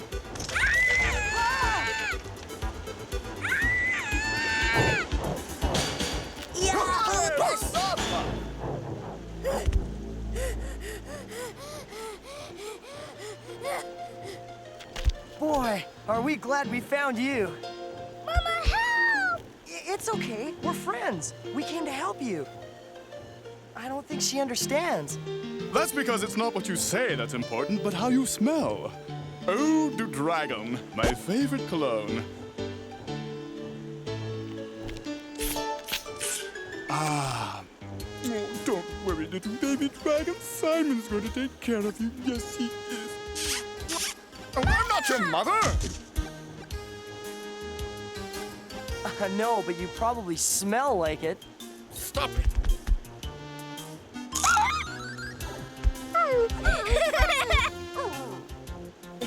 [SPEAKER 5] Boy, are we glad we found you.
[SPEAKER 15] Mama, help!
[SPEAKER 5] It's okay, we're friends. We came to help you. I don't think she understands.
[SPEAKER 6] That's because it's not what you say that's important, but how you smell. Eau de Dragon, my favorite cologne. Ah. Oh, don't worry, little baby dragon. Simon's going to take care of you. Yes, he is. Oh, I'm not your mother!
[SPEAKER 5] No, but you probably smell like it.
[SPEAKER 6] Stop it!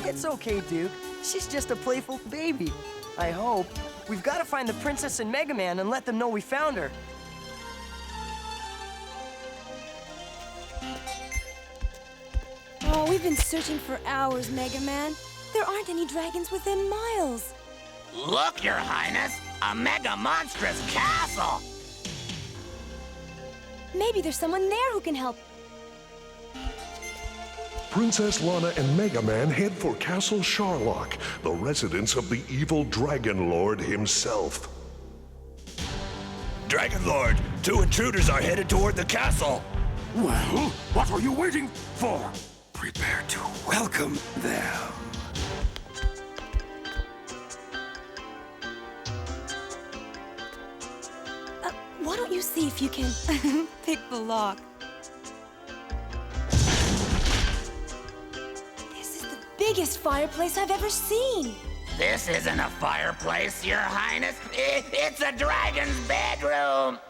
[SPEAKER 5] It's okay, Duke. She's just a playful baby. I hope. We've got to find the princess and Mega Man and let them know we found her.
[SPEAKER 10] Oh, we've been searching for hours, Mega Man. There aren't any dragons within miles.
[SPEAKER 9] Look, Your Highness! A mega monstrous castle!
[SPEAKER 10] Maybe there's someone there who can help.
[SPEAKER 1] Princess Lana and Mega Man head for Castle Sharlock, the residence of the evil Dragon Lord himself.
[SPEAKER 23] Dragon Lord, 2 intruders are headed toward the castle.
[SPEAKER 11] Well, what are you waiting for? Prepare to welcome them.
[SPEAKER 10] Why don't you see if you can pick the lock? This is the biggest fireplace I've ever seen.
[SPEAKER 9] This isn't a fireplace, Your Highness. It's a dragon's bedroom.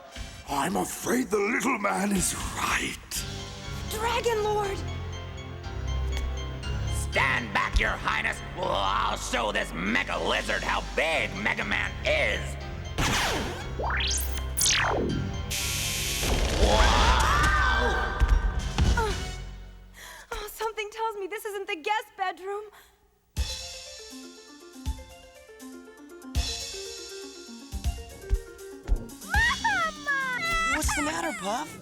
[SPEAKER 11] I'm afraid the little man is right.
[SPEAKER 10] Dragon Lord!
[SPEAKER 9] Stand back, Your Highness. Well, I'll show this mega lizard how big Mega Man is. Wow!
[SPEAKER 10] Oh, something tells me this isn't the guest bedroom.
[SPEAKER 5] What's the matter, Puff?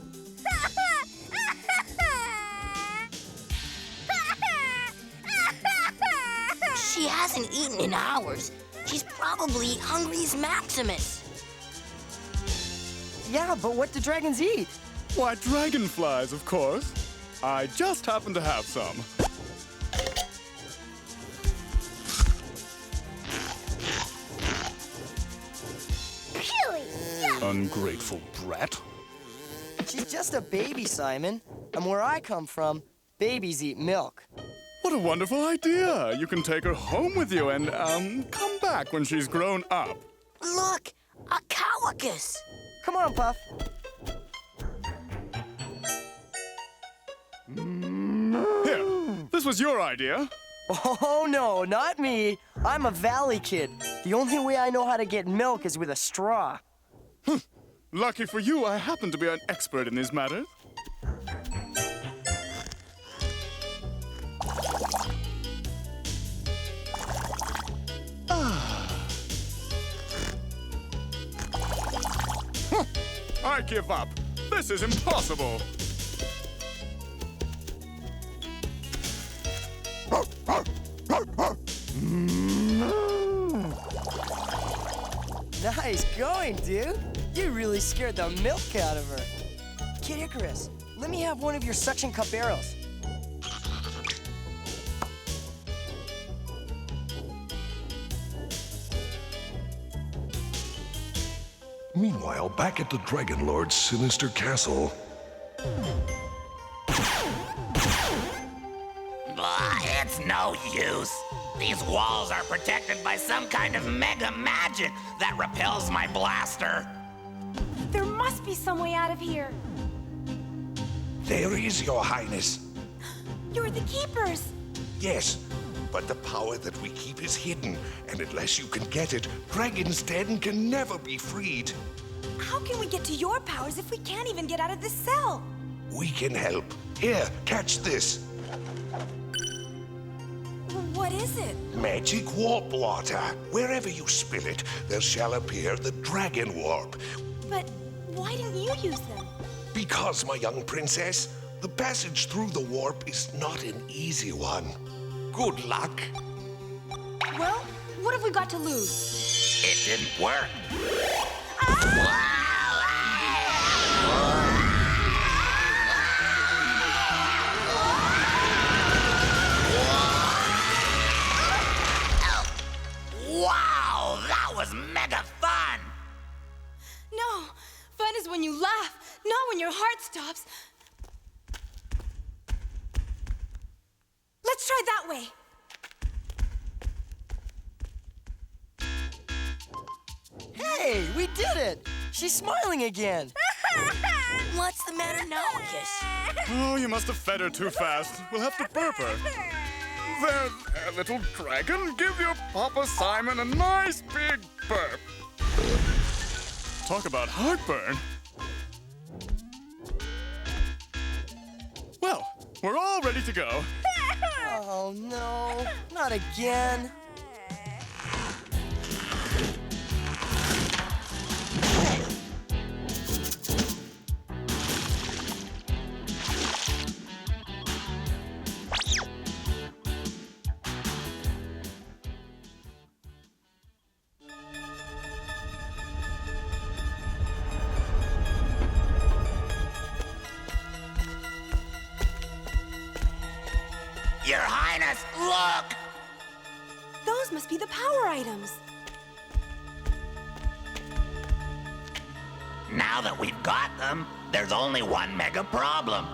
[SPEAKER 15] She hasn't eaten in hours. She's probably hungry as Maximus.
[SPEAKER 5] Yeah, but what do dragons eat?
[SPEAKER 6] Why, dragonflies, of course. I just happen to have some. Ungrateful brat.
[SPEAKER 5] She's just a baby, Simon. And where I come from, babies eat milk.
[SPEAKER 6] What a wonderful idea! You can take her home with you and, come back when she's grown up.
[SPEAKER 15] Look, a cowlicus.
[SPEAKER 5] Come on, Puff.
[SPEAKER 6] Here, this This was your idea.
[SPEAKER 5] Oh, no, not me. I'm a valley kid. The only way I know how to get milk is with a straw.
[SPEAKER 6] Lucky for you, I happen to be an expert in these matters. I give up. This is impossible.
[SPEAKER 5] Nice going, dude. You really scared the milk out of her. Kid Icarus, let me have one of your suction cup arrows.
[SPEAKER 1] Meanwhile, back at the Dragon Lord's sinister castle.
[SPEAKER 9] Blah, it's no use. These walls are protected by some kind of mega magic that repels my blaster.
[SPEAKER 10] There must be some way out of here.
[SPEAKER 20] There is, Your Highness.
[SPEAKER 10] You're the keepers.
[SPEAKER 20] Yes, but the power that we keep is hidden, and unless you can get it, Dragon's Den can never be freed.
[SPEAKER 10] How can we get to your powers if we can't even get out of this cell?
[SPEAKER 20] We can help. Here, catch this.
[SPEAKER 10] What is it?
[SPEAKER 20] Magic warp water. Wherever you spill it, there shall appear the dragon warp.
[SPEAKER 10] But why didn't you use them?
[SPEAKER 20] Because, my young princess, the passage through the warp is not an easy one. Good luck.
[SPEAKER 10] Well, what have we got to lose?
[SPEAKER 9] It didn't work. Wow, that was mega fun!
[SPEAKER 10] No, fun is when you laugh, not when your heart stops. Let's try that way.
[SPEAKER 5] Hey, we did it! She's smiling again.
[SPEAKER 4] What's the matter now, Kiss?
[SPEAKER 6] Oh, you must have fed her too fast. We'll have to burp her. There, little dragon. Give your Papa Simon a nice big burp. Talk about heartburn. Well, we're all ready to go.
[SPEAKER 5] Oh, no, not again.
[SPEAKER 9] Your Highness, look!
[SPEAKER 10] Those must be the power items.
[SPEAKER 9] Now that we've got them, there's only one mega problem.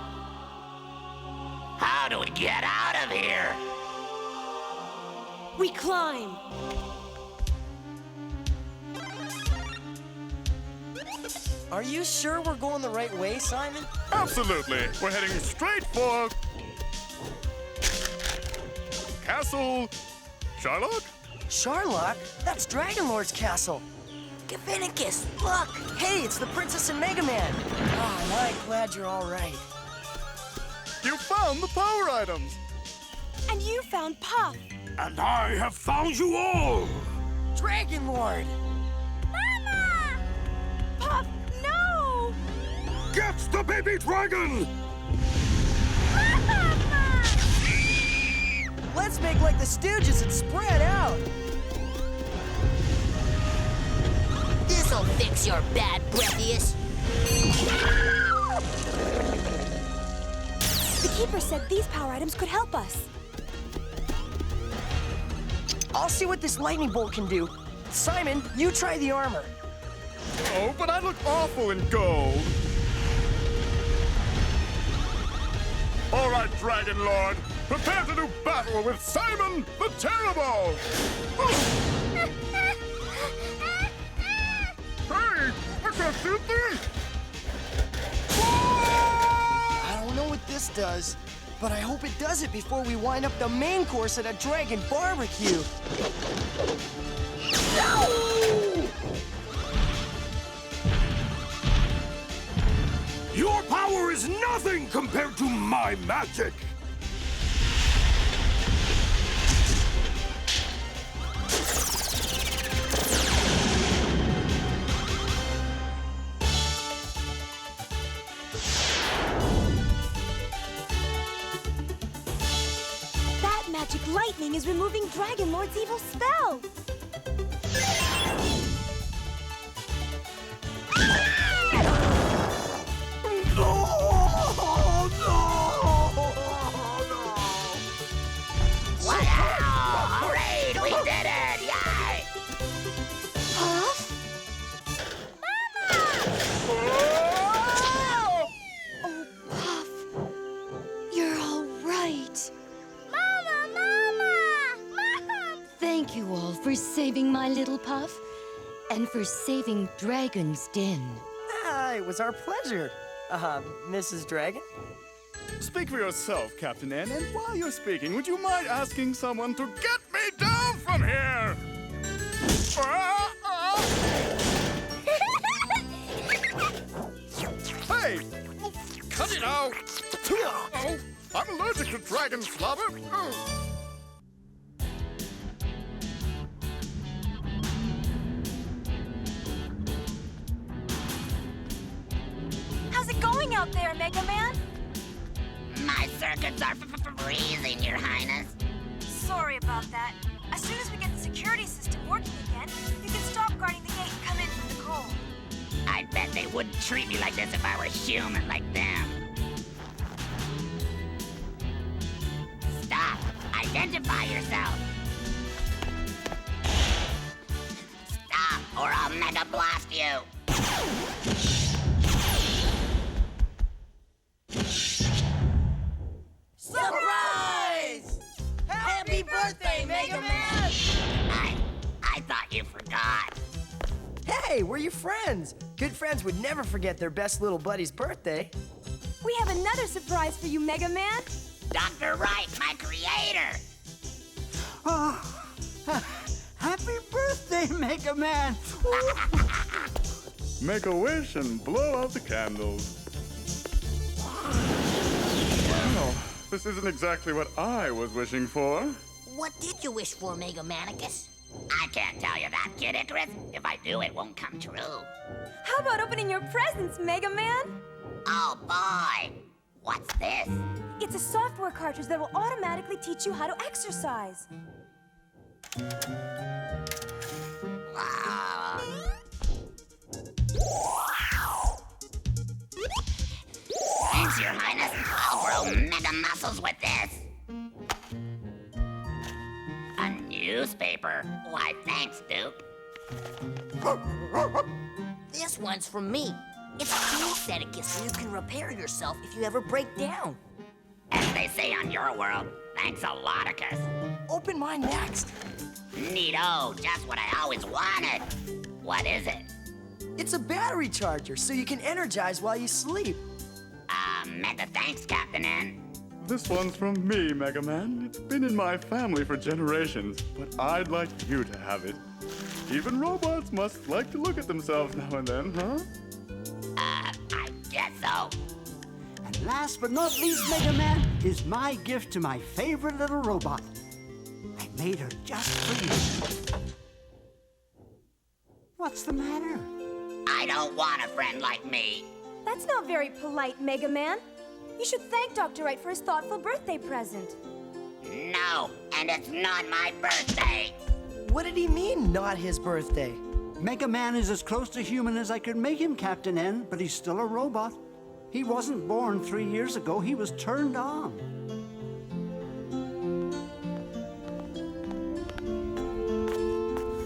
[SPEAKER 9] How do we get out of here?
[SPEAKER 10] We climb.
[SPEAKER 5] Are you sure we're going the right way, Simon?
[SPEAKER 6] Absolutely. We're heading straight for Castle Charlock?
[SPEAKER 5] Charlock? That's Dragon Lord's castle.
[SPEAKER 4] Gavanicus, look!
[SPEAKER 5] Hey, it's the Princess and Mega Man. Oh, I'm glad you're all right.
[SPEAKER 6] You found the power items.
[SPEAKER 10] And you found Puff.
[SPEAKER 11] And I have found you all!
[SPEAKER 5] Dragon Lord!
[SPEAKER 10] Mama! Puff, no!
[SPEAKER 11] Get the baby dragon!
[SPEAKER 5] Let's make like the Stooges and spread out.
[SPEAKER 15] This'll fix your bad breathiest.
[SPEAKER 10] The Keeper said these power items could help us.
[SPEAKER 5] I'll see what this lightning bolt can do. Simon, you try the armor.
[SPEAKER 6] Oh, but I look awful in gold. All right, Dragon Lord. Prepare to do battle with Simon the Terrible! Hey, I can't shoot this!
[SPEAKER 5] I don't know what this does. But I hope it does it before we wind up the main course at a dragon barbecue. No!
[SPEAKER 11] Your power is nothing compared to my magic!
[SPEAKER 10] That magic lightning is removing Dragon Lord's evil spell.
[SPEAKER 9] Wow! Hooray! We did it! Yay!
[SPEAKER 10] Puff? Oh, Puff. You're all right.
[SPEAKER 7] Thank you all for saving my little Puff and for saving Dragon's Den.
[SPEAKER 5] It was our pleasure, Mrs. Dragon.
[SPEAKER 6] Speak for yourself, Captain N, and while you're speaking, would you mind asking someone to get me down from here? Hey! Cut it out! Oh, I'm allergic to dragon slobber.
[SPEAKER 10] How's it going out there, Mega Man?
[SPEAKER 9] My circuits are freezing, Your Highness.
[SPEAKER 10] Sorry about that. As soon as we get the security system working again, you can stop guarding the gate and come in from the cold.
[SPEAKER 9] I bet they wouldn't treat me like this if I were human like them. Stop! Identify yourself! Stop, or I'll Mega Blast you!
[SPEAKER 12] Surprise! Happy birthday, Mega Man!
[SPEAKER 9] I thought you forgot.
[SPEAKER 5] Hey, we're your friends. Good friends would never forget their best little buddy's birthday.
[SPEAKER 10] We have another surprise for you, Mega Man.
[SPEAKER 9] Dr. Wright, my creator!
[SPEAKER 8] Happy birthday, Mega Man!
[SPEAKER 6] Make a wish and blow out the candles. Well, this isn't exactly what I was wishing for.
[SPEAKER 15] What did you wish for, Mega Manicus?
[SPEAKER 9] I can't tell you that, Kid Icarus. If I do, it won't come true.
[SPEAKER 10] How about opening your presents, Mega Man?
[SPEAKER 9] Oh, boy! What's this?
[SPEAKER 10] It's a software cartridge that will automatically teach you how to exercise.
[SPEAKER 9] Wow. Thanks, Your Highness. I'll grow mega muscles with this. A newspaper? Why, thanks, Duke.
[SPEAKER 15] This one's from me. It's a tool set it gets so you can repair yourself if you ever break down.
[SPEAKER 9] As they say on your world, thanks a loticus.
[SPEAKER 5] Open mine next.
[SPEAKER 9] Neato, just what I always wanted. What is it?
[SPEAKER 5] It's a battery charger, so you can energize while you sleep.
[SPEAKER 9] Mega thanks, Captain N.
[SPEAKER 6] This one's from me, Mega Man. It's been in my family for generations, but I'd like you to have it. Even robots must like to look at themselves now and then, huh?
[SPEAKER 9] I guess so.
[SPEAKER 8] And last but not least, Mega Man, is my gift to my favorite little robot. I made her just for you. What's the matter?
[SPEAKER 9] I don't want a friend like me.
[SPEAKER 10] That's not very polite, Mega Man. You should thank Dr. Wright for his thoughtful birthday present.
[SPEAKER 9] No, and it's not my birthday.
[SPEAKER 5] What did he mean, not his birthday?
[SPEAKER 8] Mega Man is as close to human as I could make him, Captain N, but he's still a robot. He wasn't born 3 years ago. He was turned on.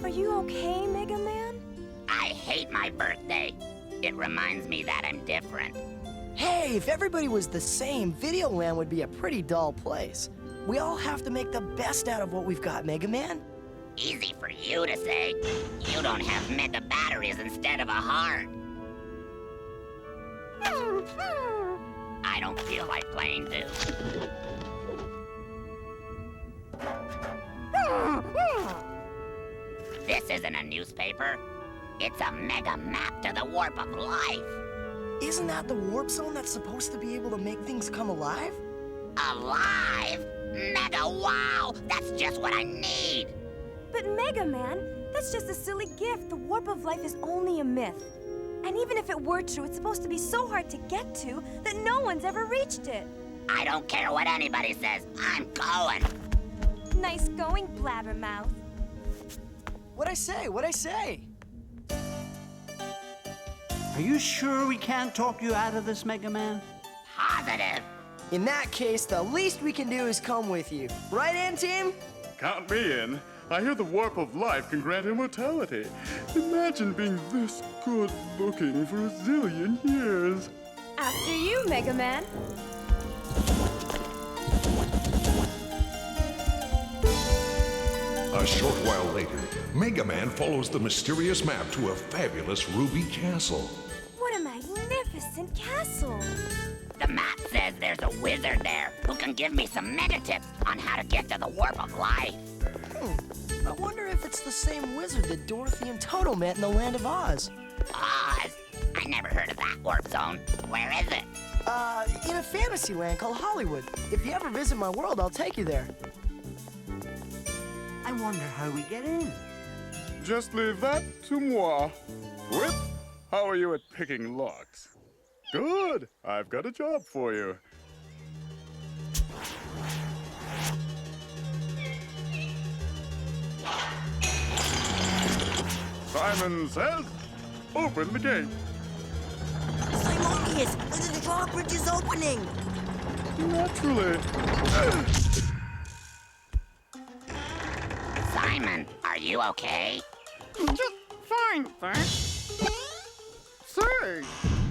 [SPEAKER 10] Are you okay, Mega Man?
[SPEAKER 9] I hate my birthday. It reminds me that I'm different.
[SPEAKER 5] Hey, if everybody was the same, Videoland would be a pretty dull place. We all have to make the best out of what we've got, Mega Man.
[SPEAKER 9] Easy for you to say. You don't have mega batteries instead of a heart. I don't feel like playing, dude. This isn't a newspaper. It's a mega map to the warp of life.
[SPEAKER 5] Isn't that the warp zone that's supposed to be able to make things come alive?
[SPEAKER 9] Alive? Mega wow! That's just what I need!
[SPEAKER 10] But Mega Man, that's just a silly gift. The warp of life is only a myth. And even if it were true, it's supposed to be so hard to get to that no one's ever reached it.
[SPEAKER 9] I don't care what anybody says. I'm going.
[SPEAKER 10] Nice going, Blabbermouth.
[SPEAKER 5] What'd I say? What'd I say?
[SPEAKER 8] Are you sure we can't talk you out of this, Mega Man?
[SPEAKER 9] Positive.
[SPEAKER 5] In that case, the least we can do is come with you. Right in, team?
[SPEAKER 6] Count me in. I hear the warp of life can grant immortality. Imagine being this good looking for a zillion years.
[SPEAKER 10] After you, Mega Man.
[SPEAKER 1] A short while later, Mega Man follows the mysterious map to a fabulous ruby castle.
[SPEAKER 10] What a magnificent castle.
[SPEAKER 9] The map says there's a wizard there who can give me some mega tips on how to get to the warp of life.
[SPEAKER 5] I wonder if it's the same wizard that Dorothy and Toto met in the Land of Oz.
[SPEAKER 9] Oz? I never heard of that warp zone. Where is it?
[SPEAKER 5] In a fantasy land called Hollywood. If you ever visit my world, I'll take you there.
[SPEAKER 8] I wonder how we get in.
[SPEAKER 6] Just leave that to moi. Whip, how are you at picking locks? Good. I've got a job for you. Simon says, open the gate.
[SPEAKER 12] Simonius, the drawbridge is opening.
[SPEAKER 6] Naturally.
[SPEAKER 9] Simon, are you okay?
[SPEAKER 13] Just fine, thanks. Say,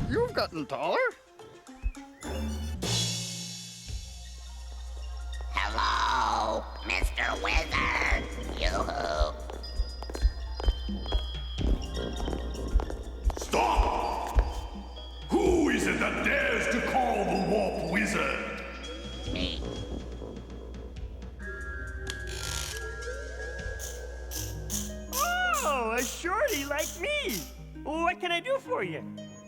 [SPEAKER 13] you've gotten taller.
[SPEAKER 9] Hello, Mr. Wizard. Yoo-hoo.
[SPEAKER 22] Stop! Who is it that dares to call the Warp Wizard?
[SPEAKER 9] Me.
[SPEAKER 14] Oh, a shorty like me. What can I do for you?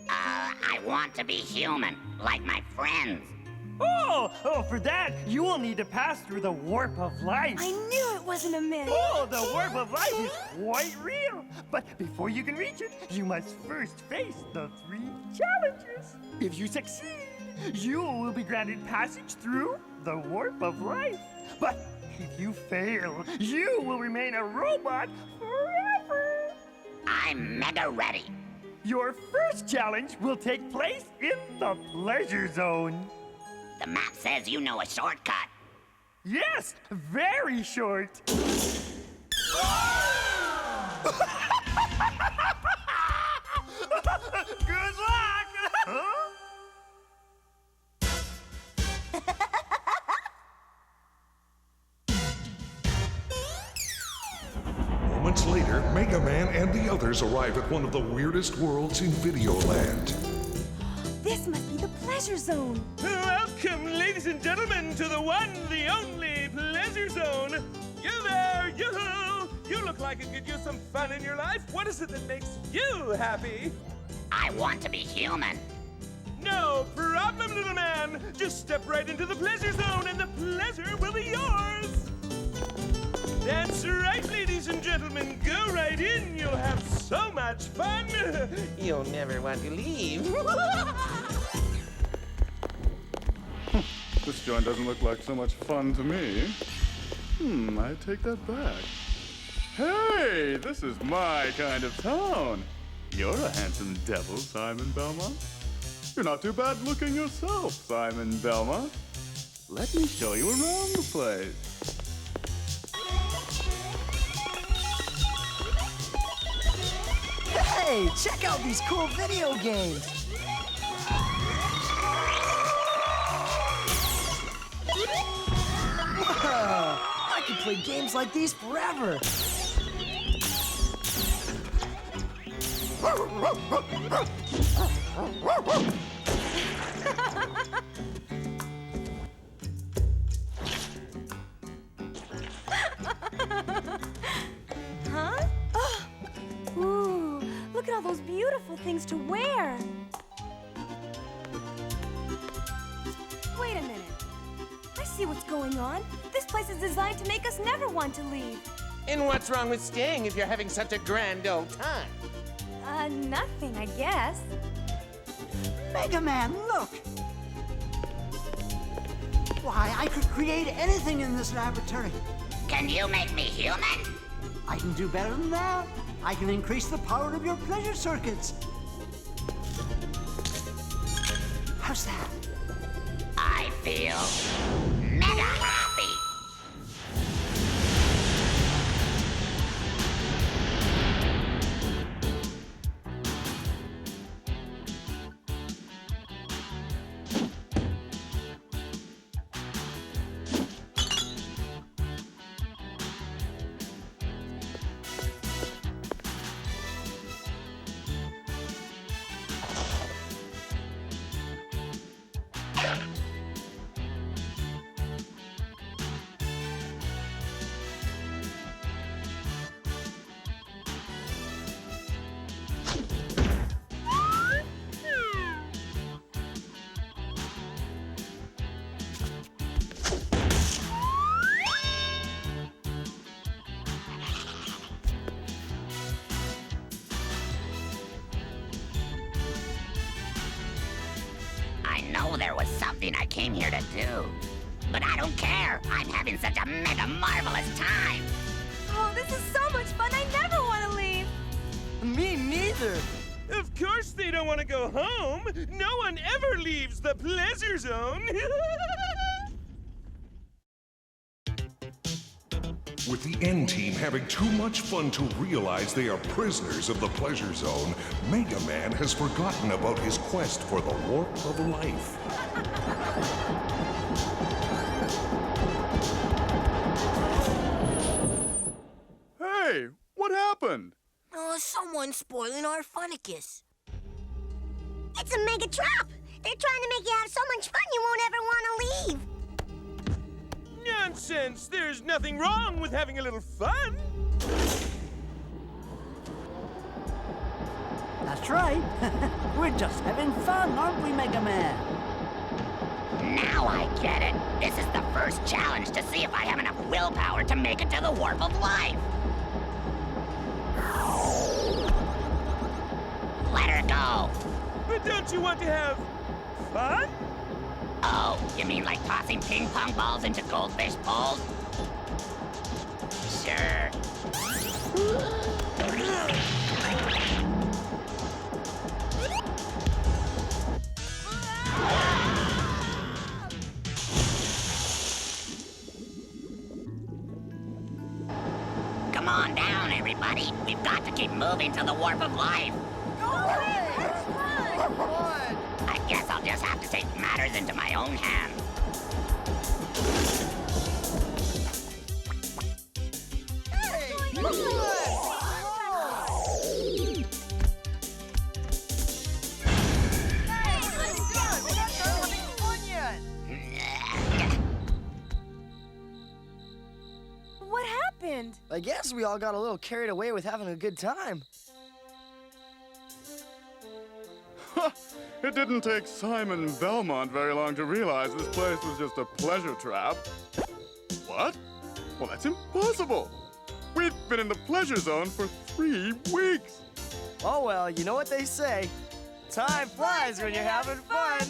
[SPEAKER 9] I want to be human, like my friends.
[SPEAKER 14] Oh, for that, you will need to pass through the warp of life.
[SPEAKER 10] I knew it wasn't a myth.
[SPEAKER 14] Oh, the warp of life is quite real. But before you can reach it, you must first face the 3 challenges. If you succeed, you will be granted passage through the warp of life. But if you fail, you will remain a robot forever.
[SPEAKER 9] I'm mega ready.
[SPEAKER 14] Your first challenge will take place in the pleasure zone.
[SPEAKER 9] The map says you know a shortcut.
[SPEAKER 14] Yes, very short. Good luck! Huh?
[SPEAKER 1] Moments later, Mega Man and the others arrive at one of the weirdest worlds in Videoland.
[SPEAKER 10] This must be the pleasure zone.
[SPEAKER 18] Welcome, ladies and gentlemen, to the one, the only pleasure zone. You there, yoo-hoo! You look like it could use some fun in your life. What is it that makes you happy?
[SPEAKER 9] I want to be human.
[SPEAKER 18] No problem, little man. Just step right into the pleasure zone and the pleasure will be yours. That's right, ladies and gentlemen. Go right in. You'll have so much fun. You'll never want to leave.
[SPEAKER 6] This joint doesn't look like so much fun to me. I take that back. Hey, this is my kind of town. You're a handsome devil, Simon Belmont. You're not too bad looking yourself, Simon Belmont. Let me show you around the place.
[SPEAKER 5] Hey, check out these cool video games. Whoa, I can play games like these forever.
[SPEAKER 10] beautiful things to wear. Wait a minute. I see what's going on. This place is designed to make us never want to leave.
[SPEAKER 3] And what's wrong with staying if you're having such a grand old time?
[SPEAKER 10] Nothing, I guess.
[SPEAKER 8] Mega Man, look! Why, I could create anything in this laboratory.
[SPEAKER 9] Can you make me human?
[SPEAKER 8] I can do better than that. I can increase the power of your pleasure circuits. How's that?
[SPEAKER 9] I feel mega happy. There was something I came here to do. But I don't care. I'm having such a mega marvelous time.
[SPEAKER 10] Oh, this is so much fun. I never want to leave.
[SPEAKER 5] Me neither.
[SPEAKER 18] Of course they don't want to go home. No one ever leaves the pleasure zone.
[SPEAKER 1] With the N Team having too much fun to realize they are prisoners of the pleasure zone, Mega Man has forgotten about his quest for the warp of life.
[SPEAKER 6] Hey, what happened?
[SPEAKER 4] Oh, someone's spoiling our Funnicus.
[SPEAKER 15] It's a mega trap! They're trying to make you have so much fun you won't ever want to leave!
[SPEAKER 18] Nonsense! There's nothing wrong with having a little fun.
[SPEAKER 8] That's right. We're just having fun, aren't we, Mega Man?
[SPEAKER 9] Now I get it. This is the first challenge to see if I have enough willpower to make it to the warp of life. Let her go.
[SPEAKER 18] But don't you want to have fun?
[SPEAKER 9] Oh, you mean like tossing ping pong balls into goldfish bowls? Sure. Come on down, everybody. We've got to keep moving to the warp of life. I guess I'll just have to take matters into my own hands.
[SPEAKER 10] What happened?
[SPEAKER 5] I guess we all got a little carried away with having a good time.
[SPEAKER 6] It didn't take Simon Belmont very long to realize this place was just a pleasure trap. What? Well, that's impossible. We've been in the pleasure zone for 3 weeks.
[SPEAKER 5] Oh, well, you know what they say. Time flies when you're having fun.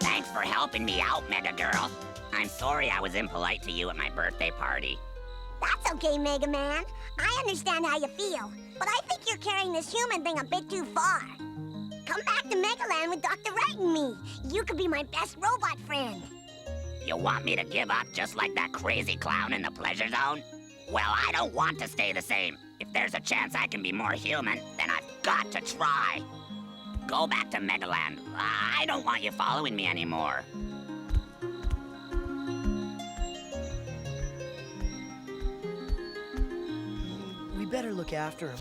[SPEAKER 9] Thanks for helping me out, Mega Girl. I'm sorry I was impolite to you at my birthday party.
[SPEAKER 15] That's okay, Mega Man. I understand how you feel, but I think you're carrying this human thing a bit too far. Come back to Megaland with Dr. Wright and me. You could be my best robot friend.
[SPEAKER 9] You want me to give up just like that crazy clown in the pleasure zone? Well, I don't want to stay the same. If there's a chance I can be more human, then I've got to try. Go back to Megaland. I don't want you following me anymore.
[SPEAKER 5] We better look after him.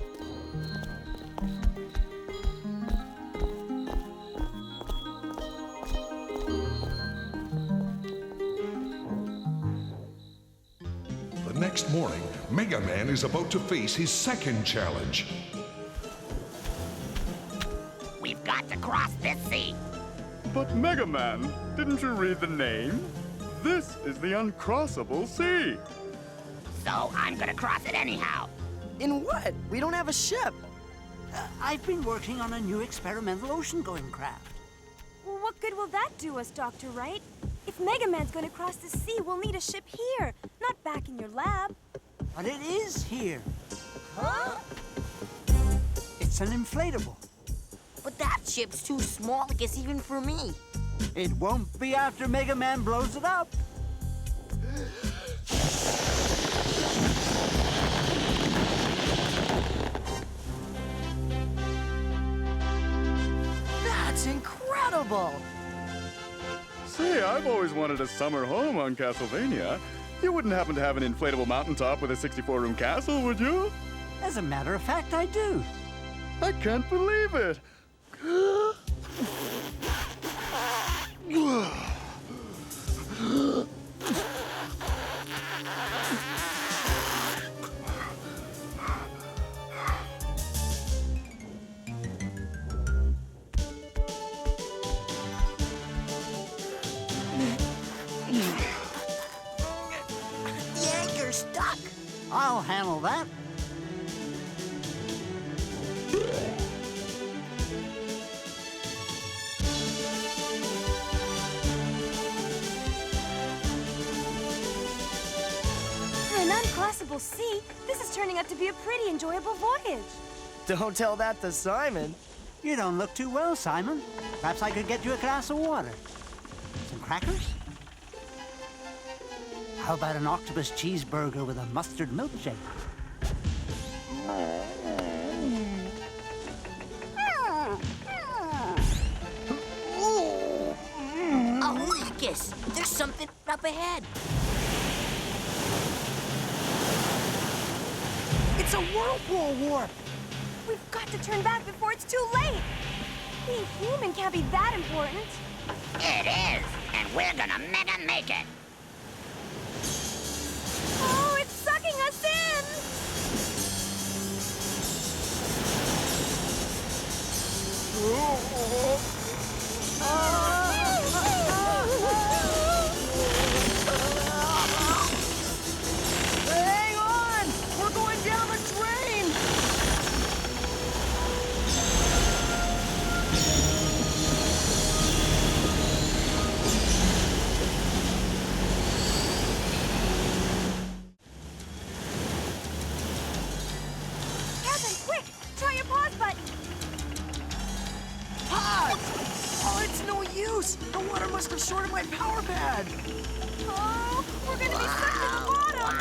[SPEAKER 1] The next morning, Mega Man is about to face his second challenge.
[SPEAKER 9] cross this sea.
[SPEAKER 6] But Mega Man, didn't you read the name? This is the uncrossable sea.
[SPEAKER 9] So I'm gonna cross it anyhow.
[SPEAKER 5] In what? We don't have a ship.
[SPEAKER 8] I've been working on a new experimental ocean-going craft.
[SPEAKER 10] Well, what good will that do us, Dr. Wright? If Mega Man's going to cross the sea, we'll need a ship here, not back in your lab.
[SPEAKER 8] But it is here.
[SPEAKER 4] Huh?
[SPEAKER 8] It's an inflatable.
[SPEAKER 4] But that ship's too small, I guess, even for me.
[SPEAKER 8] It won't be after Mega Man blows it up.
[SPEAKER 5] That's incredible!
[SPEAKER 6] Say, I've always wanted a summer home on Castlevania. You wouldn't happen to have an inflatable mountaintop with a 64-room castle, would you?
[SPEAKER 8] As a matter of fact, I do.
[SPEAKER 6] I can't believe it.
[SPEAKER 4] The anchor's stuck.
[SPEAKER 8] I'll handle that.
[SPEAKER 10] For an uncrossable sea, this is turning out to be a pretty enjoyable voyage.
[SPEAKER 5] Don't tell that to Simon.
[SPEAKER 8] You don't look too well, Simon. Perhaps I could get you a glass of water. Some crackers? How about an octopus cheeseburger with a mustard milkshake?
[SPEAKER 4] Lucas, there's something up ahead.
[SPEAKER 5] It's a whirlpool warp.
[SPEAKER 10] We've got to turn back before it's too late. Being human can't be that important.
[SPEAKER 9] It is, and we're gonna mega make it.
[SPEAKER 10] Oh, it's sucking us in!
[SPEAKER 5] Hang on! We're going down the drain!
[SPEAKER 10] Evan, quick! Try your pause button!
[SPEAKER 5] Pause! Oh, it's no use! The water must have shorted my power pad!
[SPEAKER 10] Oh, we're gonna be stuck at the bottom!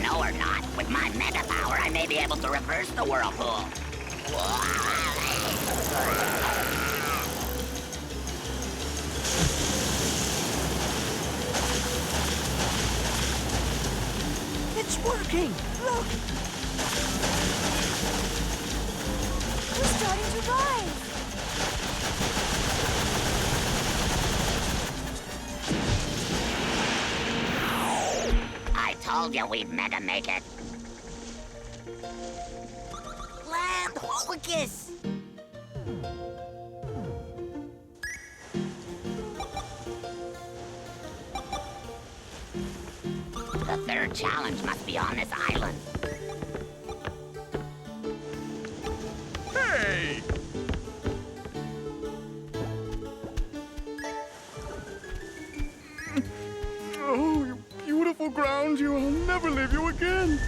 [SPEAKER 9] No, we're not. With my mega power, I may be able to reverse the whirlpool.
[SPEAKER 8] It's working! Look!
[SPEAKER 10] We're starting to rise!
[SPEAKER 9] I told you we'd mega make it.
[SPEAKER 4] Land, Lucas!
[SPEAKER 9] The third challenge must be on this island.
[SPEAKER 6] Hey! Oh, you beautiful ground, you. I'll never leave you again.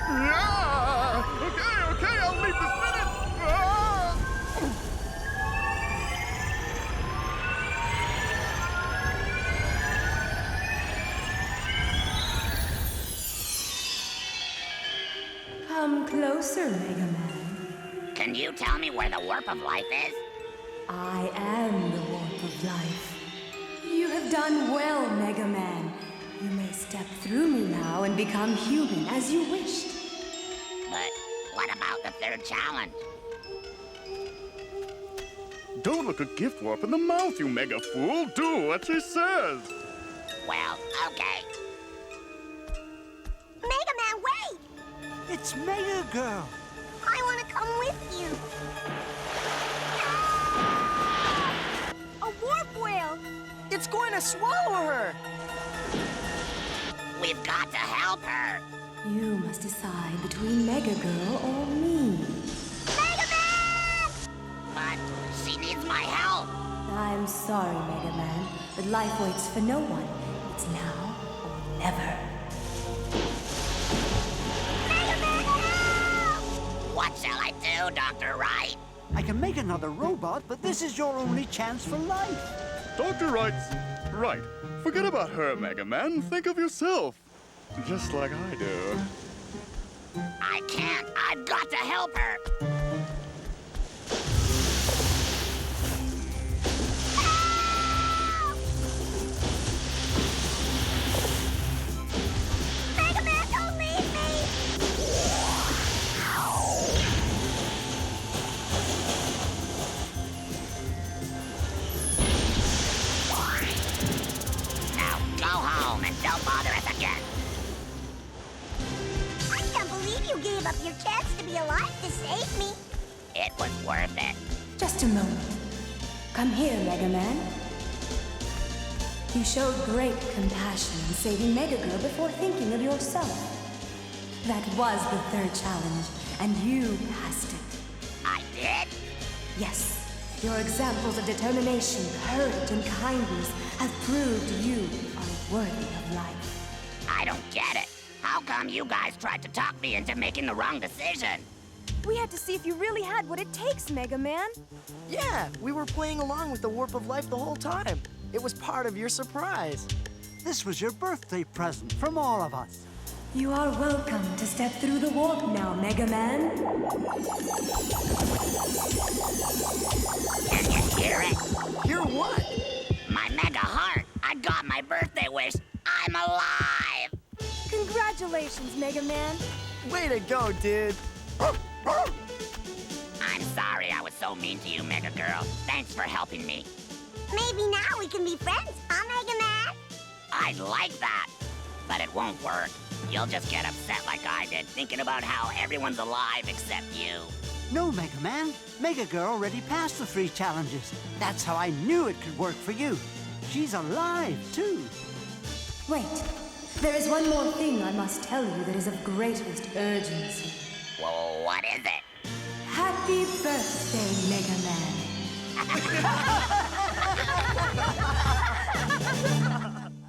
[SPEAKER 6] Yeah! Okay, I'll leave this minute. Ah!
[SPEAKER 10] Come closer, Mega Man.
[SPEAKER 9] Can you tell me where the warp of life is?
[SPEAKER 10] I am the warp of life. You have done well, Mega Man. You may step through me now and become human as you wished.
[SPEAKER 9] But what about the third challenge?
[SPEAKER 6] Don't look a gift warp in the mouth, you mega fool. Do what she says.
[SPEAKER 9] Well, okay.
[SPEAKER 15] Mega Man, wait!
[SPEAKER 8] It's Mega Girl.
[SPEAKER 15] I want to come with you. A warp whale!
[SPEAKER 5] It's going to swallow her!
[SPEAKER 9] We've got to help her.
[SPEAKER 10] You must decide between Mega Girl or me.
[SPEAKER 9] But she needs my help.
[SPEAKER 10] I'm sorry, Mega Man, but life waits for no one. It's now or never.
[SPEAKER 9] What shall I do, Dr. Wright?
[SPEAKER 8] I can make another robot, but this is your only chance for life.
[SPEAKER 6] Dr. Wright's right. Forget about her, Mega Man. Think of yourself. Just like I do.
[SPEAKER 9] I can't. I've got to help her.
[SPEAKER 15] Mega Man, don't leave me!
[SPEAKER 9] Now go home and don't bother us again.
[SPEAKER 15] I can't believe you gave up your chance to be alive to save me.
[SPEAKER 9] It was worth it.
[SPEAKER 10] Just a moment. Come here, Mega Man. You showed great compassion in saving Mega Girl before thinking of yourself. That was the third challenge, and you passed it.
[SPEAKER 9] I did?
[SPEAKER 10] Yes. Your examples of determination, courage, and kindness have proved you are worthy of life.
[SPEAKER 9] I don't get it. How come you guys tried to talk me into making the wrong decision?
[SPEAKER 16] We had to see if you really had what it takes, Mega Man.
[SPEAKER 5] Yeah, we were playing along with the warp of life the whole time. It was part of your surprise.
[SPEAKER 8] This was your birthday present from all of us.
[SPEAKER 10] You are welcome to step through the warp now, Mega Man.
[SPEAKER 9] Can you hear it?
[SPEAKER 5] Hear what?
[SPEAKER 9] My mega heart. I got my birthday wish. I'm alive.
[SPEAKER 16] Congratulations, Mega Man.
[SPEAKER 5] Way to go, dude.
[SPEAKER 9] I'm sorry I was so mean to you, Mega Girl. Thanks for helping me.
[SPEAKER 15] Maybe now we can be friends, huh, Mega Man?
[SPEAKER 9] I'd like that. But it won't work. You'll just get upset like I did, thinking about how everyone's alive except you.
[SPEAKER 8] No, Mega Man. Mega Girl already passed the 3 challenges. That's how I knew it could work for you. She's alive, too.
[SPEAKER 10] Wait. There is one more thing I must tell you that is of greatest urgency.
[SPEAKER 9] Well, what is it?
[SPEAKER 10] Happy birthday, Mega Man.